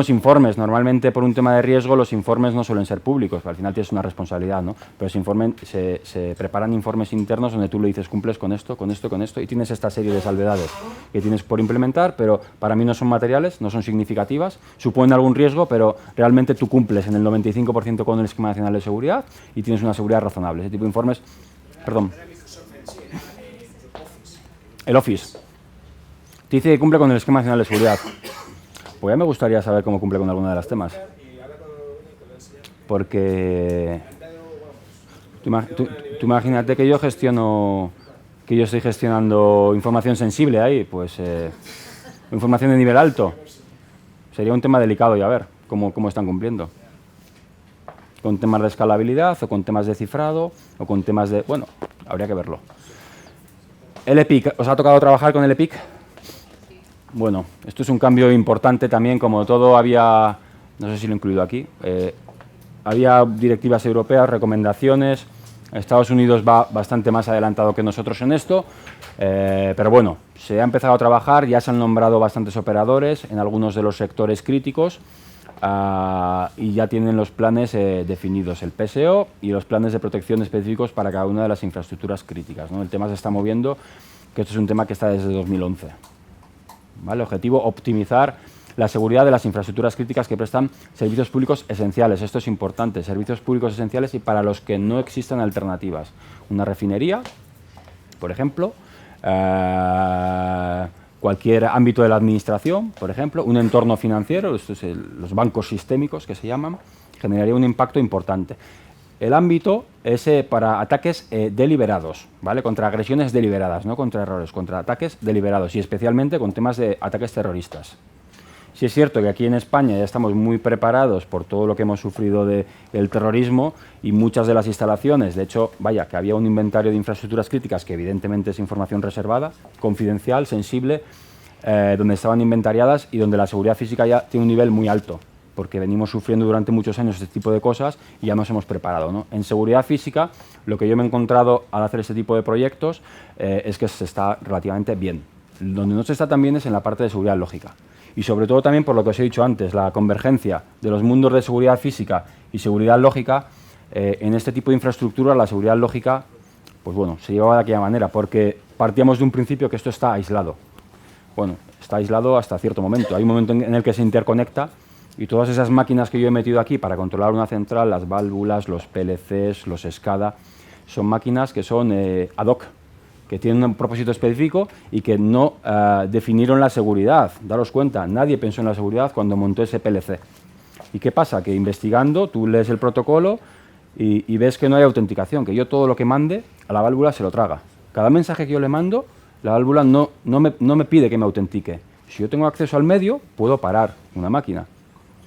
informes. Normalmente, por un tema de riesgo, los informes no suelen ser públicos. Al final tienes una responsabilidad, ¿no? Pero se preparan informes internos donde tú le dices, cumples con esto, y tienes esta serie de salvedades que tienes por implementar, pero para mí no son materiales, no son significativas, suponen algún riesgo, pero realmente tú cumples en el 95% con el Esquema Nacional de Seguridad y tienes una seguridad razonable. Ese tipo de informes... Perdón. El Office. Te dice que cumple con el Esquema Nacional de Seguridad. Pues ya me gustaría saber cómo cumple con alguna de las temas. Porque tú imagínate que yo estoy gestionando información sensible ahí, pues información de nivel alto. Sería un tema delicado y a ver cómo están cumpliendo. Con temas de escalabilidad o con temas de cifrado o con temas de... Bueno, habría que verlo. El EPIC, ¿os ha tocado trabajar con el EPIC? Bueno, esto es un cambio importante también, como todo había, no sé si lo he incluido aquí, había directivas europeas, recomendaciones, Estados Unidos va bastante más adelantado que nosotros en esto, pero bueno, se ha empezado a trabajar, ya se han nombrado bastantes operadores en algunos de los sectores críticos y ya tienen los planes definidos, el PSO y los planes de protección específicos para cada una de las infraestructuras críticas, ¿no? El tema se está moviendo, que esto es un tema que está desde 2011. ¿Vale? Objetivo, optimizar la seguridad de las infraestructuras críticas que prestan servicios públicos esenciales. Esto es importante, servicios públicos esenciales y para los que no existan alternativas. Una refinería, por ejemplo, cualquier ámbito de la administración, por ejemplo, un entorno financiero, esto es los bancos sistémicos que se llaman, generaría un impacto importante. El ámbito es para ataques deliberados, ¿vale? Contra agresiones deliberadas, no contra errores, contra ataques deliberados y especialmente con temas de ataques terroristas. Sí es cierto que aquí en España ya estamos muy preparados por todo lo que hemos sufrido del terrorismo y muchas de las instalaciones, de hecho, vaya, que había un inventario de infraestructuras críticas que evidentemente es información reservada, confidencial, sensible, donde estaban inventariadas y donde la seguridad física ya tiene un nivel muy alto, porque venimos sufriendo durante muchos años este tipo de cosas y ya nos hemos preparado, ¿no? En seguridad física, lo que yo me he encontrado al hacer este tipo de proyectos es que se está relativamente bien. Donde no se está tan bien es en la parte de seguridad lógica. Y sobre todo también por lo que os he dicho antes, la convergencia de los mundos de seguridad física y seguridad lógica, en este tipo de infraestructura la seguridad lógica, pues bueno, se llevaba de aquella manera, porque partíamos de un principio que esto está aislado. Bueno, está aislado hasta cierto momento. Hay un momento en el que se interconecta y todas esas máquinas que yo he metido aquí para controlar una central, las válvulas, los PLCs, los SCADA, son máquinas que son ad hoc, que tienen un propósito específico y que no definieron la seguridad. Daros cuenta, nadie pensó en la seguridad cuando montó ese PLC. ¿Y qué pasa? Que investigando, tú lees el protocolo y ves que no hay autenticación, que yo todo lo que mande a la válvula se lo traga. Cada mensaje que yo le mando, la válvula no me pide que me autentique. Si yo tengo acceso al medio, puedo parar una máquina.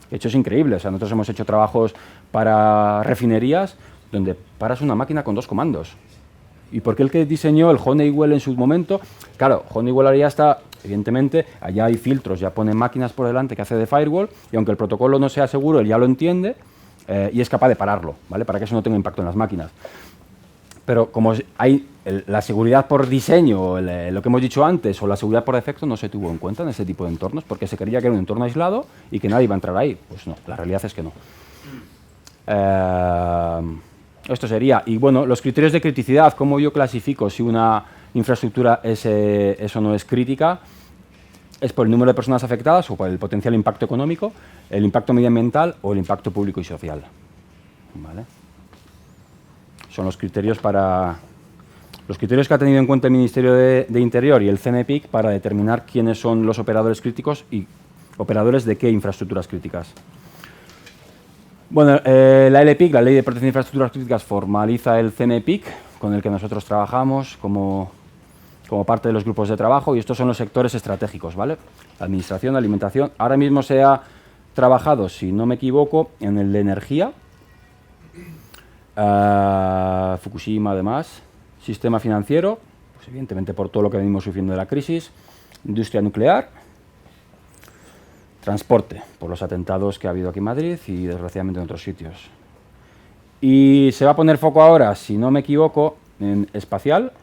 De hecho, es increíble. O sea, nosotros hemos hecho trabajos para refinerías donde paras una máquina con 2 comandos. ¿Y por qué el que diseñó el Honeywell en su momento? Claro, Honeywell ahora ya está, evidentemente, allá hay filtros, ya ponen máquinas por delante que hace de firewall, y aunque el protocolo no sea seguro, él ya lo entiende y es capaz de pararlo, ¿vale? Para que eso no tenga impacto en las máquinas. Pero como hay la seguridad por diseño, lo que hemos dicho antes, o la seguridad por defecto, no se tuvo en cuenta en ese tipo de entornos, porque se creía que era un entorno aislado y que nadie iba a entrar ahí. Pues no, la realidad es que no. Esto sería. Y bueno, los criterios de criticidad, ¿cómo yo clasifico si una infraestructura eso no es crítica? Es por el número de personas afectadas o por el potencial impacto económico, el impacto medioambiental o el impacto público y social. ¿Vale? Son los criterios que ha tenido en cuenta el Ministerio de Interior y el CNPIC para determinar quiénes son los operadores críticos y operadores de qué infraestructuras críticas. Bueno, la LPIC, la Ley de Protección de Infraestructuras Críticas, formaliza el CNPIC, con el que nosotros trabajamos como parte de los grupos de trabajo, y estos son los sectores estratégicos, ¿vale? Administración, alimentación. Ahora mismo se ha trabajado, si no me equivoco, en el de energía, Fukushima además, sistema financiero, pues evidentemente por todo lo que venimos sufriendo de la crisis, industria nuclear, transporte, por los atentados que ha habido aquí en Madrid y desgraciadamente en otros sitios. Y se va a poner foco ahora, si no me equivoco, en espacial,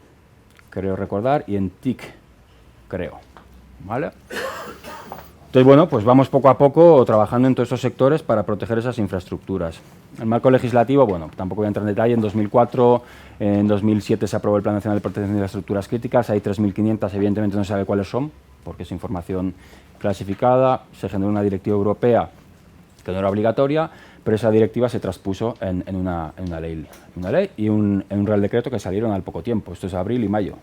creo recordar, y en TIC, creo, ¿vale? Entonces, bueno, pues vamos poco a poco trabajando en todos estos sectores para proteger esas infraestructuras. El marco legislativo, bueno, tampoco voy a entrar en detalle, en 2004, en 2007 se aprobó el Plan Nacional de Protección de Infraestructuras Críticas, hay 3.500, evidentemente no se sabe cuáles son, porque es información clasificada, se generó una directiva europea que no era obligatoria, pero esa directiva se transpuso en una ley y en un Real Decreto que salieron al poco tiempo, esto es abril y mayo.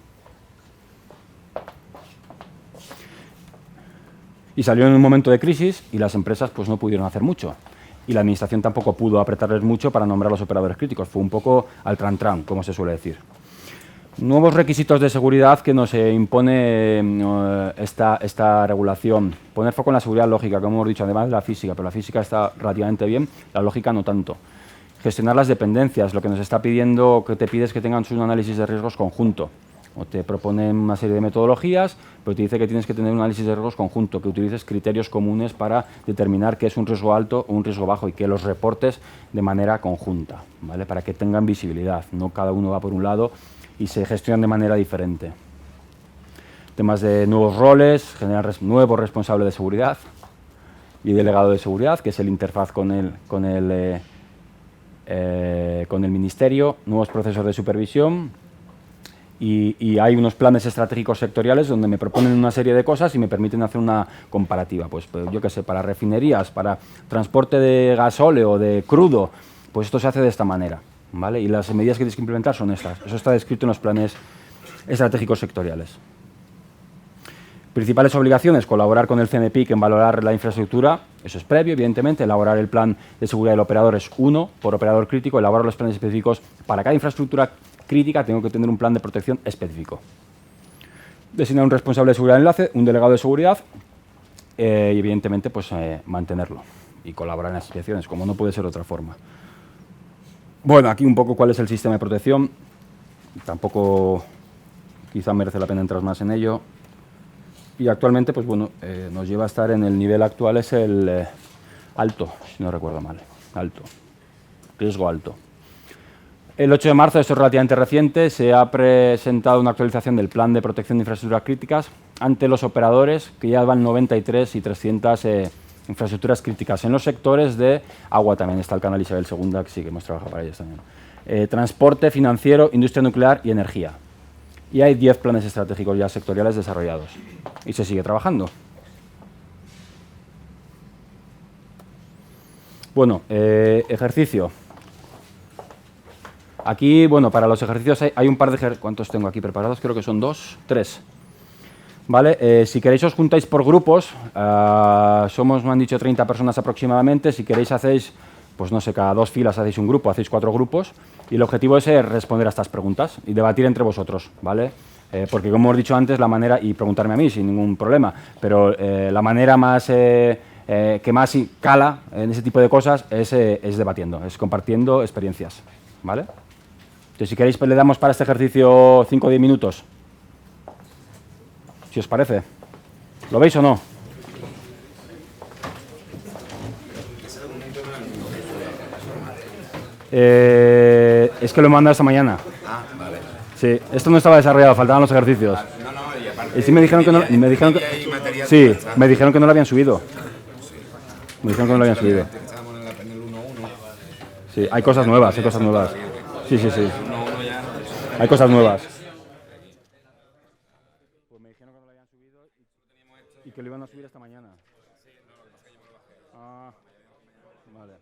Y salió en un momento de crisis y las empresas pues no pudieron hacer mucho. Y la administración tampoco pudo apretarles mucho para nombrar a los operadores críticos. Fue un poco al tran-tran, como se suele decir. Nuevos requisitos de seguridad que nos impone esta regulación. Poner foco en la seguridad lógica, como hemos dicho, además de la física, pero la física está relativamente bien, la lógica no tanto. Gestionar las dependencias, lo que nos está pidiendo, que te pides que tengan un análisis de riesgos conjunto. O te proponen una serie de metodologías, pero te dice que tienes que tener un análisis de riesgos conjunto, que utilices criterios comunes para determinar qué es un riesgo alto o un riesgo bajo y que los reportes de manera conjunta, ¿vale? Para que tengan visibilidad, no cada uno va por un lado y se gestionan de manera diferente. Temas de nuevos roles, generar nuevo responsable de seguridad y delegado de seguridad, que es el interfaz con el Ministerio, nuevos procesos de supervisión. Y hay unos planes estratégicos sectoriales donde me proponen una serie de cosas y me permiten hacer una comparativa. Pues yo qué sé, para refinerías, para transporte de gasóleo o de crudo, pues esto se hace de esta manera, ¿vale? Y las medidas que tienes que implementar son estas. Eso está descrito en los planes estratégicos sectoriales. Principales obligaciones, colaborar con el CNPIC en valorar la infraestructura, eso es previo, evidentemente. Elaborar el plan de seguridad del operador es uno, por operador crítico. Elaborar los planes específicos para cada infraestructura crítica, tengo que tener un plan de protección específico. Designar un responsable de seguridad de enlace, un delegado de seguridad y evidentemente pues mantenerlo y colaborar en las inspecciones, como no puede ser de otra forma. Bueno, aquí un poco cuál es el sistema de protección, tampoco quizá merece la pena entrar más en ello. Y actualmente pues bueno, nos lleva a estar en el nivel actual, es el alto, si no recuerdo mal, alto, riesgo alto. El 8 de marzo, esto es relativamente reciente, se ha presentado una actualización del Plan de Protección de Infraestructuras Críticas ante los operadores, que ya van 93 y 300 infraestructuras críticas. En los sectores de agua también está el canal Isabel II, que sí que hemos trabajado para ellos también. Transporte, financiero, industria nuclear y energía. Y hay 10 planes estratégicos ya sectoriales desarrollados. Y se sigue trabajando. Bueno, ejercicio. Aquí, bueno, para los ejercicios hay un par de ejercicios. ¿Cuántos tengo aquí preparados? Creo que son 2, 3. ¿Vale? Si queréis os juntáis por grupos. Somos, me han dicho, 30 personas aproximadamente. Si queréis hacéis, pues no sé, cada 2 filas hacéis un grupo, hacéis 4 grupos. Y el objetivo es responder a estas preguntas y debatir entre vosotros, ¿vale? Porque como hemos dicho antes, la manera, y preguntarme a mí sin ningún problema, pero la manera más que más cala en ese tipo de cosas es debatiendo, es compartiendo experiencias, ¿vale? Entonces, si queréis, pues, le damos para este ejercicio 5 o 10 minutos. Si os parece. ¿Lo veis o no? Es que lo he mandado esta mañana. Ah, vale. Sí, esto no estaba desarrollado, faltaban los ejercicios. No, no, y aparte. Y sí me dijeron que no, sí, me dijeron que no lo habían subido. Me dijeron que no lo habían subido. Estábamos en el 1-1. Sí, hay cosas nuevas, hay cosas nuevas. Sí, sí, sí. Hay cosas nuevas. Pues me dijeron que no lo habían subido y que lo iban a subir esta mañana. Ah, vale.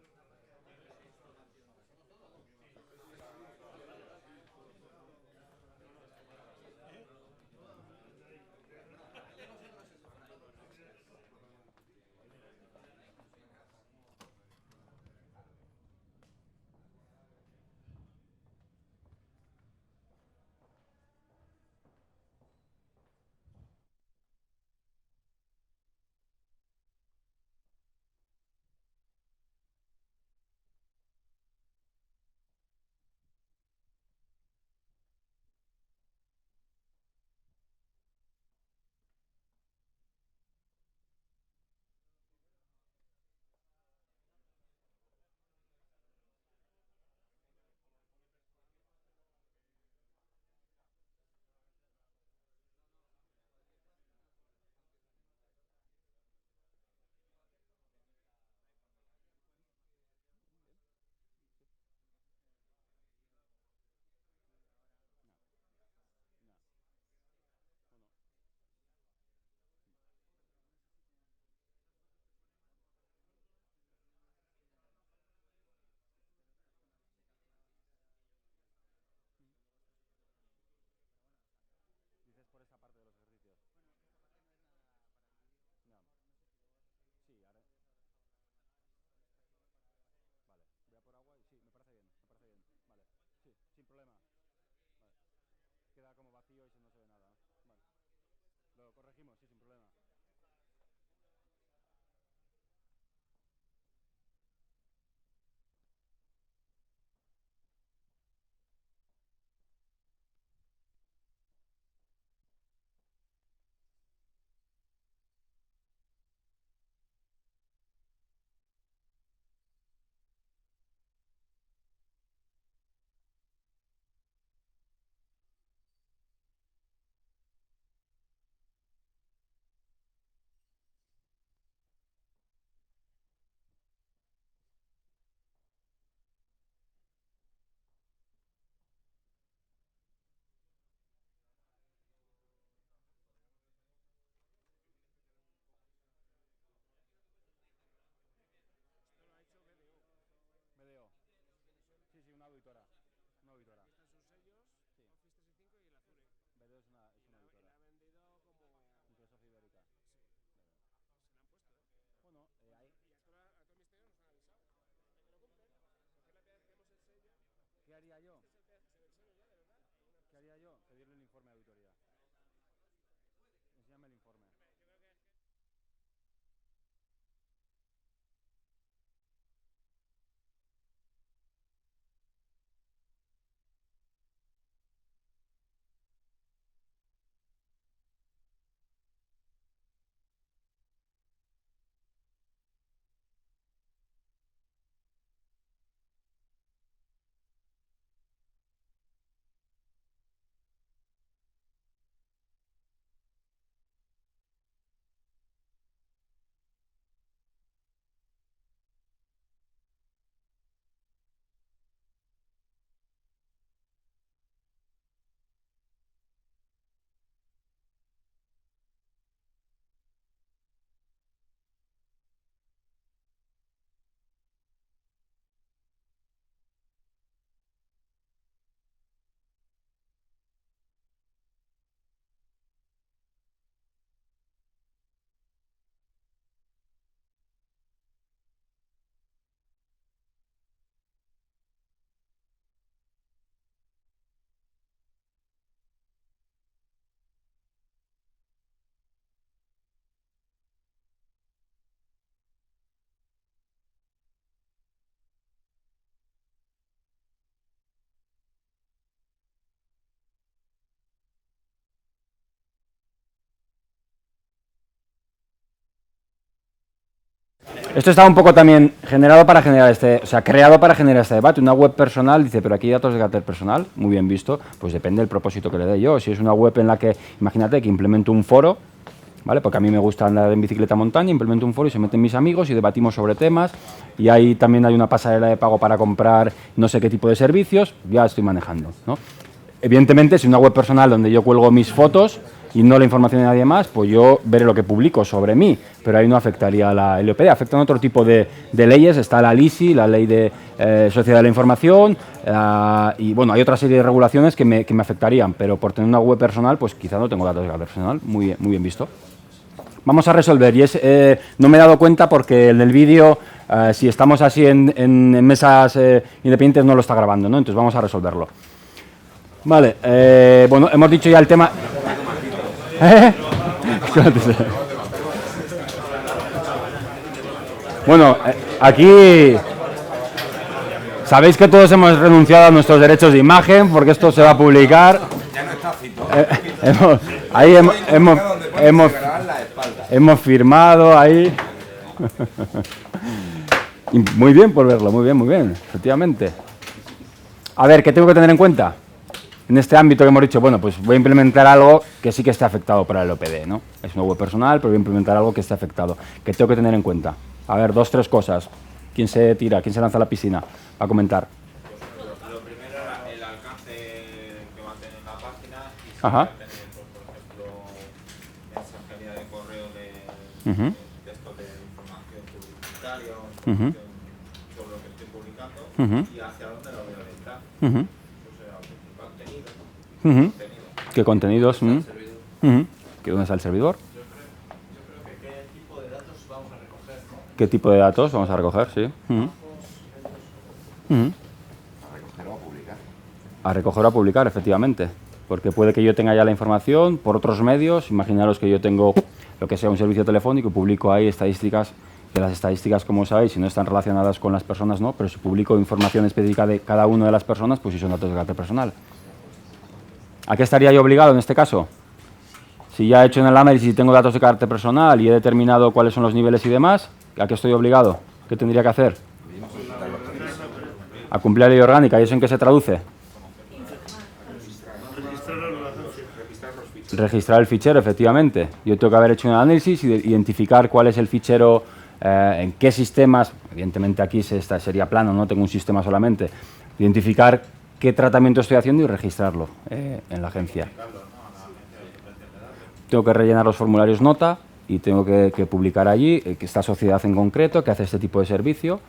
Esto está un poco también generado para generar creado para generar este debate. Una web personal, dice, pero aquí hay datos de carácter personal, muy bien visto, pues depende del propósito que le dé yo. Si es una web en la que, imagínate que implemento un foro, ¿vale? Porque a mí me gusta andar en bicicleta montaña, implemento un foro y se meten mis amigos y debatimos sobre temas, y ahí también hay una pasarela de pago para comprar no sé qué tipo de servicios, ya estoy manejando, ¿no? Evidentemente, si una web personal donde yo cuelgo mis fotos y no la información de nadie más, pues yo veré lo que publico sobre mí, pero ahí no afectaría la LOPD, afectan otro tipo de leyes, está la LISI, la Ley de Sociedad de la Información, y bueno, hay otra serie de regulaciones que me afectarían, pero por tener una web personal, pues quizá no tengo datos de carácter personal, muy bien visto. Vamos a resolver, y no me he dado cuenta porque en el vídeo, si estamos así en mesas independientes, no lo está grabando, ¿no? Entonces vamos a resolverlo. Vale, bueno, hemos dicho ya el tema... Bueno, aquí sabéis que todos hemos renunciado a nuestros derechos de imagen porque esto se va a publicar. Ya no está cito. Ahí hemos firmado ahí. Y muy bien por verlo, muy bien, efectivamente. A ver, ¿qué tengo que tener en cuenta? En este ámbito que hemos dicho, bueno, pues voy a implementar algo que sí que esté afectado por el OPD, ¿no? Es una web personal, pero voy a implementar algo que esté afectado. ¿Qué tengo que tener en cuenta? A ver, 2, 3 cosas. ¿Quién se tira? ¿Quién se lanza a la piscina? Va a comentar. Lo primero era el alcance que va a tener la página y si Ajá. va a tener, pues, por ejemplo, mensajería de correo de esto de información publicitaria o información sobre lo que estoy publicando y hacia dónde lo voy a orientar. O sea, contenido. ¿Qué contenidos? ¿Qué dónde está el servidor? Yo creo que qué tipo de datos vamos a recoger, ¿no? ¿Qué tipo de datos vamos a recoger? Sí. ¿A recoger o a publicar? A recoger o a publicar, efectivamente. Porque puede que yo tenga ya la información por otros medios. Imaginaros que yo tengo lo que sea un servicio telefónico y publico ahí estadísticas. Que las estadísticas, como sabéis, si no están relacionadas con las personas, no. Pero si publico información específica de cada una de las personas, pues sí son datos de carácter personal. ¿A qué estaría yo obligado en este caso? Si ya he hecho en el análisis y tengo datos de carácter personal y he determinado cuáles son los niveles y demás, ¿a qué estoy obligado? ¿Qué tendría que hacer? A cumplir la ley orgánica. ¿Y eso en qué se traduce? Registrar el fichero, efectivamente. Yo tengo que haber hecho un análisis y identificar cuál es el fichero, en qué sistemas, evidentemente aquí sería plano, no tengo un sistema solamente, identificar qué tratamiento estoy haciendo y registrarlo en la agencia. Tengo que rellenar los formularios nota y tengo que publicar allí que esta sociedad en concreto que hace este tipo de servicio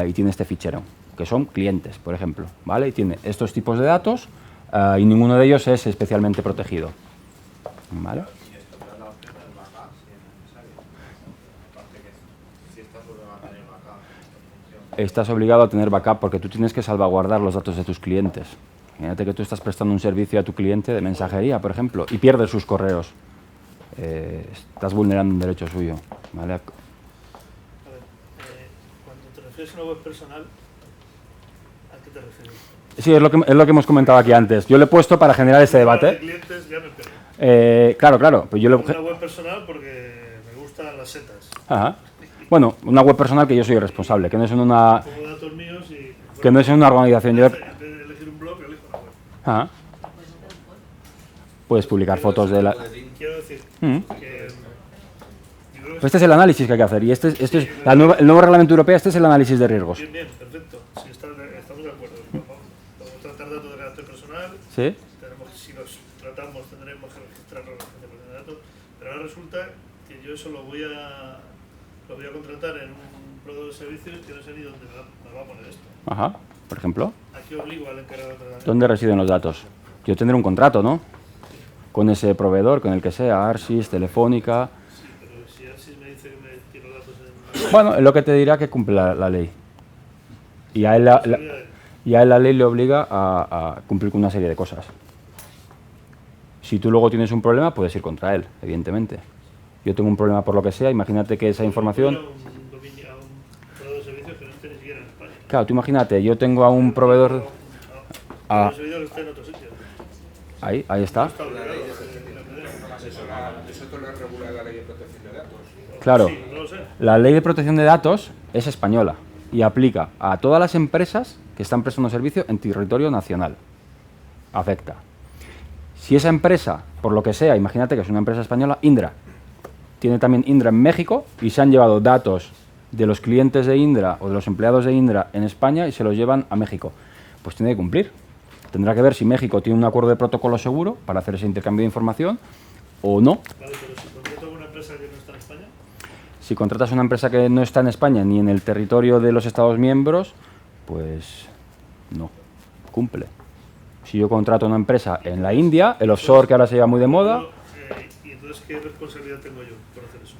y tiene este fichero, que son clientes, por ejemplo, ¿vale? Y tiene estos tipos de datos y ninguno de ellos es especialmente protegido, ¿vale? Estás obligado a tener backup porque tú tienes que salvaguardar los datos de tus clientes. Imagínate que tú estás prestando un servicio a tu cliente de mensajería, por ejemplo, y pierdes sus correos. Estás vulnerando un derecho suyo, ¿vale? A ver, cuando te refieres a una web personal, ¿a qué te refieres? Sí, es lo que hemos comentado aquí antes. Yo lo he puesto para generar este debate. De clientes ya me pego. Claro. Pues yo Una web personal porque me gustan las setas. Ajá. Bueno, una web personal que yo soy el responsable, que no es en una... Pongo datos míos y... Que no es en una organización. En vez de elegir un blog, elijo una web. Ajá. Puedes publicar fotos de la... Quiero decir que... Pues este es el análisis que hay que hacer y este es el nuevo reglamento europeo, este es el análisis de riesgos. Bien, perfecto. Si estamos de acuerdo. Vamos a tratar datos de carácter personal. Sí. Si los tratamos tendremos que registrarlo en la agencia de protección de datos. Pero ahora resulta que yo eso lo voy a contratar en un proveedor de servicios que no sé ni dónde me va a poner esto. Ajá. Por ejemplo. ¿A qué obligo al encargado de tratamiento? ¿Dónde residen los datos? Yo tendré un contrato, ¿no? Con ese proveedor, con el que sea, Arsis, Telefónica. Sí, pero si Arsis me dice que me tiro datos en... Bueno, es lo que te dirá que cumple la ley. Y a él la ley le obliga a cumplir con una serie de cosas. Si tú luego tienes un problema, puedes ir contra él, evidentemente. Yo tengo un problema por lo que sea, imagínate que esa información... A un proveedor de servicios que no esté ni siquiera en España. Claro, tú imagínate, yo tengo a un proveedor... A un servicio que está en otro sitio. Ahí está. Eso te lo regula española la ley de protección de datos? Claro, Sí, no lo sé. la ley de protección de datos es española y aplica a todas las empresas que están prestando servicio en territorio nacional. Afecta. Si esa empresa, por lo que sea, imagínate que es una empresa española, Indra, tiene también Indra en México y se han llevado datos de los clientes de Indra o de los empleados de Indra en España y se los llevan a México, pues tiene que cumplir. Tendrá que ver si México tiene un acuerdo de protocolo seguro para hacer ese intercambio de información o no. Vale, pero si contrato una empresa que no está en España, Si contratas una empresa que no está en España ni en el territorio de los Estados miembros, pues no, cumple. Si yo contrato una empresa en la India, el offshore que ahora se lleva muy de moda, ¿y entonces qué responsabilidad tengo yo por hacer eso?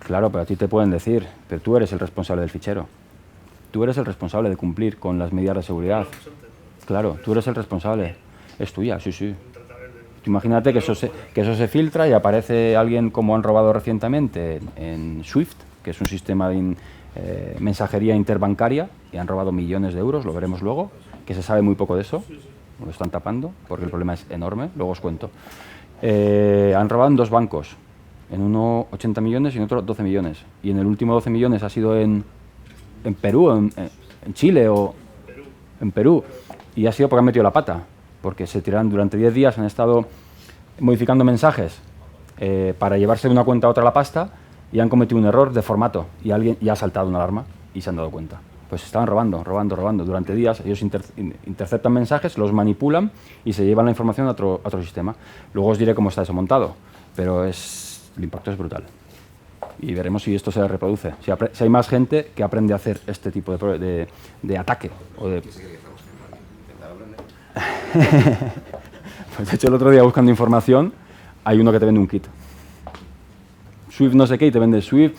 claro, pero a ti te pueden decir, pero tú eres el responsable del fichero. Tú eres el responsable de cumplir con las medidas de seguridad. Claro, tú eres el responsable. Es tuya, sí, sí. Tú imagínate que eso se filtra y aparece alguien como han robado recientemente en SWIFT, que es un sistema de mensajería interbancaria, y han robado millones de euros, lo veremos luego, que se sabe muy poco de eso. Lo están tapando porque el problema es enorme, luego os cuento. Han robado en 2 bancos, en uno 80 millones y en otro 12 millones. Y en el último 12 millones ha sido en Perú, en Chile o en Perú. Y ha sido porque han metido la pata, porque se tiraron durante 10 días, han estado modificando mensajes para llevarse de una cuenta a otra la pasta y han cometido un error de formato y alguien ya ha saltado una alarma y se han dado cuenta. Pues estaban robando durante días. Ellos interceptan mensajes, los manipulan y se llevan la información a otro sistema. Luego os diré cómo está eso montado, pero el impacto es brutal. Y veremos si esto se reproduce, si hay más gente que aprende a hacer este tipo de ataque. O de... Pues de hecho el otro día buscando información hay uno que te vende un kit. Swift no sé qué y te vende Swift,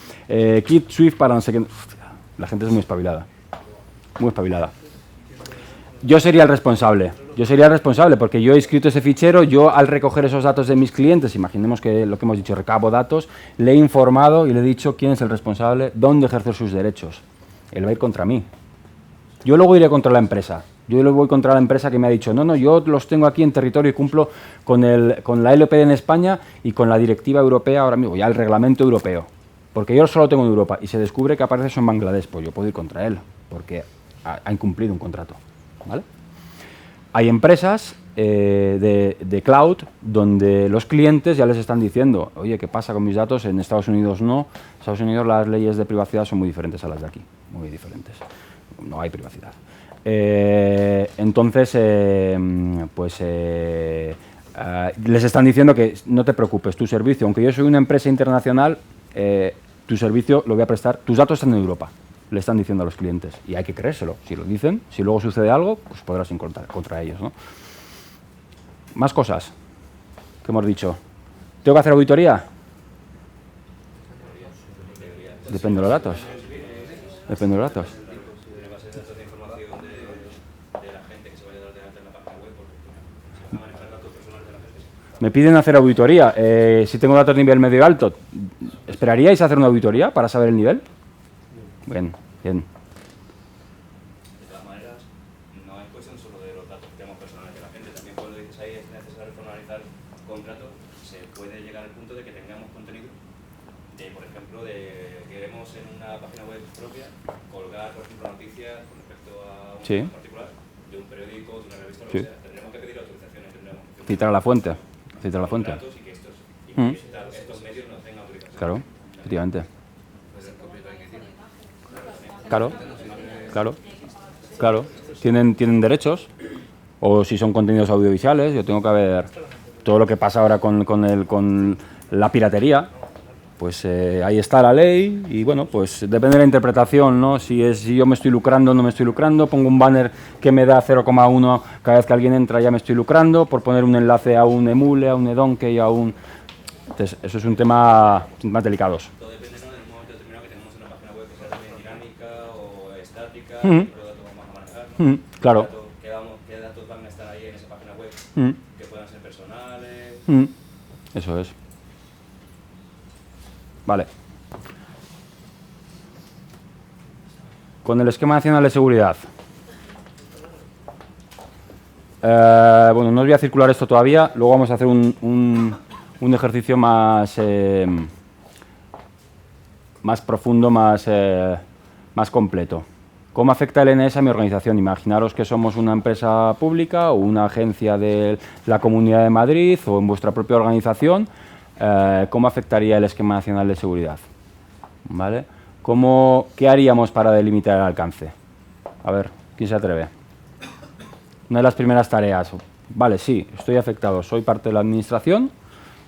kit Swift para no sé qué. Hostia, la gente es muy espabilada. Muy espabilada. Yo sería el responsable porque yo he escrito ese fichero, yo al recoger esos datos de mis clientes, imaginemos que lo que hemos dicho, recabo datos, le he informado y le he dicho quién es el responsable, dónde ejercer sus derechos. Él va a ir contra mí. Yo luego iré contra la empresa. Yo luego voy contra la empresa que me ha dicho, no, yo los tengo aquí en territorio y cumplo con la LPD en España y con la directiva europea ahora mismo, ya el reglamento europeo. Porque yo solo tengo en Europa y se descubre que aparece eso en Bangladesh, pues yo puedo ir contra él, porque ha incumplido un contrato. ¿Vale? Hay empresas de cloud donde los clientes ya les están diciendo, oye, ¿qué pasa con mis datos? En Estados Unidos no. En Estados Unidos las leyes de privacidad son muy diferentes a las de aquí, muy diferentes. No hay privacidad. Entonces, les están diciendo que no te preocupes, tu servicio, aunque yo soy una empresa internacional, tu servicio lo voy a prestar, tus datos están en Europa. Le están diciendo a los clientes y hay que creérselo. Si lo dicen, si luego sucede algo, pues podrás ir contra ellos, ¿no? Más cosas que hemos dicho. ¿Tengo que hacer auditoría? Depende de los datos. Depende de los datos. Me piden hacer auditoría. Si tengo datos de nivel medio y alto, ¿esperaríais hacer una auditoría para saber el nivel? Bien. De todas maneras, no es cuestión solo de los datos que tenemos personales de la gente, también cuando dices ahí es necesario formalizar contratos, se puede llegar al punto de que tengamos contenido de, por ejemplo, de queremos en una página web propia colgar, por ejemplo, noticias con respecto a un tema particular, de un periódico, de una revista, lo que sea. Tendremos que pedir autorizaciones, Citar a la fuente. Y que estos medios no tengan autorización. Claro, efectivamente. Claro. Tienen derechos. O si son contenidos audiovisuales, yo tengo que ver todo lo que pasa ahora con la piratería. Pues ahí está la ley y bueno, pues depende de la interpretación, ¿no? Si yo me estoy lucrando o no me estoy lucrando, pongo un banner que me da 0,1 cada vez que alguien entra, ya me estoy lucrando, por poner un enlace a un emule, a un edonkey, a un... Entonces, eso es un tema más delicado. Todo depende, ¿no?, del momento determinado que tengamos una página web que sea también dinámica o estática, qué datos vamos a manejar, ¿no? Claro. ¿Qué datos van a estar ahí en esa página web? Que puedan ser personales. Eso es. Vale. Con el esquema nacional de seguridad. Bueno, no os voy a circular esto todavía. Luego vamos a hacer una un ejercicio más profundo, más completo. ¿Cómo afecta el NS a mi organización? Imaginaros que somos una empresa pública o una agencia de la Comunidad de Madrid o en vuestra propia organización. ¿Cómo afectaría el esquema nacional de seguridad? ¿Vale? ¿Qué haríamos para delimitar el alcance? A ver, ¿quién se atreve? Una de las primeras tareas. Vale, sí, estoy afectado, soy parte de la administración.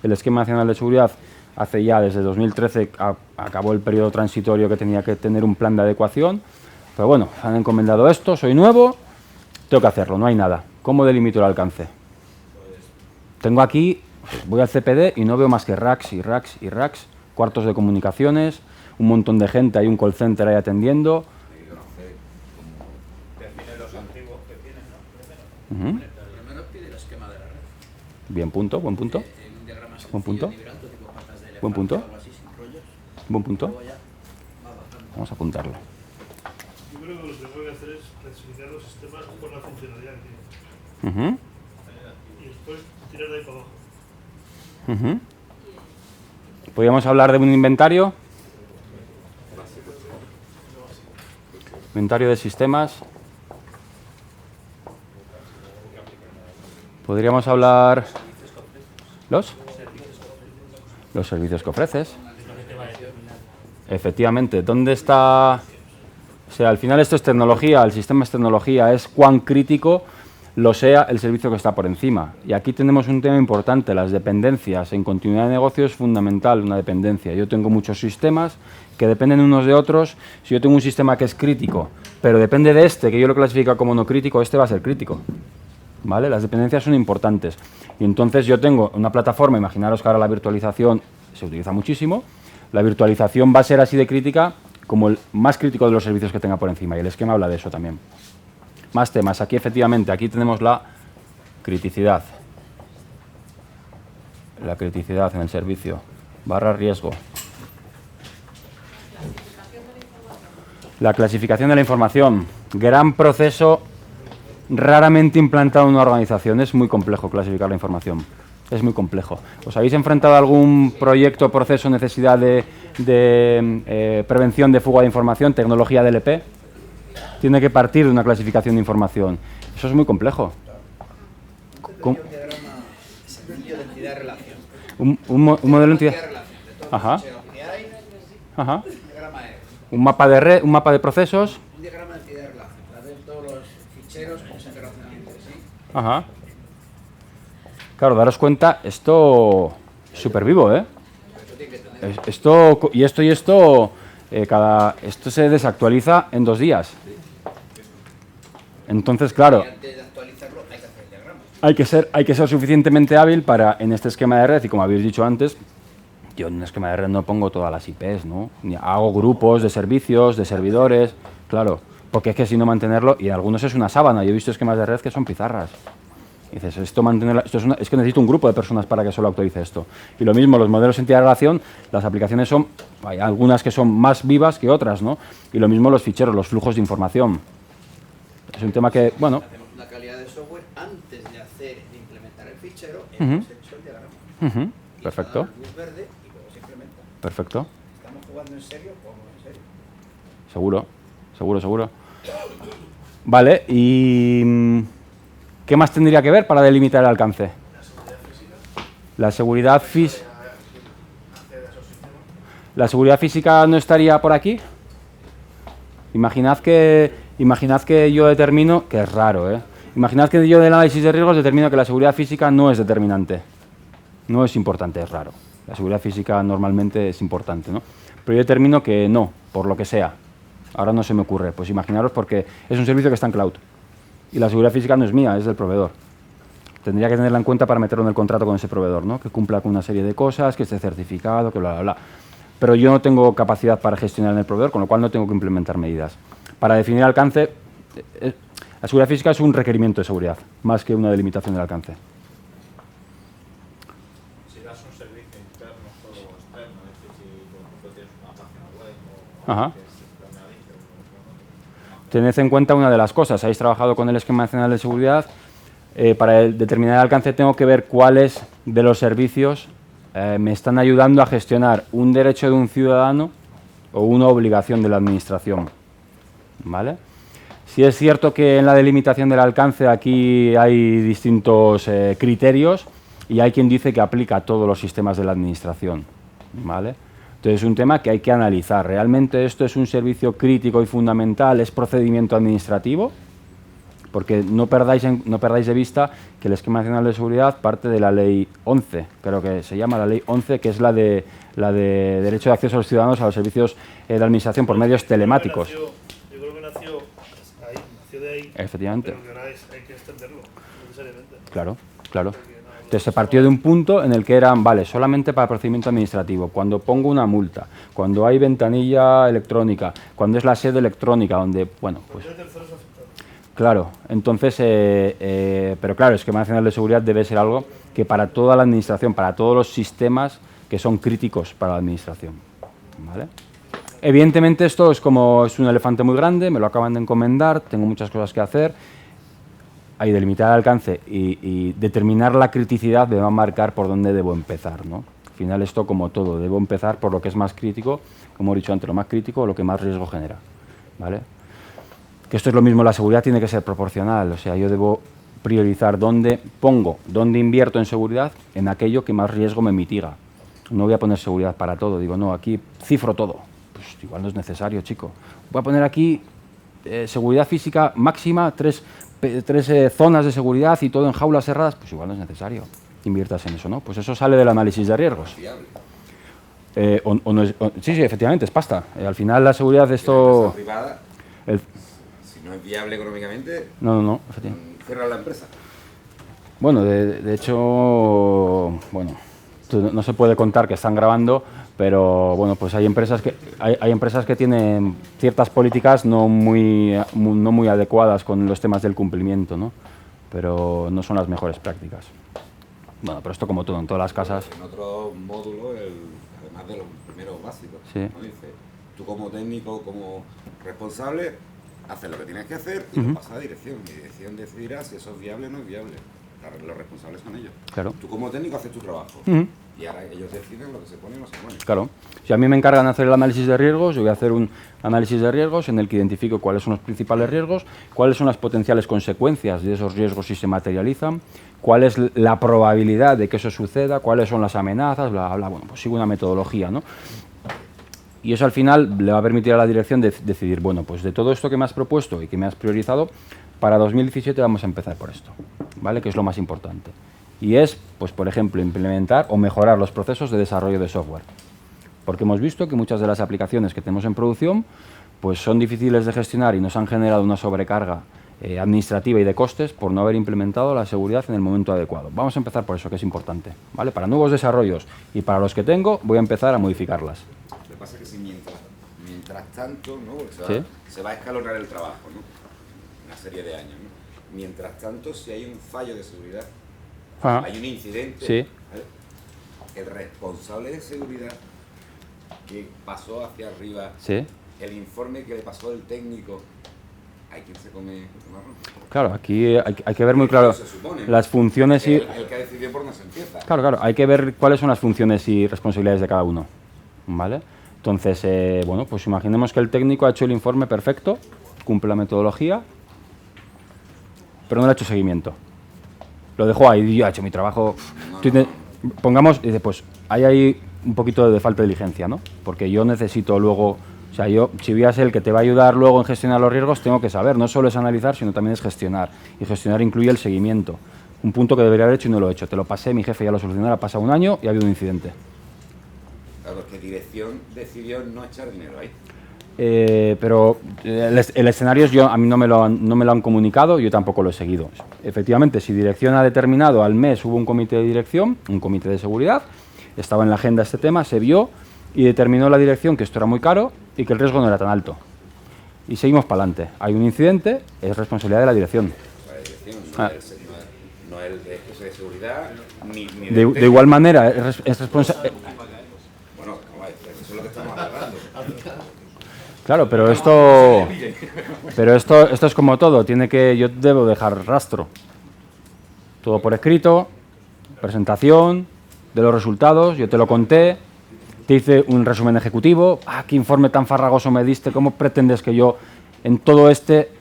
El esquema nacional de seguridad hace ya desde 2013 acabó el periodo transitorio que tenía que tener un plan de adecuación. Pero bueno, han encomendado esto, soy nuevo, tengo que hacerlo, no hay nada. ¿Cómo delimito el alcance? Tengo aquí, voy al CPD y no veo más que racks y racks y racks, cuartos de comunicaciones, un montón de gente, hay un call center ahí atendiendo. Define los antiguos que tienes, ¿no? Primero pide el esquema de la red. Bien punto, buen punto. Un diagrama sencillo, Buen punto. librando, tipo patas de elefante, Buen punto. algo así, sin rollos. Buen punto. Luego ya va bajando. Vamos a apuntarlo. Yo creo que lo que tengo que hacer es clasificar los sistemas por la funcionalidad que tienen. Y después tirar de ahí para abajo. ¿Podríamos hablar de un inventario? Inventario de sistemas. Podríamos hablar... ¿Los servicios que ofreces. Efectivamente, ¿dónde está...? O sea, al final esto es tecnología, el sistema es tecnología, es cuán crítico lo sea el servicio que está por encima. Y aquí tenemos un tema importante, las dependencias. En continuidad de negocio es fundamental una dependencia. Yo tengo muchos sistemas que dependen unos de otros. Si yo tengo un sistema que es crítico, pero depende de este, que yo lo clasifico como no crítico, este va a ser crítico. ¿Vale? Las dependencias son importantes. Y entonces yo tengo una plataforma, imaginaros que ahora la virtualización se utiliza muchísimo, la virtualización va a ser así de crítica como el más crítico de los servicios que tenga por encima, y el esquema habla de eso también. Más temas. Aquí efectivamente, aquí tenemos la criticidad. La criticidad en el servicio. Barra riesgo. La clasificación de la información. Gran proceso raramente implantado en una organización. Es muy complejo clasificar la información. Es muy complejo. ¿Os habéis enfrentado a algún proyecto, proceso, necesidad de prevención de fuga de información, tecnología DLP? Tiene que partir de una clasificación de información. Eso es muy complejo. Un diagrama sencillo de entidad-relación. Un modelo de entidad. Ajá. Ajá. Un mapa de red, un mapa de procesos. Un diagrama de entidad-relación. Para ver todos los ficheros cómo se interrelacionan entre sí. Ajá. Claro, daros cuenta, esto es súper vivo, ¿eh? Esto se desactualiza en 2 días. Entonces, claro, hay que ser suficientemente hábil para, en este esquema de red, y como habéis dicho antes, yo en un esquema de red no pongo todas las IPs, ¿no? Hago grupos de servicios, de servidores, claro, porque es que si no mantenerlo, y algunos es una sábana, yo he visto esquemas de red que son pizarras. Y dices, es que necesito un grupo de personas para que solo actualice esto. Y lo mismo, los modelos de entidad de relación, las aplicaciones hay algunas que son más vivas que otras, ¿no? Y lo mismo los ficheros, los flujos de información. Es un tema que, bueno... Hacemos una calidad de software antes de implementar el fichero, hemos hecho el diagrama. Perfecto. Luz verde y luego se implementa. Perfecto. ¿Estamos jugando en serio o no en serio? Seguro. Vale, y... ¿qué más tendría que ver para delimitar el alcance? La seguridad física. ¿La seguridad física no estaría por aquí? Imaginad que yo determino, que es raro, ¿eh? Imaginad que yo del análisis de riesgos determino que la seguridad física no es determinante. No es importante, es raro. La seguridad física normalmente es importante, ¿no? Pero yo determino que no, por lo que sea. Ahora no se me ocurre. Pues imaginaros porque es un servicio que está en cloud. Y la seguridad física no es mía, es del proveedor. Tendría que tenerla en cuenta para meterlo en el contrato con ese proveedor, ¿no? Que cumpla con una serie de cosas, que esté certificado, que bla, bla, bla. Pero yo no tengo capacidad para gestionar en el proveedor, con lo cual no tengo que implementar medidas. Para definir alcance, la seguridad física es un requerimiento de seguridad, más que una delimitación del alcance. Si das un servicio interno o externo, es decir, si por ejemplo tienes una página web o Ajá. que Tened en cuenta una de las cosas. Habéis trabajado con el esquema nacional de seguridad. Para determinar el alcance tengo que ver cuáles de los servicios me están ayudando a gestionar un derecho de un ciudadano o una obligación de la administración, ¿vale? Sí es cierto que en la delimitación del alcance aquí hay distintos criterios y hay quien dice que aplica a todos los sistemas de la administración, ¿vale? Entonces es un tema que hay que analizar. ¿Realmente esto es un servicio crítico y fundamental? ¿Es procedimiento administrativo? Porque no perdáis de vista que el Esquema Nacional de Seguridad parte de la Ley 11, creo que se llama la Ley 11, que es la de Derecho de Acceso a los Ciudadanos a los servicios de administración por medios telemáticos. Yo creo que nació de ahí. Efectivamente. Pero que ahora hay que extenderlo, necesariamente. Claro, claro. Entonces se partió de un punto en el que eran, vale, solamente para procedimiento administrativo, cuando pongo una multa, cuando hay ventanilla electrónica, cuando es la sede electrónica, donde, bueno, pues... Claro, entonces, pero claro, el Esquema Nacional de Seguridad debe ser algo que para toda la administración, para todos los sistemas que son críticos para la administración, ¿vale? Evidentemente esto es un elefante muy grande, me lo acaban de encomendar, tengo muchas cosas que hacer. Hay delimitar el alcance y determinar la criticidad me va a marcar por dónde debo empezar, ¿no? Al final esto, como todo, debo empezar por lo que es más crítico, como he dicho antes, lo más crítico, lo que más riesgo genera, ¿vale? Que esto es lo mismo, la seguridad tiene que ser proporcional, o sea, yo debo priorizar dónde invierto en seguridad, en aquello que más riesgo me mitiga. No voy a poner seguridad para todo, digo, no, aquí cifro todo, pues igual no es necesario, chico. Voy a poner aquí seguridad física máxima, tres zonas de seguridad y todo en jaulas cerradas, pues igual no es necesario. Inviertas en eso, ¿no? Pues eso sale del análisis de riesgos. Sí, efectivamente, es pasta. Al final la seguridad de esto... Privada, si no es viable económicamente, no, efectivamente. Cierra la empresa. Bueno, de hecho, bueno, no se puede contar que están grabando, pero bueno, pues hay empresas que tienen ciertas políticas no muy adecuadas con los temas del cumplimiento, ¿no? Pero no son las mejores prácticas. Bueno, pero esto como todo, en todas las casas. En otro módulo, además de los primeros básicos, sí, ¿no? Dice, tú como técnico, como responsable, haces lo que tienes que hacer y lo pasas a dirección. Y dirección decidirá si eso es viable o no es viable. Los responsables son ellos. Claro. Tú como técnico haces tu trabajo. Y ahora ellos deciden lo que se pone y no se pone. Claro. Si a mí me encargan hacer el análisis de riesgos, yo voy a hacer un análisis de riesgos en el que identifico cuáles son los principales riesgos, cuáles son las potenciales consecuencias de esos riesgos si se materializan, cuál es la probabilidad de que eso suceda, cuáles son las amenazas, bla, bla, bueno, pues sigo una metodología, ¿no? Y eso al final le va a permitir a la dirección decidir, bueno, pues de todo esto que me has propuesto y que me has priorizado, para 2017 vamos a empezar por esto, ¿vale? Que es lo más importante. Y es, pues por ejemplo, implementar o mejorar los procesos de desarrollo de software. Porque hemos visto que muchas de las aplicaciones que tenemos en producción pues son difíciles de gestionar y nos han generado una sobrecarga administrativa y de costes por no haber implementado la seguridad en el momento adecuado. Vamos a empezar por eso, que es importante, ¿vale? Para nuevos desarrollos y para los que tengo, voy a empezar a modificarlas. Lo que pasa es que si mientras tanto, ¿no? ¿Sí? Se va a escalonar el trabajo, ¿no? Una serie de años, ¿no? Mientras tanto, si hay un fallo de seguridad, hay un incidente, sí, ¿vale? El responsable de seguridad que pasó hacia arriba, sí, el informe que le pasó el técnico, hay quien se come marrón. Claro, aquí hay que ver muy claro las funciones y... El que ha decidido por dónde se empieza. Claro, hay que ver cuáles son las funciones y responsabilidades de cada uno, ¿vale? Entonces, bueno, pues imaginemos que el técnico ha hecho el informe perfecto, cumple la metodología, pero no le ha hecho seguimiento. Lo dejó ahí, yo he hecho mi trabajo. Pongamos, dice, pues hay un poquito de falta de diligencia, ¿no? Porque yo necesito luego, o sea, yo, si voy a ser el que te va a ayudar luego en gestionar los riesgos, tengo que saber, no solo es analizar, sino también es gestionar. Y gestionar incluye el seguimiento. Un punto que debería haber hecho y no lo he hecho. Te lo pasé, mi jefe ya lo solucionó, ha pasado un año y ha habido un incidente. Claro, que dirección decidió no echar dinero ahí. Pero el escenario a mí no me lo han comunicado, yo tampoco lo he seguido. Efectivamente, si dirección ha determinado, al mes hubo un comité de dirección, un comité de seguridad, estaba en la agenda este tema, se vio y determinó la dirección que esto era muy caro y que el riesgo no era tan alto. Y seguimos para adelante. Hay un incidente, es responsabilidad de la dirección. La dirección, no el de jefe de seguridad, ni de igual manera, es responsabilidad... Bueno, eso es lo que estamos hablando. Claro, pero esto es como todo, yo debo dejar rastro. Todo por escrito, presentación, de los resultados, yo te lo conté, te hice un resumen ejecutivo, qué informe tan farragoso me diste, ¿cómo pretendes que yo en todo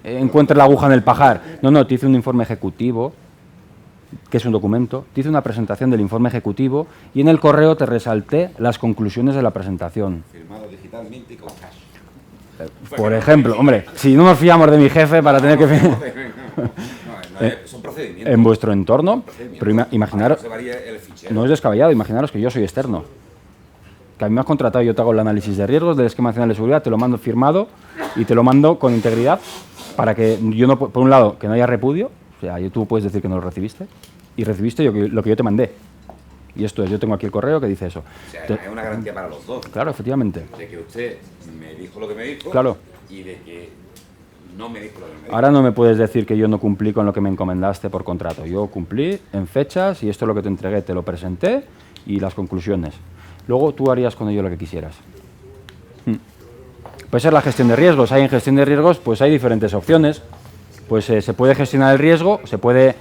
encuentre la aguja en el pajar? No, te hice un informe ejecutivo, que es un documento, te hice una presentación del informe ejecutivo y en el correo te resalté las conclusiones de la presentación. Firmado digitalmente y con cash. Por ejemplo, hombre, si no nos fiamos de mi jefe para tener que... Son procedimientos. En vuestro entorno, pero imaginaros, no es descabellado, imaginaros que yo soy externo, que a mí me has contratado, yo te hago el análisis de riesgos del esquema nacional de seguridad, te lo mando firmado y te lo mando con integridad para que yo no, por un lado, que no haya repudio, o sea, tú puedes decir que no lo recibiste y recibiste lo que yo te mandé. Y esto es, yo tengo aquí el correo que dice eso. O sea, es una garantía para los dos. Claro, efectivamente. De que usted me dijo lo que me dijo, claro, y de que no me dijo lo que me dijo. Ahora no me puedes decir que yo no cumplí con lo que me encomendaste por contrato. Yo cumplí en fechas y esto es lo que te entregué, te lo presenté y las conclusiones. Luego tú harías con ello lo que quisieras. Puede ser la gestión de riesgos. En gestión de riesgos pues hay diferentes opciones. Pues se puede gestionar el riesgo, se puede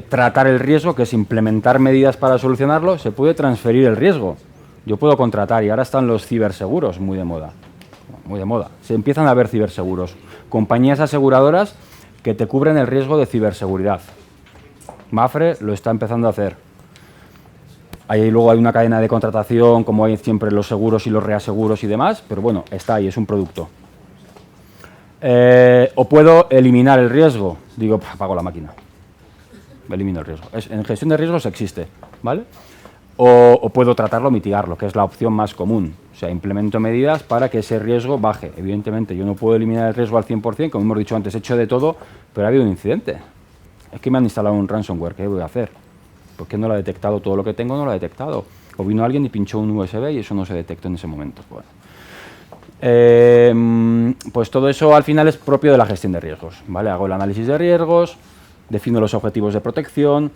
tratar el riesgo, que es implementar medidas para solucionarlo, se puede transferir el riesgo. Yo puedo contratar, y ahora están los ciberseguros muy de moda. Muy de moda. Se empiezan a ver ciberseguros. Compañías aseguradoras que te cubren el riesgo de ciberseguridad. Mapfre lo está empezando a hacer. Ahí luego hay una cadena de contratación, como hay siempre los seguros y los reaseguros y demás, pero bueno, está ahí, es un producto. O puedo eliminar el riesgo. Digo, apago la máquina. Elimino el riesgo. En gestión de riesgos existe, ¿vale? O puedo tratarlo, mitigarlo, que es la opción más común. O sea, implemento medidas para que ese riesgo baje. Evidentemente, yo no puedo eliminar el riesgo al 100%, como hemos dicho antes, he hecho de todo, pero ha habido un incidente. Es que me han instalado un ransomware, ¿qué voy a hacer? ¿Por qué no lo ha detectado todo lo que tengo? No lo ha detectado. O vino alguien y pinchó un USB y eso no se detectó en ese momento. Bueno. Pues todo eso al final es propio de la gestión de riesgos, ¿vale? Hago el análisis de riesgos, defino los objetivos de protección,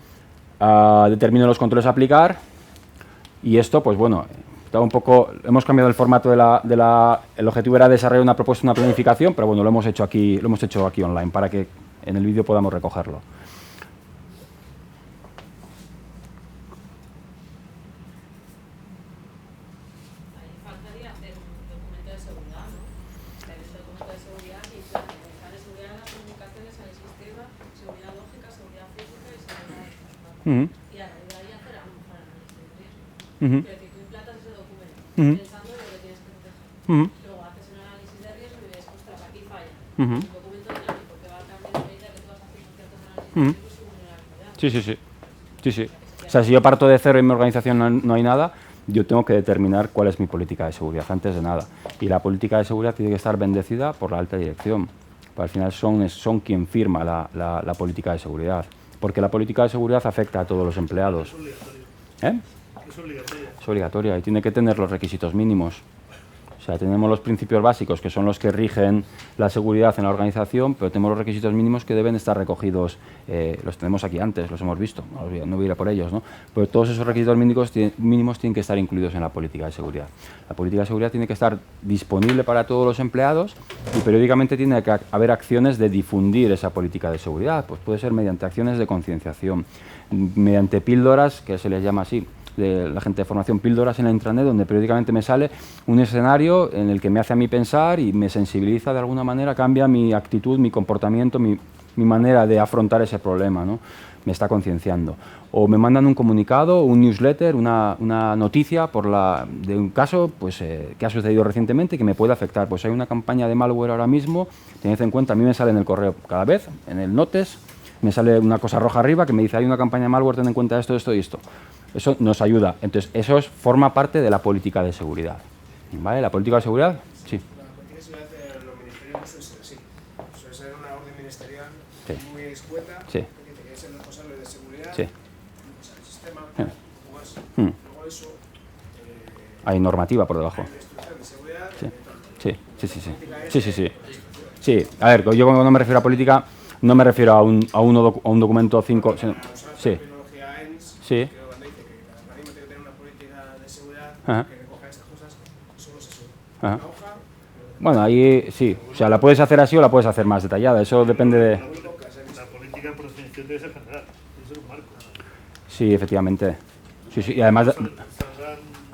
determino los controles a aplicar y esto, pues bueno, está un poco, hemos cambiado el formato el objetivo era desarrollar una propuesta, una planificación, pero bueno, lo hemos hecho aquí online para que en el vídeo podamos recogerlo. Y a raíz de ahí hacer algo para el análisis de riesgo. Pero que tú implantas ese documento pensando en lo que tienes que proteger. Luego haces un análisis de riesgo y ves, ostras, aquí falla. Un documento dinámico que va a cambiar a medida que tú vas haciendo ciertos análisis de riesgo y su vulnerabilidad. Sí. O sea, si yo parto de cero y en mi organización no hay nada, yo tengo que determinar cuál es mi política de seguridad antes de nada. Y la política de seguridad tiene que estar bendecida por la alta dirección. Al final son quien firma la política de seguridad. Porque la política de seguridad afecta a todos los empleados. Es obligatorio. Es obligatoria. Es obligatoria y tiene que tener los requisitos mínimos. O sea, tenemos los principios básicos, que son los que rigen la seguridad en la organización, pero tenemos los requisitos mínimos que deben estar recogidos, los tenemos aquí antes, los hemos visto, no voy a ir a por ellos, ¿no? Pero todos esos requisitos mínimos tienen que estar incluidos en la política de seguridad. La política de seguridad tiene que estar disponible para todos los empleados y periódicamente tiene que haber acciones de difundir esa política de seguridad. Pues puede ser mediante acciones de concienciación, mediante píldoras, que se les llama así, de la gente de formación, píldoras en la intranet, donde periódicamente me sale un escenario en el que me hace a mí pensar y me sensibiliza de alguna manera, cambia mi actitud, mi comportamiento, mi manera de afrontar ese problema, ¿no? Me está concienciando. O me mandan un comunicado, un newsletter, una noticia de un caso pues, que ha sucedido recientemente que me puede afectar. Pues hay una campaña de malware ahora mismo, tened en cuenta, a mí me sale en el correo cada vez, en el notes, me sale una cosa roja arriba que me dice hay una campaña de malware, ten en cuenta esto, esto y esto. Eso nos ayuda. Entonces, eso forma parte de la política de seguridad. ¿Vale? La política de seguridad, sí. La política de seguridad de los ministerios no suele ser así. Suele ser una orden ministerial muy escueta, que te quieres ser responsable de seguridad, el sistema, luego eso... hay normativa por debajo. Sí. A ver, yo cuando no me refiero a política, no me refiero a un documento 5... Sí. Que recoja estas cosas, solo se sube. Una hoja, bueno, ahí sí, o sea, la puedes hacer así o la puedes hacer más detallada, eso depende de... La política por definición debe ser general, debe ser un marco. Sí, efectivamente. Sí, sí, y además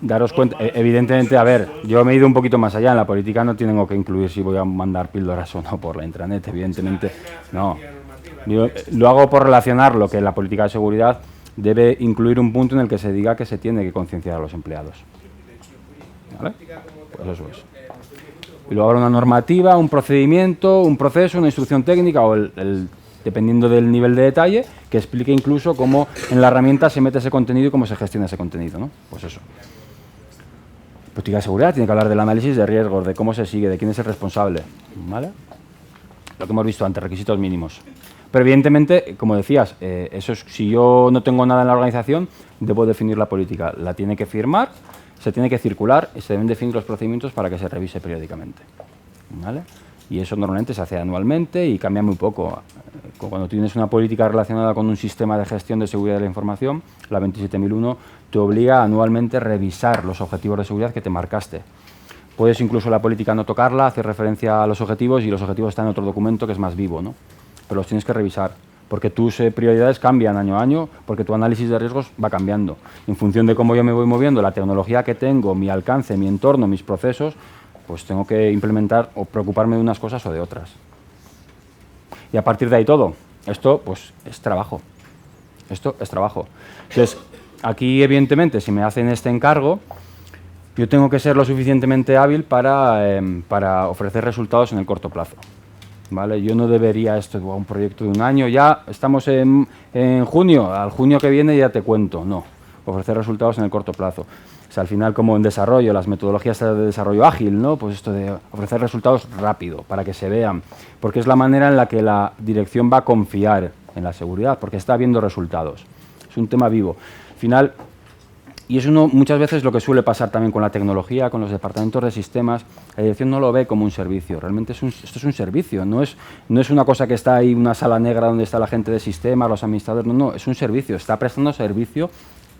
daros cuenta, evidentemente, a ver, yo me he ido un poquito más allá, en la política no tengo que incluir si voy a mandar píldoras o no por la intranet, evidentemente, no. Yo lo hago por relacionar lo que la política de seguridad debe incluir un punto en el que se diga que se tiene que concienciar a los empleados. ¿Vale? Pues eso es. Y luego habrá una normativa, un procedimiento, un proceso, una instrucción técnica o dependiendo del nivel de detalle, que explique incluso cómo en la herramienta se mete ese contenido y cómo se gestiona ese contenido, ¿no? Pues eso. Política de seguridad tiene que hablar del análisis de riesgos, de cómo se sigue, de quién es el responsable, ¿vale? Lo que hemos visto antes, requisitos mínimos. Pero evidentemente, como decías, eso es, si yo no tengo nada en la organización, debo definir la política. La tiene que firmar, se tiene que circular y se deben definir los procedimientos para que se revise periódicamente, ¿vale? Y eso normalmente se hace anualmente y cambia muy poco. Cuando tienes una política relacionada con un sistema de gestión de seguridad de la información, la 27001 te obliga anualmente a revisar los objetivos de seguridad que te marcaste. Puedes incluso la política no tocarla, hacer referencia a los objetivos y los objetivos están en otro documento que es más vivo, ¿no? Pero los tienes que revisar, porque tus prioridades cambian año a año, porque tu análisis de riesgos va cambiando. En función de cómo yo me voy moviendo, la tecnología que tengo, mi alcance, mi entorno, mis procesos, pues tengo que implementar o preocuparme de unas cosas o de otras. Y a partir de ahí todo, esto pues es trabajo. Esto es trabajo. Entonces, aquí evidentemente, si me hacen este encargo, yo tengo que ser lo suficientemente hábil para ofrecer resultados en el corto plazo. ¿Vale? Yo no debería un proyecto de un año, ya estamos en junio, al junio que viene ya te cuento, no, ofrecer resultados en el corto plazo. O sea, al final, como en desarrollo, las metodologías de desarrollo ágil, ¿no? Pues esto de ofrecer resultados rápido, para que se vean, porque es la manera en la que la dirección va a confiar en la seguridad, porque está viendo resultados. Es un tema vivo. Al final, y es muchas veces lo que suele pasar también con la tecnología, con los departamentos de sistemas, la dirección no lo ve como un servicio, realmente esto es un servicio, no es una cosa que está ahí, una sala negra donde está la gente de sistemas, los administradores, no, es un servicio, está prestando servicio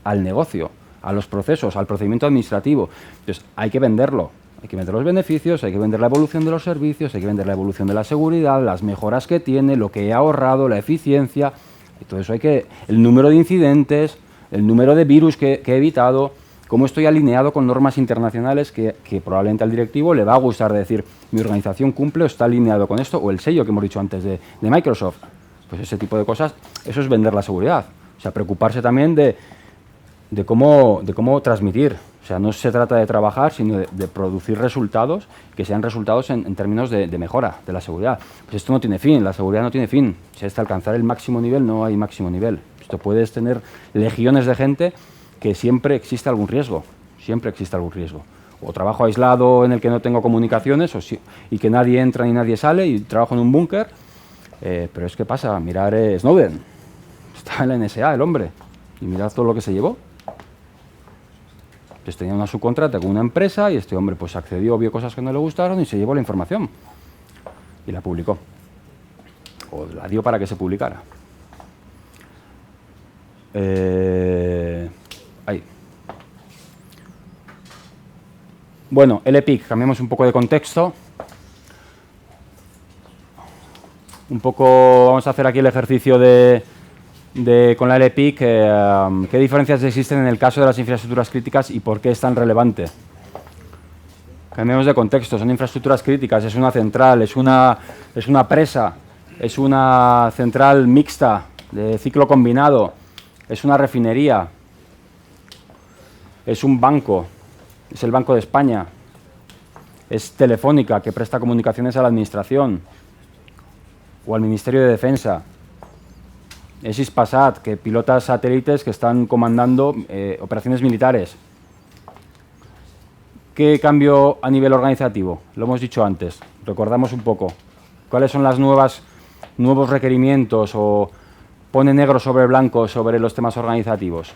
al negocio, a los procesos, al procedimiento administrativo. Entonces, hay que venderlo, hay que vender los beneficios, hay que vender la evolución de los servicios, hay que vender la evolución de la seguridad, las mejoras que tiene, lo que he ahorrado, la eficiencia, y todo eso el número de incidentes, el número de virus que he evitado, cómo estoy alineado con normas internacionales que probablemente al directivo le va a gustar decir, mi organización cumple o está alineado con esto, o el sello que hemos dicho antes de Microsoft. Pues ese tipo de cosas, eso es vender la seguridad. O sea, preocuparse también de cómo transmitir. O sea, no se trata de trabajar, sino de producir resultados que sean resultados en términos de mejora de la seguridad. Pues esto no tiene fin, la seguridad no tiene fin. Si hasta alcanzar el máximo nivel, no hay máximo nivel. Esto puedes tener legiones de gente que siempre existe algún riesgo, O trabajo aislado en el que no tengo comunicaciones y que nadie entra ni nadie sale y trabajo en un búnker. Pero es que pasa, mirar Snowden, está en la NSA el hombre y mirad todo lo que se llevó. Pues tenía una subcontrata con una empresa y este hombre pues accedió, vio cosas que no le gustaron y se llevó la información y la publicó o la dio para que se publicara. Ahí. Bueno, LPIC, cambiamos un poco de contexto. Vamos a hacer aquí el ejercicio con la LPIC, qué diferencias existen en el caso de las infraestructuras críticas y por qué es tan relevante. Cambiamos de contexto, son infraestructuras críticas, es una central, es una presa, es una central mixta de ciclo combinado, es una refinería, es un banco, es el Banco de España, es Telefónica, que presta comunicaciones a la Administración o al Ministerio de Defensa, es Hispasat, que pilota satélites que están comandando operaciones militares. ¿Qué cambio a nivel organizativo? Lo hemos dicho antes, recordamos un poco. ¿Cuáles son los nuevos requerimientos o pone negro sobre blanco sobre los temas organizativos?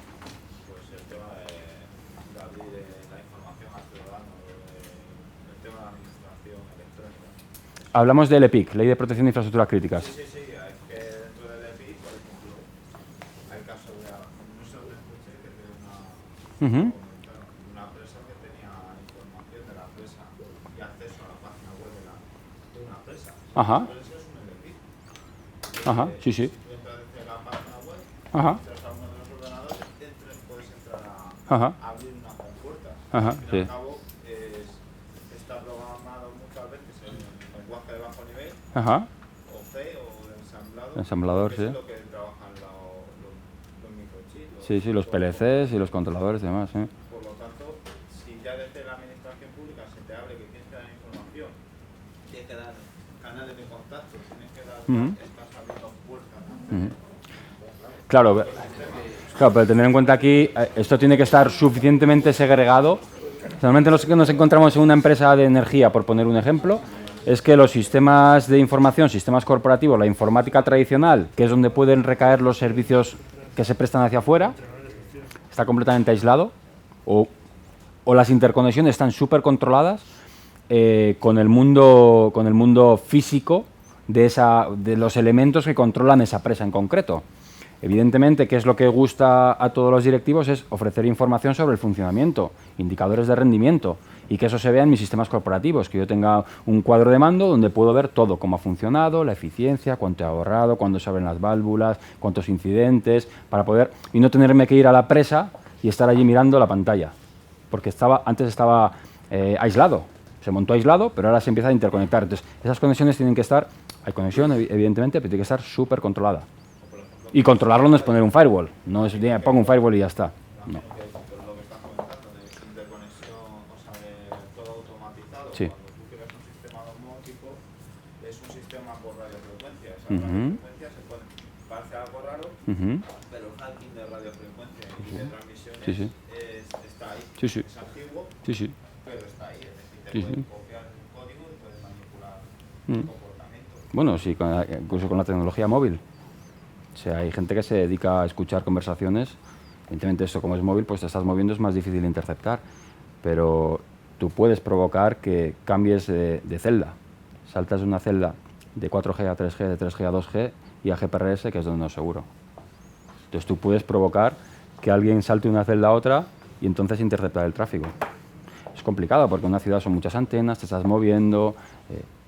Pues el tema de abrir la información al ciudadano, el tema de la administración electrónica. Hablamos de LPIC, Ley de Protección de Infraestructuras Críticas. Sí, es que dentro del EPI, por ejemplo, hay casos de, no sé dónde escuché, que tiene una empresa que tenía información de la empresa y acceso a la página web de una empresa. Ajá. Pero eso es un LPI. Ajá, sí, sí. Tú entras en la página web, Ajá. entras a uno de los ordenadores, puedes entrar a abrir una compuerta. Ajá, Al fin y sí. al cabo, está programado muchas veces en lenguaje de bajo nivel, Ajá. o C, o ensamblado. Ensamblador, que sí. es lo que trabajan los microchips. Sí, sí, los PLCs y los controladores y demás, ¿eh? Por lo tanto, si ya desde la administración pública se te abre que tienes que dar información, tienes que dar canales de contacto, tienes que dar, estás abriendo puertas. Claro, claro, pero tener en cuenta aquí, esto tiene que estar suficientemente segregado. Normalmente nos encontramos en una empresa de energía, por poner un ejemplo, es que los sistemas de información, sistemas corporativos, la informática tradicional, que es donde pueden recaer los servicios que se prestan hacia afuera, está completamente aislado, o las interconexiones están súper controladas con el mundo físico de los elementos que controlan esa presa en concreto. Evidentemente, ¿qué es lo que gusta a todos los directivos? Es ofrecer información sobre el funcionamiento, indicadores de rendimiento, y que eso se vea en mis sistemas corporativos, que yo tenga un cuadro de mando donde puedo ver todo, cómo ha funcionado, la eficiencia, cuánto he ahorrado, cuándo se abren las válvulas, cuántos incidentes, para poder, y no tenerme que ir a la presa y estar allí mirando la pantalla, porque antes estaba aislado, se montó aislado, pero ahora se empieza a interconectar. Entonces, esas conexiones tienen que estar, hay conexión evidentemente, pero tiene que estar súper controlada. Y controlarlo no es poner un firewall, no es pongo un firewall y ya está. No. Lo que estás comentando de interconexión, o sea, de todo automatizado, Sí. cuando tú creas un sistema domótico, es un sistema por radiofrecuencia. Esa radiofrecuencia se puede, parece algo raro, pero el hacking de radiofrecuencia y de transmisiones Sí, sí. está ahí. Sí, sí. Es antiguo, Sí, sí. pero está ahí. Es decir, te Sí, pueden sí. copiar el código y pueden manipular el comportamiento. Bueno, sí, incluso con la tecnología móvil. O sea, hay gente que se dedica a escuchar conversaciones. Evidentemente, esto como es móvil, pues te estás moviendo, es más difícil de interceptar. Pero tú puedes provocar que cambies de celda. Saltas de una celda de 4G a 3G, de 3G a 2G y a GPRS, que es donde no es seguro. Entonces tú puedes provocar que alguien salte de una celda a otra y entonces interceptar el tráfico. Es complicado porque en una ciudad son muchas antenas, te estás moviendo,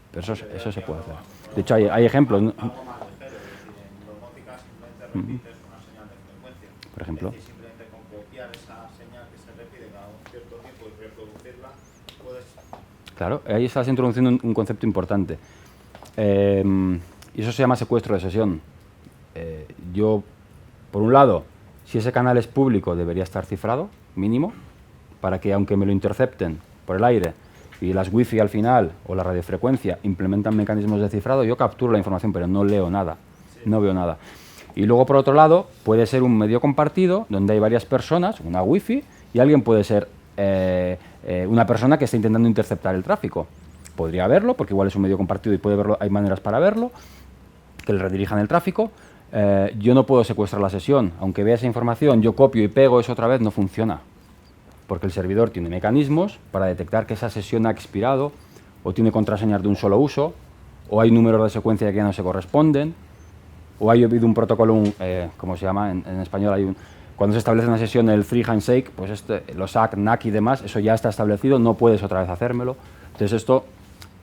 pero eso se puede hacer. De hecho, hay ejemplos. Repites una señal de frecuencia. Por ejemplo. Es decir, simplemente con copiar esa señal que se repite cada un cierto tiempo y reproducirla, puedes... Claro, ahí estás introduciendo un concepto importante. Y eso se llama secuestro de sesión. Yo, por un lado, si ese canal es público, debería estar cifrado, mínimo, para que aunque me lo intercepten por el aire y las wifi al final o la radiofrecuencia implementan mecanismos de cifrado, yo capturo la información, pero no leo nada, no veo nada. Y luego, por otro lado, puede ser un medio compartido donde hay varias personas, una wifi, y alguien puede ser una persona que está intentando interceptar el tráfico. Podría verlo, porque igual es un medio compartido y puede verlo, hay maneras para verlo, que le redirijan el tráfico. Yo no puedo secuestrar la sesión. Aunque vea esa información, yo copio y pego eso otra vez, no funciona. Porque el servidor tiene mecanismos para detectar que esa sesión ha expirado, o tiene contraseñas de un solo uso, o hay números de secuencia que ya no se corresponden, o ha habido un protocolo, ¿cómo se llama? En español cuando se establece una sesión el free handshake, pues los ACK, NAC y demás, eso ya está establecido, no puedes otra vez hacérmelo. Entonces esto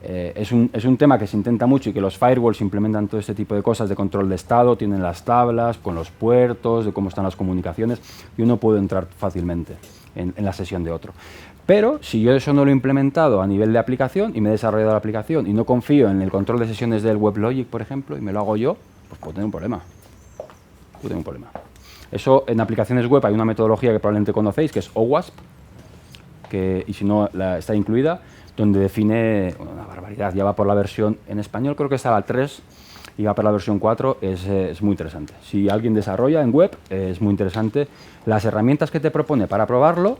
es un tema que se intenta mucho y que los firewalls implementan todo este tipo de cosas de control de estado, tienen las tablas con los puertos, de cómo están las comunicaciones, y uno puede entrar fácilmente en la sesión de otro. Pero si yo eso no lo he implementado a nivel de aplicación y me he desarrollado la aplicación y no confío en el control de sesiones del WebLogic, por ejemplo, y me lo hago yo, pues puedo tener un problema. Eso en aplicaciones web hay una metodología que probablemente conocéis, que es OWASP, y si no está incluida, donde define una barbaridad. Ya va por la versión, en español creo que está la 3 y va por la versión 4, es muy interesante. Si alguien desarrolla en web, es muy interesante las herramientas que te propone para probarlo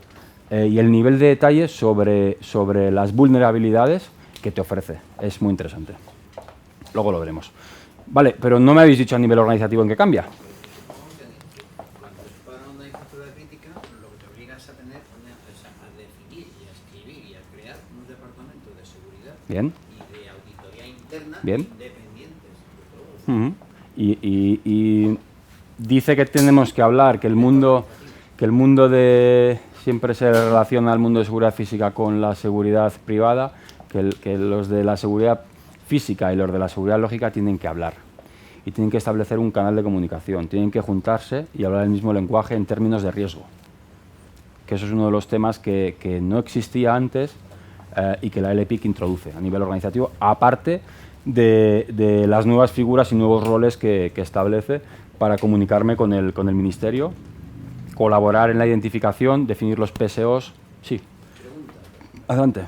y el nivel de detalle sobre las vulnerabilidades que te ofrece. Es muy interesante. Luego lo veremos. Vale, pero no me habéis dicho a nivel organizativo en qué cambia. Cuando se pone una infraestructura crítica, lo que te obligas a tener, a definir y a escribir y a crear un departamento de seguridad Bien. y de auditoría interna Bien. independientes de todo. Y dice que tenemos que hablar, que el mundo de siempre se relaciona al mundo de seguridad física con la seguridad privada, que los de la seguridad física y los de la seguridad lógica tienen que hablar y tienen que establecer un canal de comunicación, tienen que juntarse y hablar el mismo lenguaje en términos de riesgo, que eso es uno de los temas que no existía antes y que la LPIC introduce a nivel organizativo, aparte de las nuevas figuras y nuevos roles que establece para comunicarme con el Ministerio, colaborar en la identificación, definir los PSOs. Sí. Pregunta. Adelante.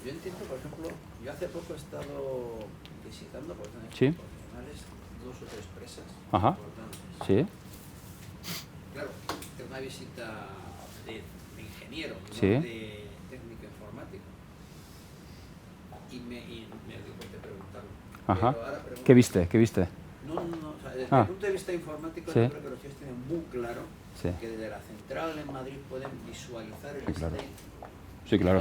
Yo entiendo, por ejemplo, yo hace poco he estado visitando por Sí. profesionales 2 o 3 empresas Ajá. importantes. Sí. Claro, es una visita de ingeniero, no Sí. de técnico informático. Y me dio por preguntarlo. Ajá. Pero ahora pregunto, ¿Qué viste? ¿Qué viste? No, o sea, desde Ah. el punto de vista informático, Sí. yo creo que los tíos tienen muy claro Sí. que desde la central en Madrid pueden visualizar el Sí, claro. state Sí, claro.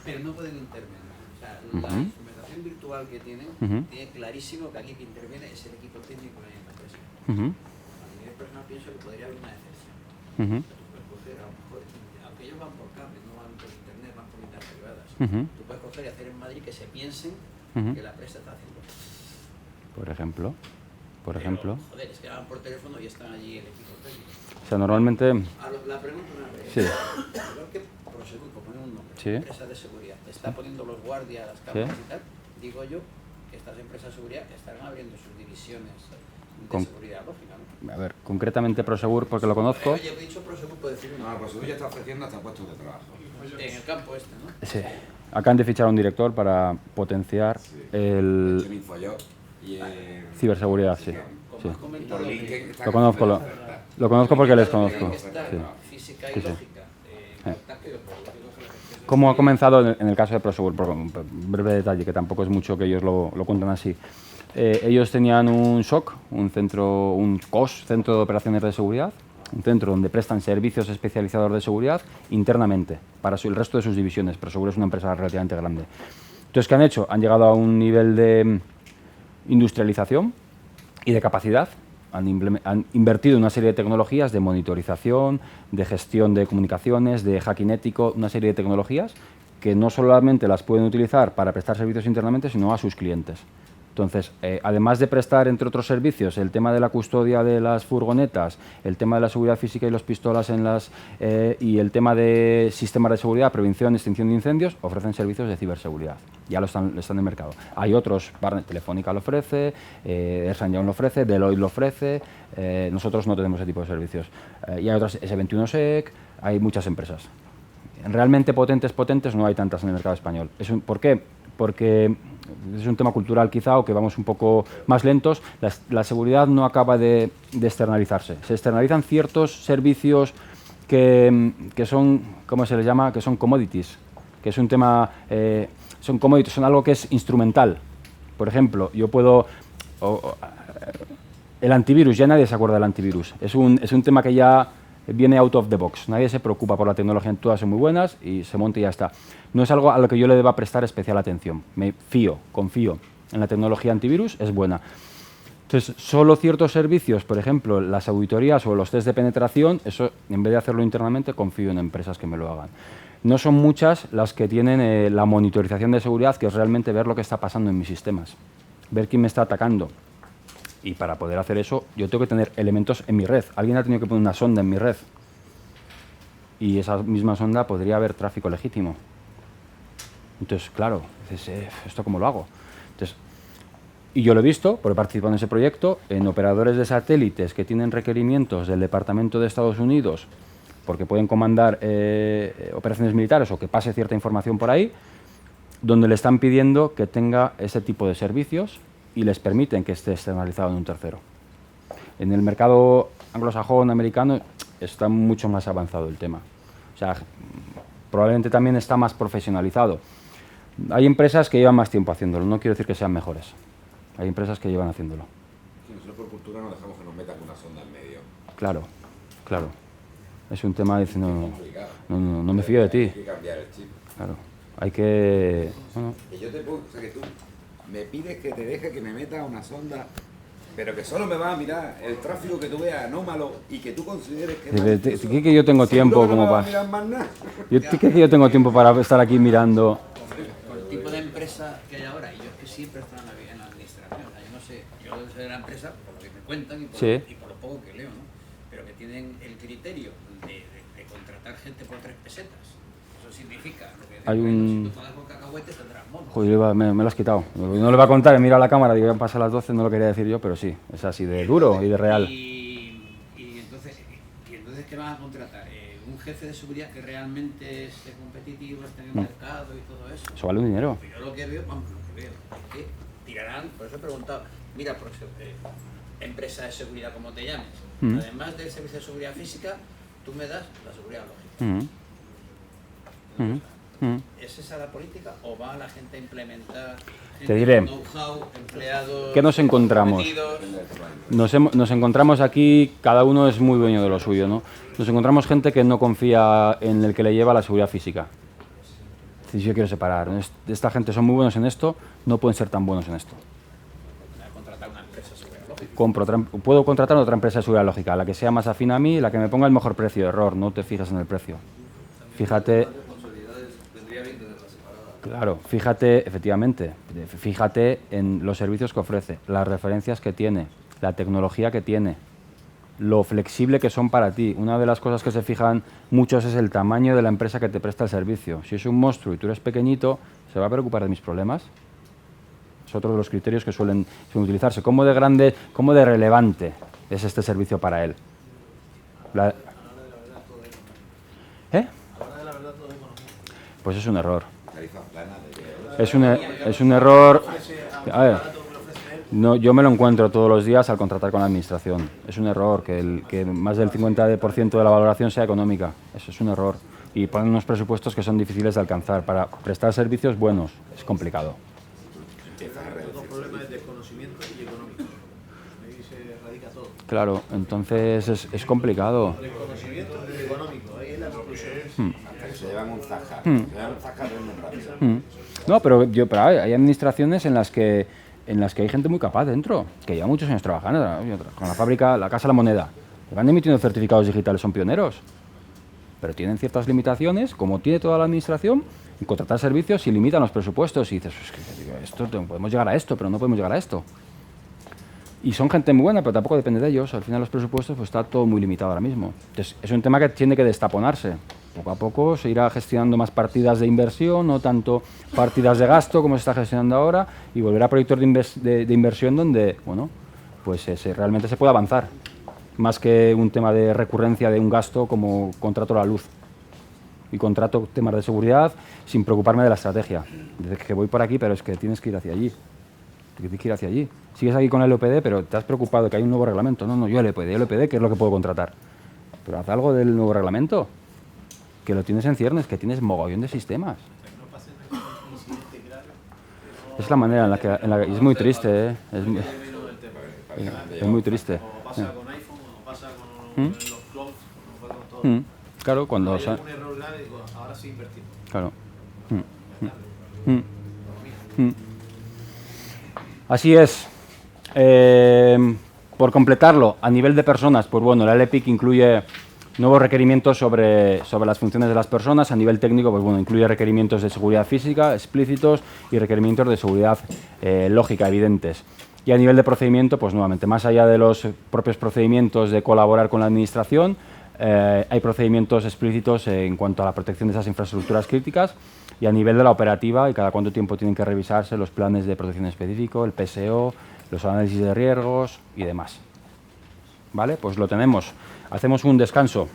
pero no pueden intervenir. O sea, la Ujú. instrumentación virtual que tienen Ujú. tiene clarísimo que aquí que interviene es el equipo técnico de la empresa. Ujú. A nivel personal pienso que podría haber una decepción. Ujú. Tú puedes coger, a lo mejor, aunque ellos van por cable, no van por internet, van por líneas privadas. Ujú. Tú puedes coger y hacer en Madrid que se piensen Ujú. que la empresa está haciendo. Por ejemplo. Pero, joder, es que van por teléfono y están allí el equipo técnico. O sea, normalmente... La pregunta una vez. Sí. Igual que Prosegur, por poner un nombre, Sí. empresa de seguridad, está poniendo los guardias, las cámaras y tal, digo yo que estas empresas de seguridad estarán abriendo sus divisiones de seguridad, lógicamente. A ver, concretamente Prosegur, porque lo conozco. Oye, he dicho Prosegur, puedo decir No, Prosegur ya está ofreciendo hasta puestos de trabajo. en el campo este, ¿no? Sí. Acaban de fichar a un director para potenciar el... En Infojob y en... Ciberseguridad, sí. Como Sí. has comentado, Por LinkedIn está Lo conozco, lo conozco porque les conozco. esta Sí. física y Sí, sí. lógica, contacto y por ¿Cómo ha comenzado en el caso de Prosegur? Por un breve detalle, que tampoco es mucho que ellos lo cuentan así. Ellos tenían un SOC, un COS, Centro de Operaciones de Seguridad, un centro donde prestan servicios especializados de seguridad internamente para el resto de sus divisiones. Prosegur es una empresa relativamente grande. Entonces, ¿qué han hecho? Han llegado a un nivel de industrialización y de capacidad. Han invertido en una serie de tecnologías de monitorización, de gestión de comunicaciones, de hacking ético, una serie de tecnologías que no solamente las pueden utilizar para prestar servicios internamente, sino a sus clientes. Entonces, además de prestar, entre otros servicios, el tema de la custodia de las furgonetas, el tema de la seguridad física y las pistolas y el tema de sistemas de seguridad, prevención y extinción de incendios, ofrecen servicios de ciberseguridad. Ya están en el mercado. Hay otros, Telefónica lo ofrece, Ernst & Young lo ofrece, Deloitte lo ofrece, nosotros no tenemos ese tipo de servicios. Y hay otras, S21SEC, hay muchas empresas. Realmente potentes no hay tantas en el mercado español. ¿Por qué? Porque es un tema cultural quizá, o que vamos un poco más lentos. La seguridad no acaba de externalizarse. Se externalizan ciertos servicios que son, ¿cómo se les llama? Que son commodities, que es un tema, son commodities, son algo que es instrumental. Por ejemplo, yo puedo... el antivirus, ya nadie se acuerda del antivirus. Es un tema que ya viene out of the box. Nadie se preocupa por la tecnología, todas son muy buenas y se monta y ya está. No es algo a lo que yo le deba prestar especial atención. Confío en la tecnología antivirus, es buena. Entonces, solo ciertos servicios, por ejemplo, las auditorías o los test de penetración, eso en vez de hacerlo internamente, confío en empresas que me lo hagan. No son muchas las que tienen la monitorización de seguridad, que es realmente ver lo que está pasando en mis sistemas, ver quién me está atacando. Y para poder hacer eso, yo tengo que tener elementos en mi red. Alguien ha tenido que poner una sonda en mi red. Y esa misma sonda podría haber tráfico legítimo. Entonces, claro, dices, ¿esto cómo lo hago? Entonces, y yo lo he visto, porque he participado en ese proyecto, en operadores de satélites que tienen requerimientos del Departamento de Estados Unidos, porque pueden comandar operaciones militares o que pase cierta información por ahí, donde le están pidiendo que tenga ese tipo de servicios y les permiten que esté externalizado en un tercero. En el mercado anglosajón, americano, está mucho más avanzado el tema. O sea, probablemente también está más profesionalizado. Hay empresas que llevan más tiempo haciéndolo, no quiero decir que sean mejores. Hay empresas que llevan haciéndolo. Sí, nosotros por cultura no dejamos que nos metan una sonda en medio. Claro. Es un tema de no me fío de ti. Hay que cambiar el chip. Claro. Hay que... Bueno. Que yo te puedo, o sea, que tú me pides que te deje que me meta una sonda, pero que solo me va a mirar el tráfico que tú veas anómalo y que tú consideres que... que yo tengo tiempo como para... que yo tengo tiempo para estar aquí mirando... Por el tipo de empresa que hay ahora, y yo es que siempre están en la administración, o sea, yo no sé, yo soy de la empresa, por lo que me cuentan y por lo poco que leo, ¿no? Pero que tienen el criterio de contratar contratar gente por 3 pesetas. Eso significa lo que Hay un... si tú pagas con cacahuetes tendrás monos. Joder, me lo has quitado. No le va a contar, he mirado a la cámara, digo, ya pasan las 12, no lo quería decir yo, pero sí, es así de duro y de real. Y entonces, ¿qué vas a contratar? Un jefe de seguridad que realmente esté competitivo, esté en el mercado y todo eso. Eso vale un dinero. Yo lo que veo, vamos, lo que veo es que tirarán, por eso he preguntado, mira, empresa de seguridad, como te llames, además del servicio de seguridad física, tú me das la seguridad lógica. ¿Es esa la política o va la gente a implementar? Te diré, know-how, empleados, ¿qué nos encontramos? Nos encontramos aquí, cada uno es muy dueño de lo suyo, ¿no? Nos encontramos gente que no confía en el que le lleva la seguridad física. Si yo quiero separar, esta gente son muy buenos en esto, no pueden ser tan buenos en esto. Puedo contratar otra empresa de seguridad lógica, la que sea más afín a mí, la que me ponga el mejor precio. Error, no te fijas en el precio. Fíjate. Claro, fíjate, efectivamente, fíjate en los servicios que ofrece, las referencias que tiene, la tecnología que tiene, lo flexible que son para ti. Una de las cosas que se fijan muchos es el tamaño de la empresa que te presta el servicio. Si es un monstruo y tú eres pequeñito, ¿se va a preocupar de mis problemas? Es otro de los criterios que suelen utilizarse. ¿Cómo de grande, cómo de relevante es este servicio para él? Pues es un error. Es un error. A ver, no, yo me lo encuentro todos los días al contratar con la administración. Es un error que más del 50% de la valoración sea económica. Eso es un error. Y ponen unos presupuestos que son difíciles de alcanzar. Para prestar servicios buenos es complicado. Los problemas de conocimiento y económico. Ahí se radica todo. Claro, entonces es complicado. De conocimiento y económico, ahí es la conclusión. Se llevan un zaja. Se llevan un zaja rápido. No, pero hay administraciones en las que hay gente muy capaz dentro, que lleva muchos años trabajando, con la fábrica, la Casa de la Moneda. Van emitiendo certificados digitales, son pioneros. Pero tienen ciertas limitaciones, como tiene toda la administración, en contratar servicios y limitan los presupuestos. Y dices, podemos llegar a esto, pero no podemos llegar a esto. Y son gente muy buena, pero tampoco depende de ellos. Al final los presupuestos pues está todo muy limitado ahora mismo. Entonces, es un tema que tiene que destaponarse. Poco a poco se irá gestionando más partidas de inversión, no tanto partidas de gasto como se está gestionando ahora, y volverá a proyectos de inversión donde, bueno, pues realmente se puede avanzar. Más que un tema de recurrencia de un gasto como contrato a la luz. Y contrato temas de seguridad sin preocuparme de la estrategia. Desde que voy por aquí, pero es que tienes que ir hacia allí. Tienes que ir hacia allí. Sigues aquí con el LPD, pero te has preocupado de que hay un nuevo reglamento. No, yo LPD, ¿qué es lo que puedo contratar? Pero haz algo del nuevo reglamento. Que lo tienes en ciernes, que tienes mogollón de sistemas. Es la manera en la que es muy triste, ¿eh? Es muy triste. Como pasa con iPhone, como pasa con los clouds, como pasa con todo. Claro, cuando... Hay algún error grave, digo, ahora sí invertimos. Claro. Así es. Por completarlo, a nivel de personas, pues bueno, la LPIC incluye nuevos requerimientos sobre las funciones de las personas. A nivel técnico, pues bueno, incluye requerimientos de seguridad física explícitos y requerimientos de seguridad lógica evidentes. Y a nivel de procedimiento, pues nuevamente, más allá de los propios procedimientos de colaborar con la administración, hay procedimientos explícitos en cuanto a la protección de esas infraestructuras críticas y a nivel de la operativa y cada cuánto tiempo tienen que revisarse los planes de protección específico, el PSO, los análisis de riesgos y demás. ¿Vale? Pues lo tenemos. Hacemos un descanso.